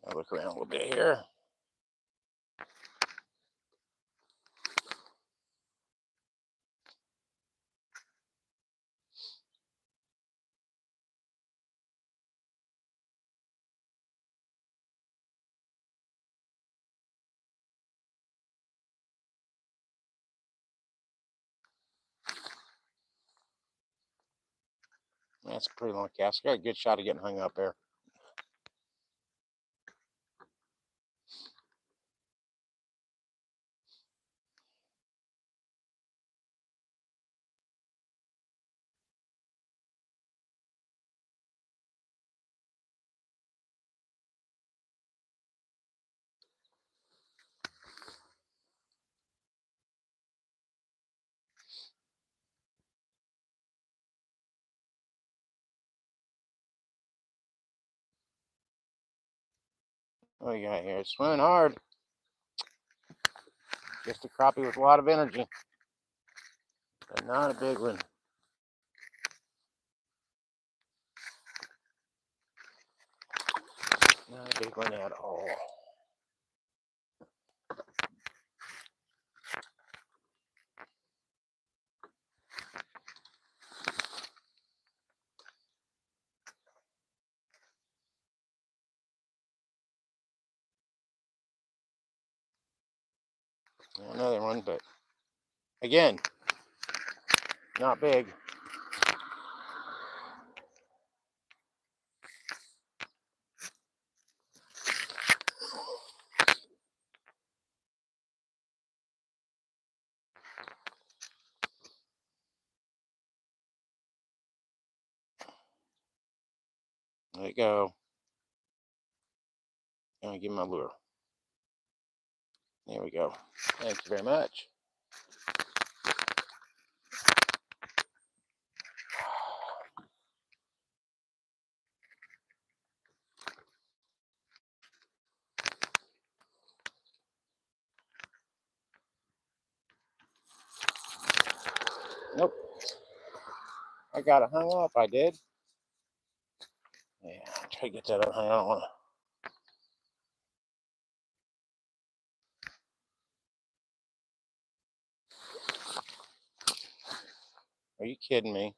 I'll look around a little bit here. That's a pretty long cast. Got a good shot of getting hung up there. What do you got here? It's swimming hard. Just a crappie with a lot of energy, but not a big one. Not a big one at all. Another one, but again, not big. There you go. Gonna give him my lure. There we go. Thank you very much. Nope. I got it hung up. I did. Yeah, I'll try to get that up. I don't want to. Are you kidding me?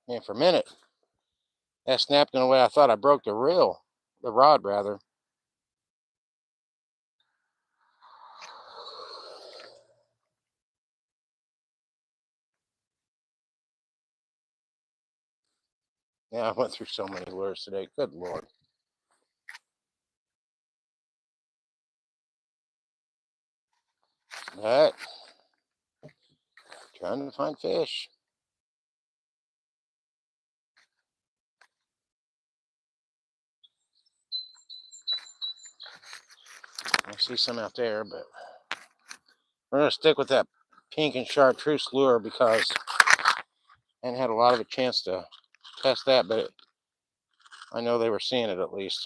Man, for a minute, that snapped in a way I thought I broke the rod rather. Yeah, I went through so many lures today. Good Lord. But trying to find fish. I see some out there, but we're going to stick with that pink and chartreuse lure because I hadn't had a lot of a chance to test that, but I know they were seeing it at least.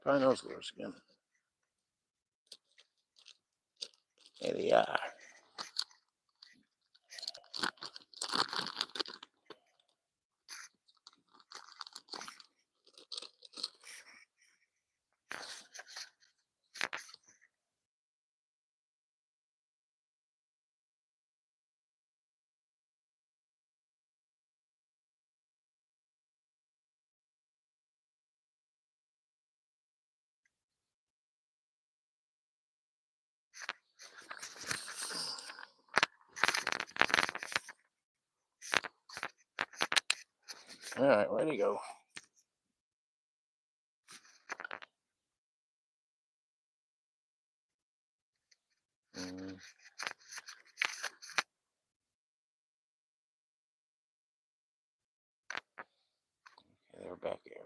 Find those lures again. There they are. All right, where'd he go? Okay, they're back here.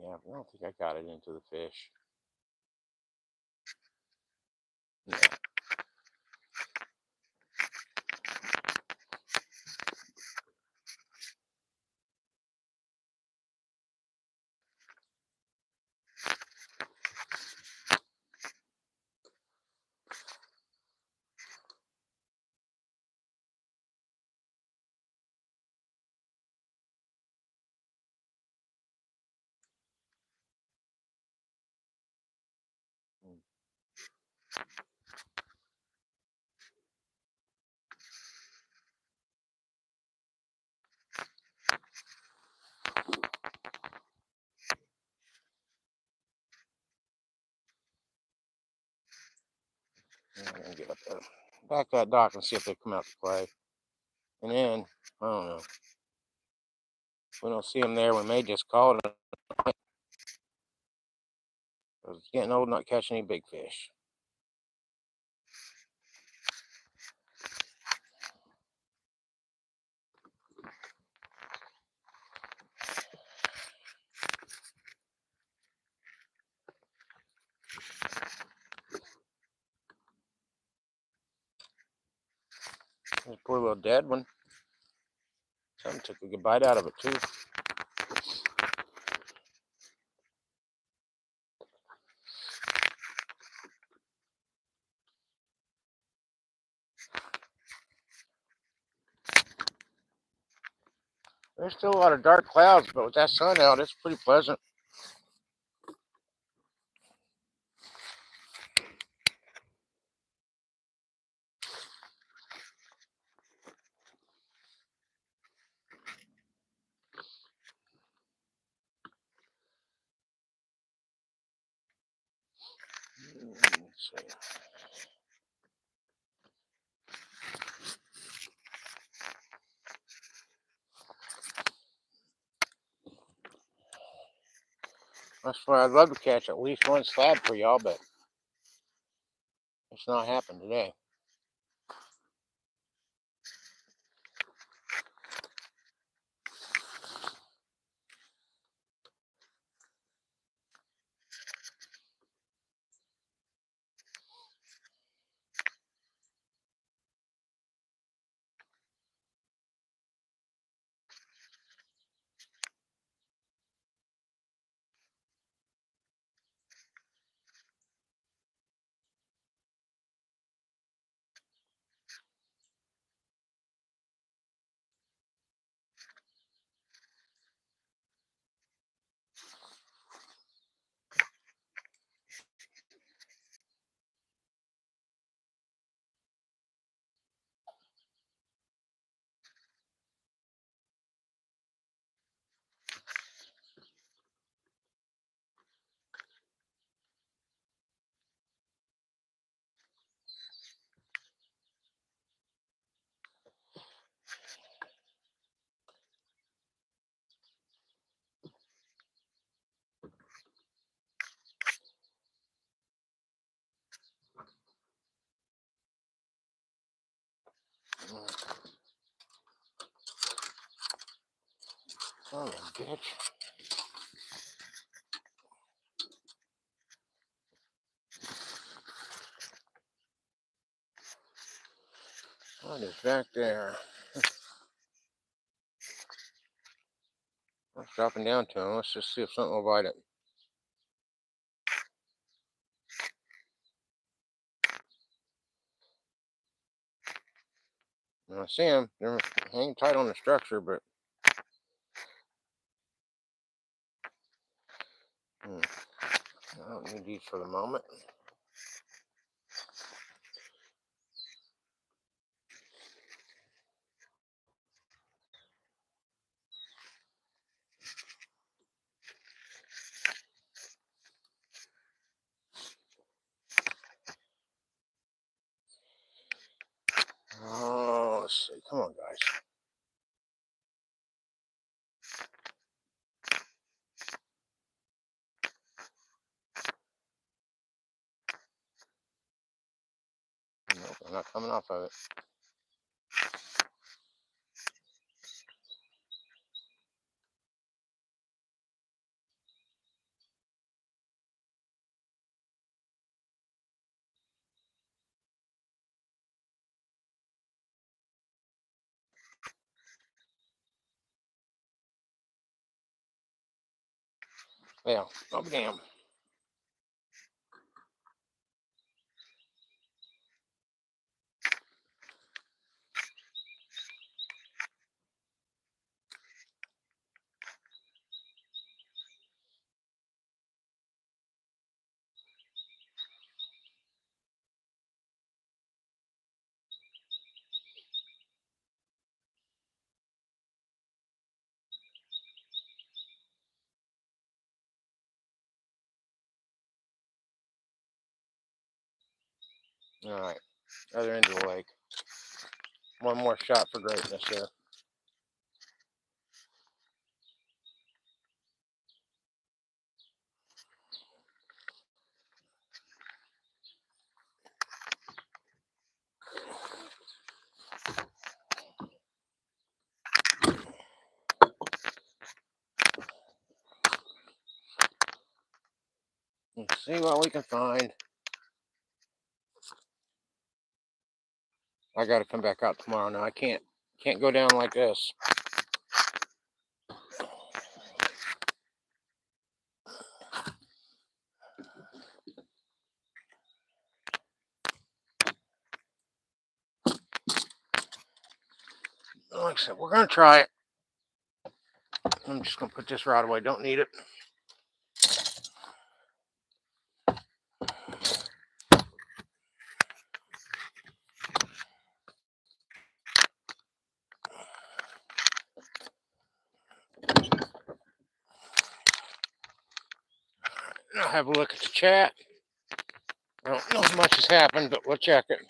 Yeah, I don't think I got it into the fish. Yeah. I'm gonna get up there. Back that dock and see if they come out to play. And then, I don't know. If we don't see them there, we may just call it. It's getting old, not catching any big fish. There's a poor little dead one. Something took a good bite out of it too. There's still a lot of dark clouds, but with that sun out, it's pretty pleasant. Let's see. That's why I'd love to catch at least one slab for y'all, but it's not happening today. catch. What is back there? It's dropping down to him. Let's just see if something will bite it. I see him. They're hanging tight on the structure, but I don't need these for the moment. Oh, let's see. Come on, guys. Nope, I'm not coming off of it. Yeah, I'll be damned. All right, other end of the lake. One more shot for greatness here. Let's see what we can find. I got to come back out tomorrow now. I can't go down like this. Like I said, we're gonna try it. I'm just gonna put this rod away. Don't need it. I'll have a look at the chat. I don't know if much has happened, but we'll check it.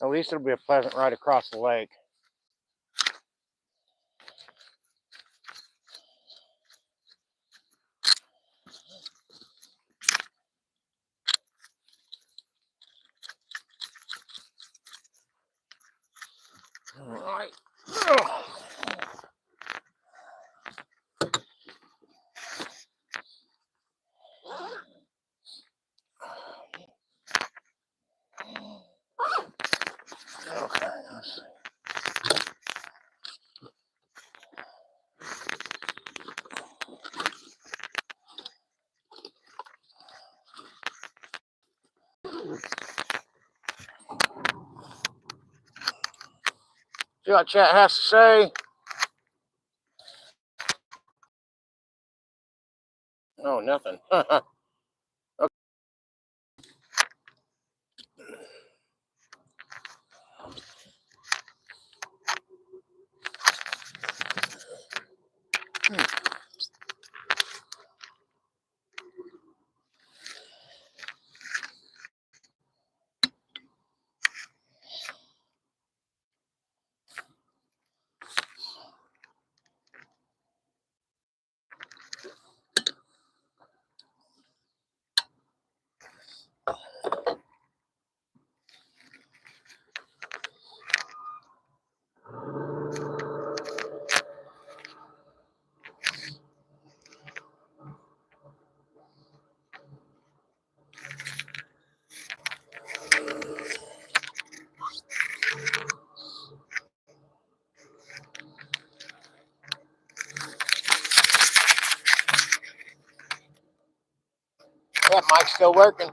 At least it'll be a pleasant ride across the lake. All right. Okay, let's see. See what chat has to say. Oh, nothing. Okay. That mic's still working.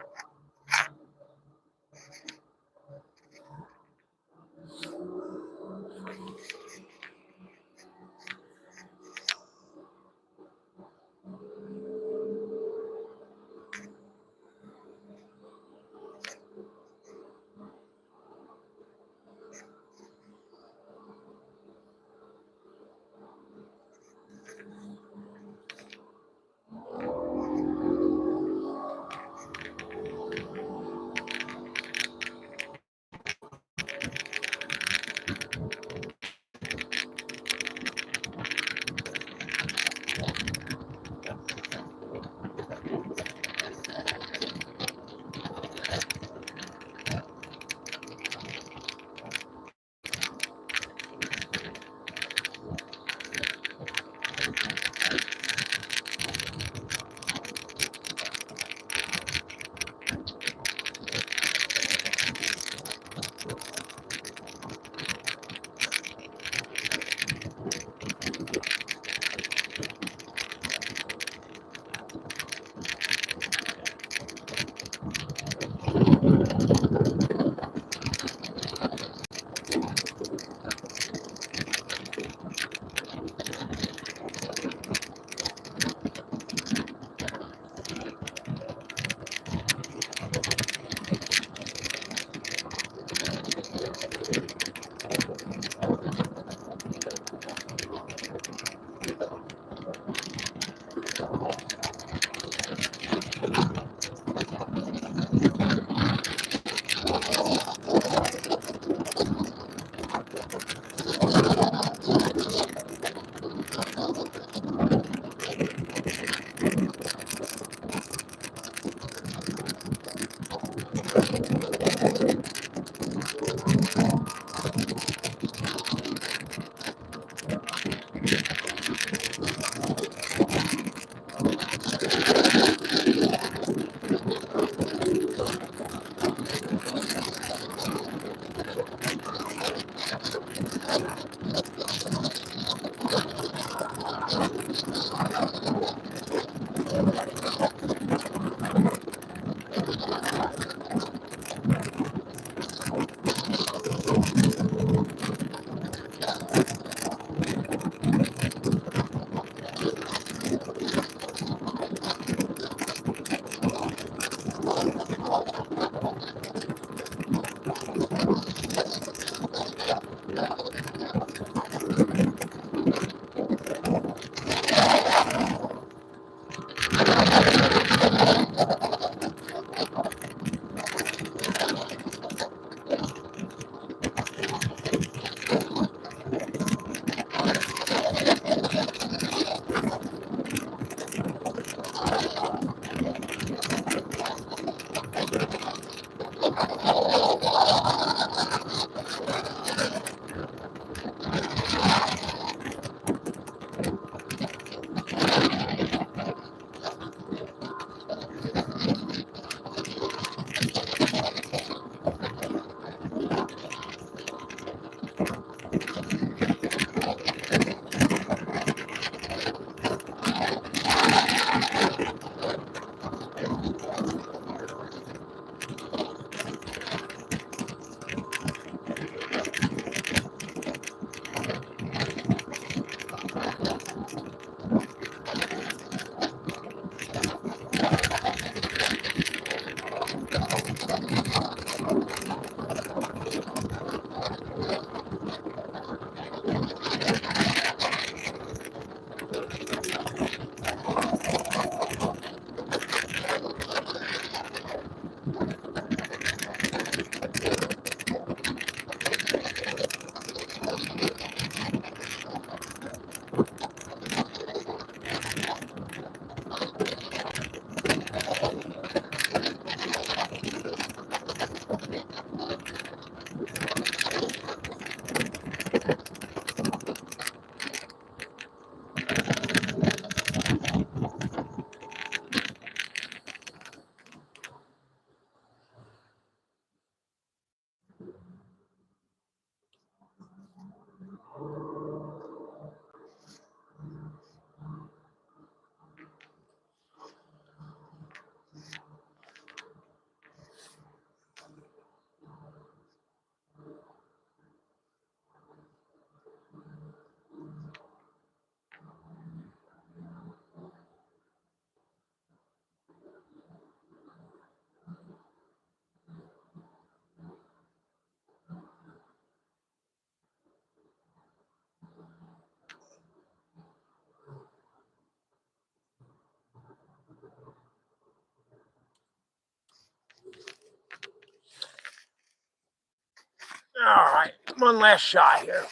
one last shot here.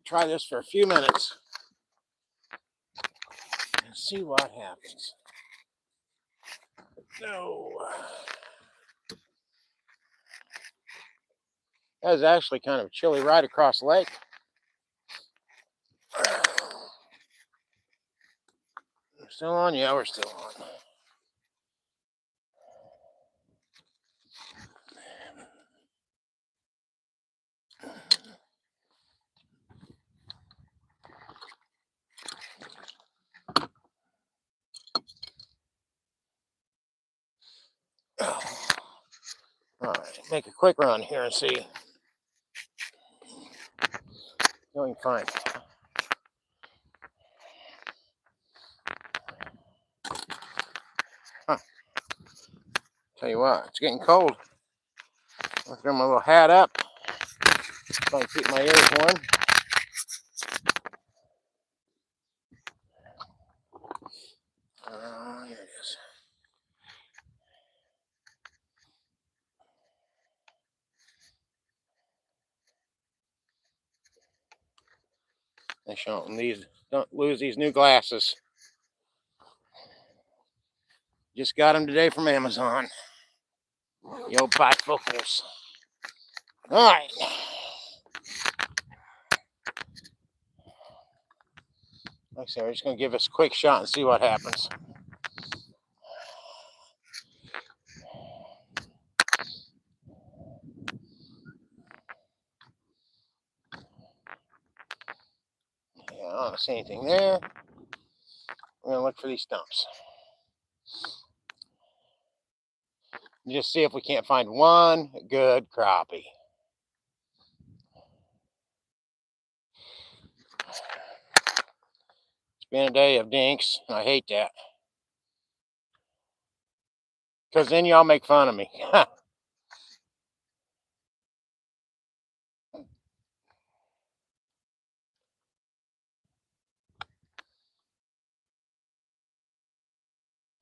Try this for a few minutes and see what happens. No. That was actually kind of a chilly ride across the lake. We're still on? Yeah, we're still on. All right, make a quick run here and see what we can find. Huh. Tell you what, it's getting cold. I'll throw my little hat up so I can keep my ears warm. Here it is. They show them these. Don't lose these new glasses. Just got them today from Amazon. The old bifocals. All right. Like I said, we're just going to give this a quick shot and see what happens. Yeah, I don't see anything there. We're going to look for these stumps. Just see if we can't find one good crappie. It's been a day of dinks, and I hate that. Because then y'all make fun of me.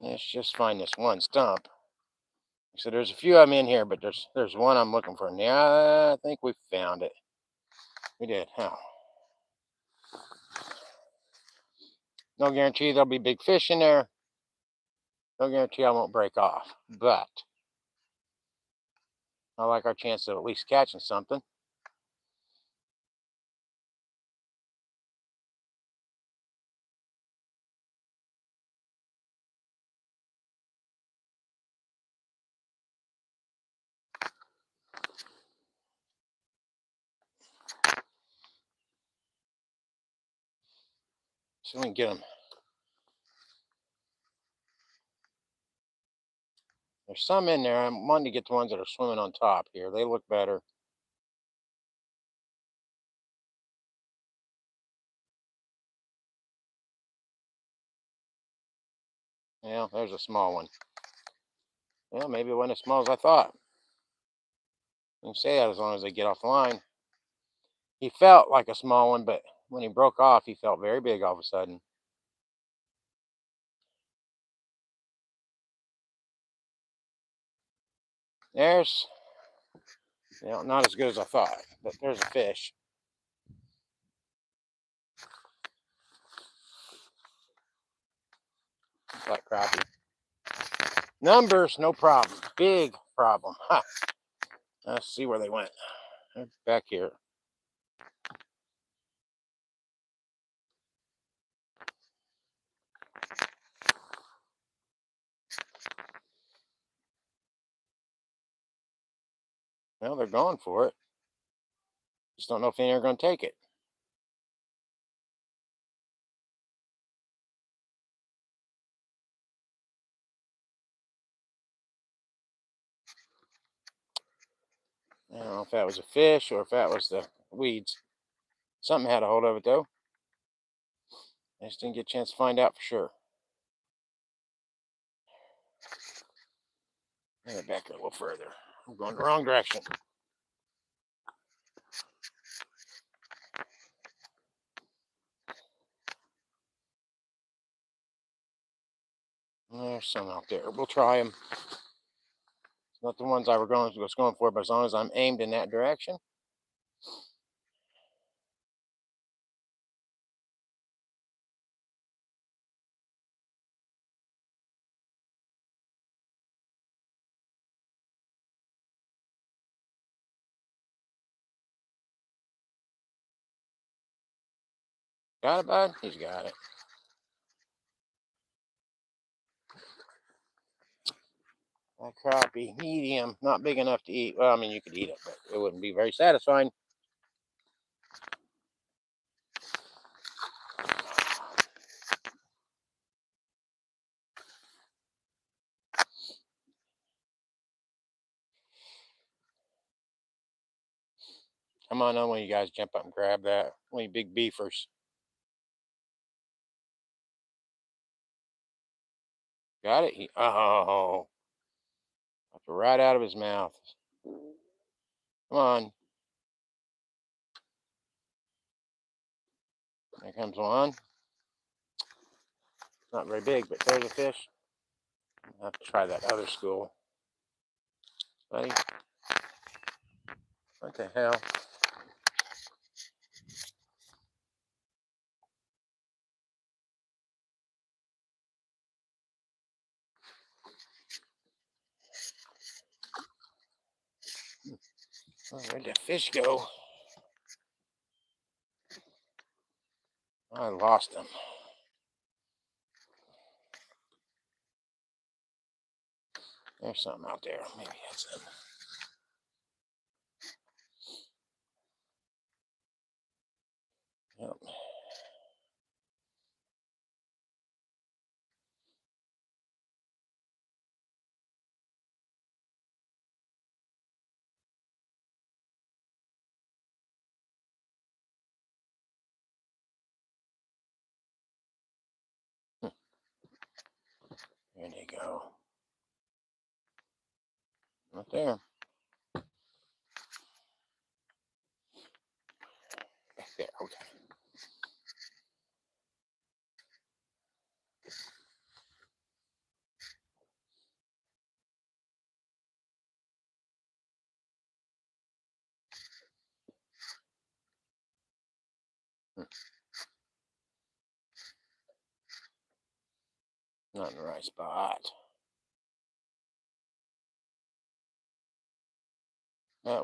Let's just find this one stump. So there's a few of them in here, but there's one I'm looking for. Yeah, I think we found it. We did. Huh. No guarantee there'll be big fish in there. No guarantee I won't break off. But I like our chance of at least catching something. So we can get them. There's some in there. I'm wanting to get the ones that are swimming on top here. They look better. Yeah, there's a small one. Well, maybe it wasn't as small as I thought. You can say that as long as they get off the line. He felt like a small one, but when he broke off, he felt very big all of a sudden. There's, not as good as I thought, but there's a fish. It's like crappie. Numbers, no problem. Big problem. Huh. Let's see where they went. They're back here. Well, they're going for it. Just don't know if any are going to take it. I don't know if that was a fish or if that was the weeds. Something had a hold of it, though. I just didn't get a chance to find out for sure. Get back a little further. I'm going the wrong direction. There's some out there. We'll try them. It's not the ones I was going for, but as long as I'm aimed in that direction. Got it, bud? He's got it. That crappie, medium, not big enough to eat. Well, I mean, you could eat it, but it wouldn't be very satisfying. Come on, one of you guys jump up and grab that. One of you big beefers. Got it? Oh, right out of his mouth. Come on. There comes one. Not very big, but there's a fish. I'll have to try that other school. Buddy. What the hell? Oh, where'd that fish go? I lost him. There's something out there. Maybe that's him. Yep. There they go. Right there. Back there. Okay. Not in the right spot.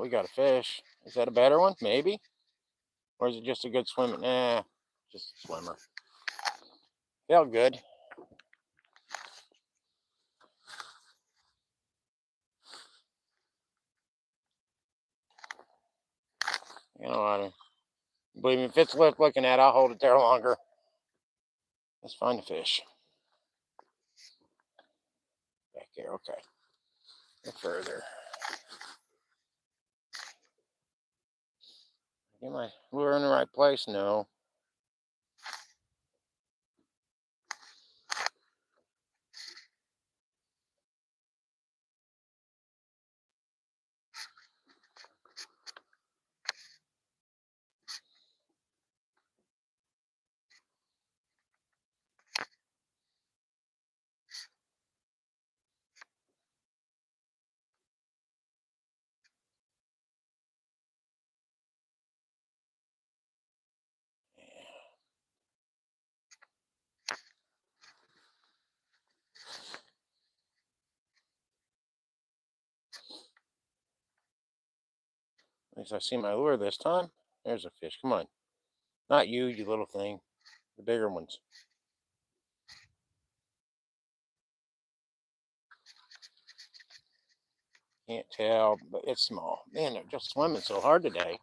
We got a fish. Is that a better one? Maybe. Or is it just a good swimmer? Nah, just a swimmer. Felt good. You know what? Believe me, if it's worth looking at, I'll hold it there longer. Let's find the fish. Back there, okay. Go further. Get my lure in the right place? No. At least I see my lure this time. There's a fish. Come on. Not you, you little thing. The bigger ones. Can't tell, but it's small. Man, they're just swimming so hard today.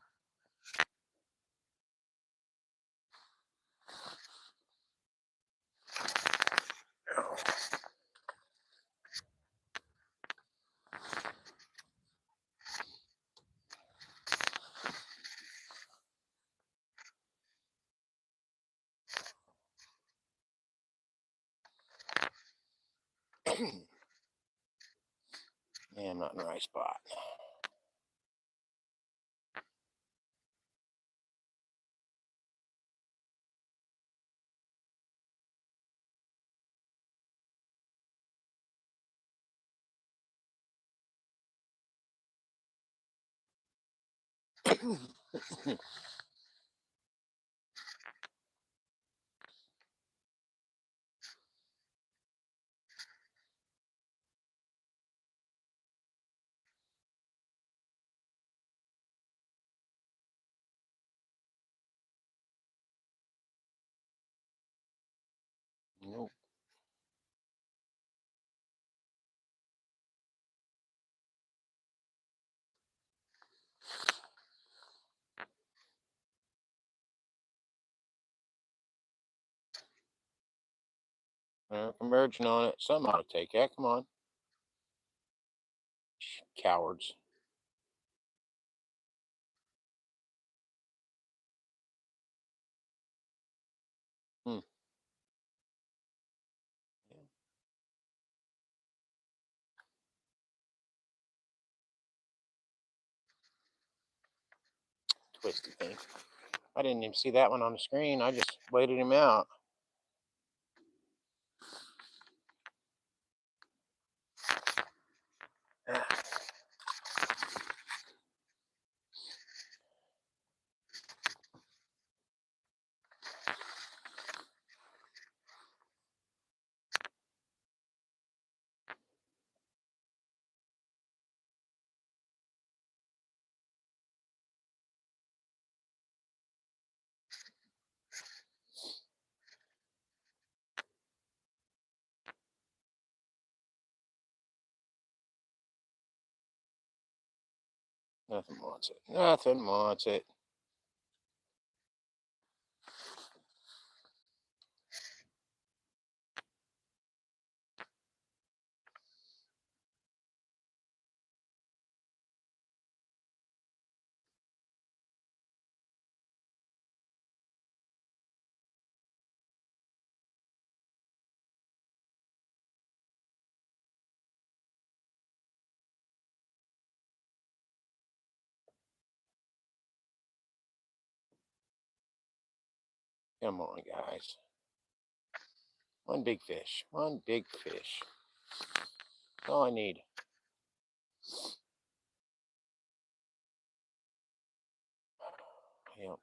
Man, I'm not in the right spot. Converging on it. Something ought to take that. Come on. Cowards. Hmm. Twisty thing. I didn't even see that one on the screen. I just waited him out. Nothing wants it. Nothing wants it. Come on, guys. One big fish. One big fish. That's all I need. Yep.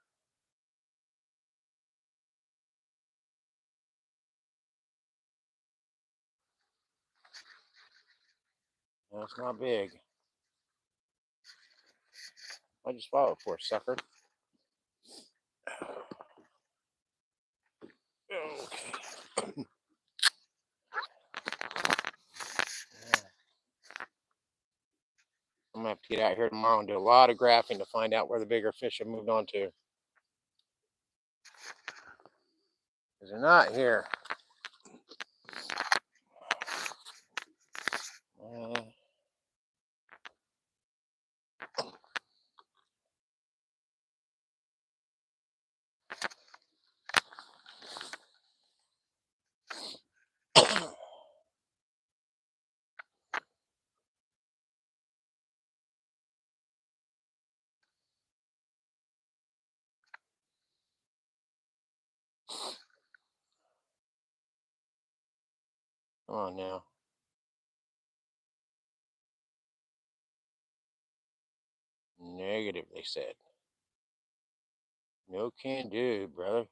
That's not big. I just followed for a sucker. Okay. I'm gonna have to get out here tomorrow and do a lot of graphing to find out where the bigger fish have moved on to. Because they're not here. Come on now. Negative, they said. No can do, brother.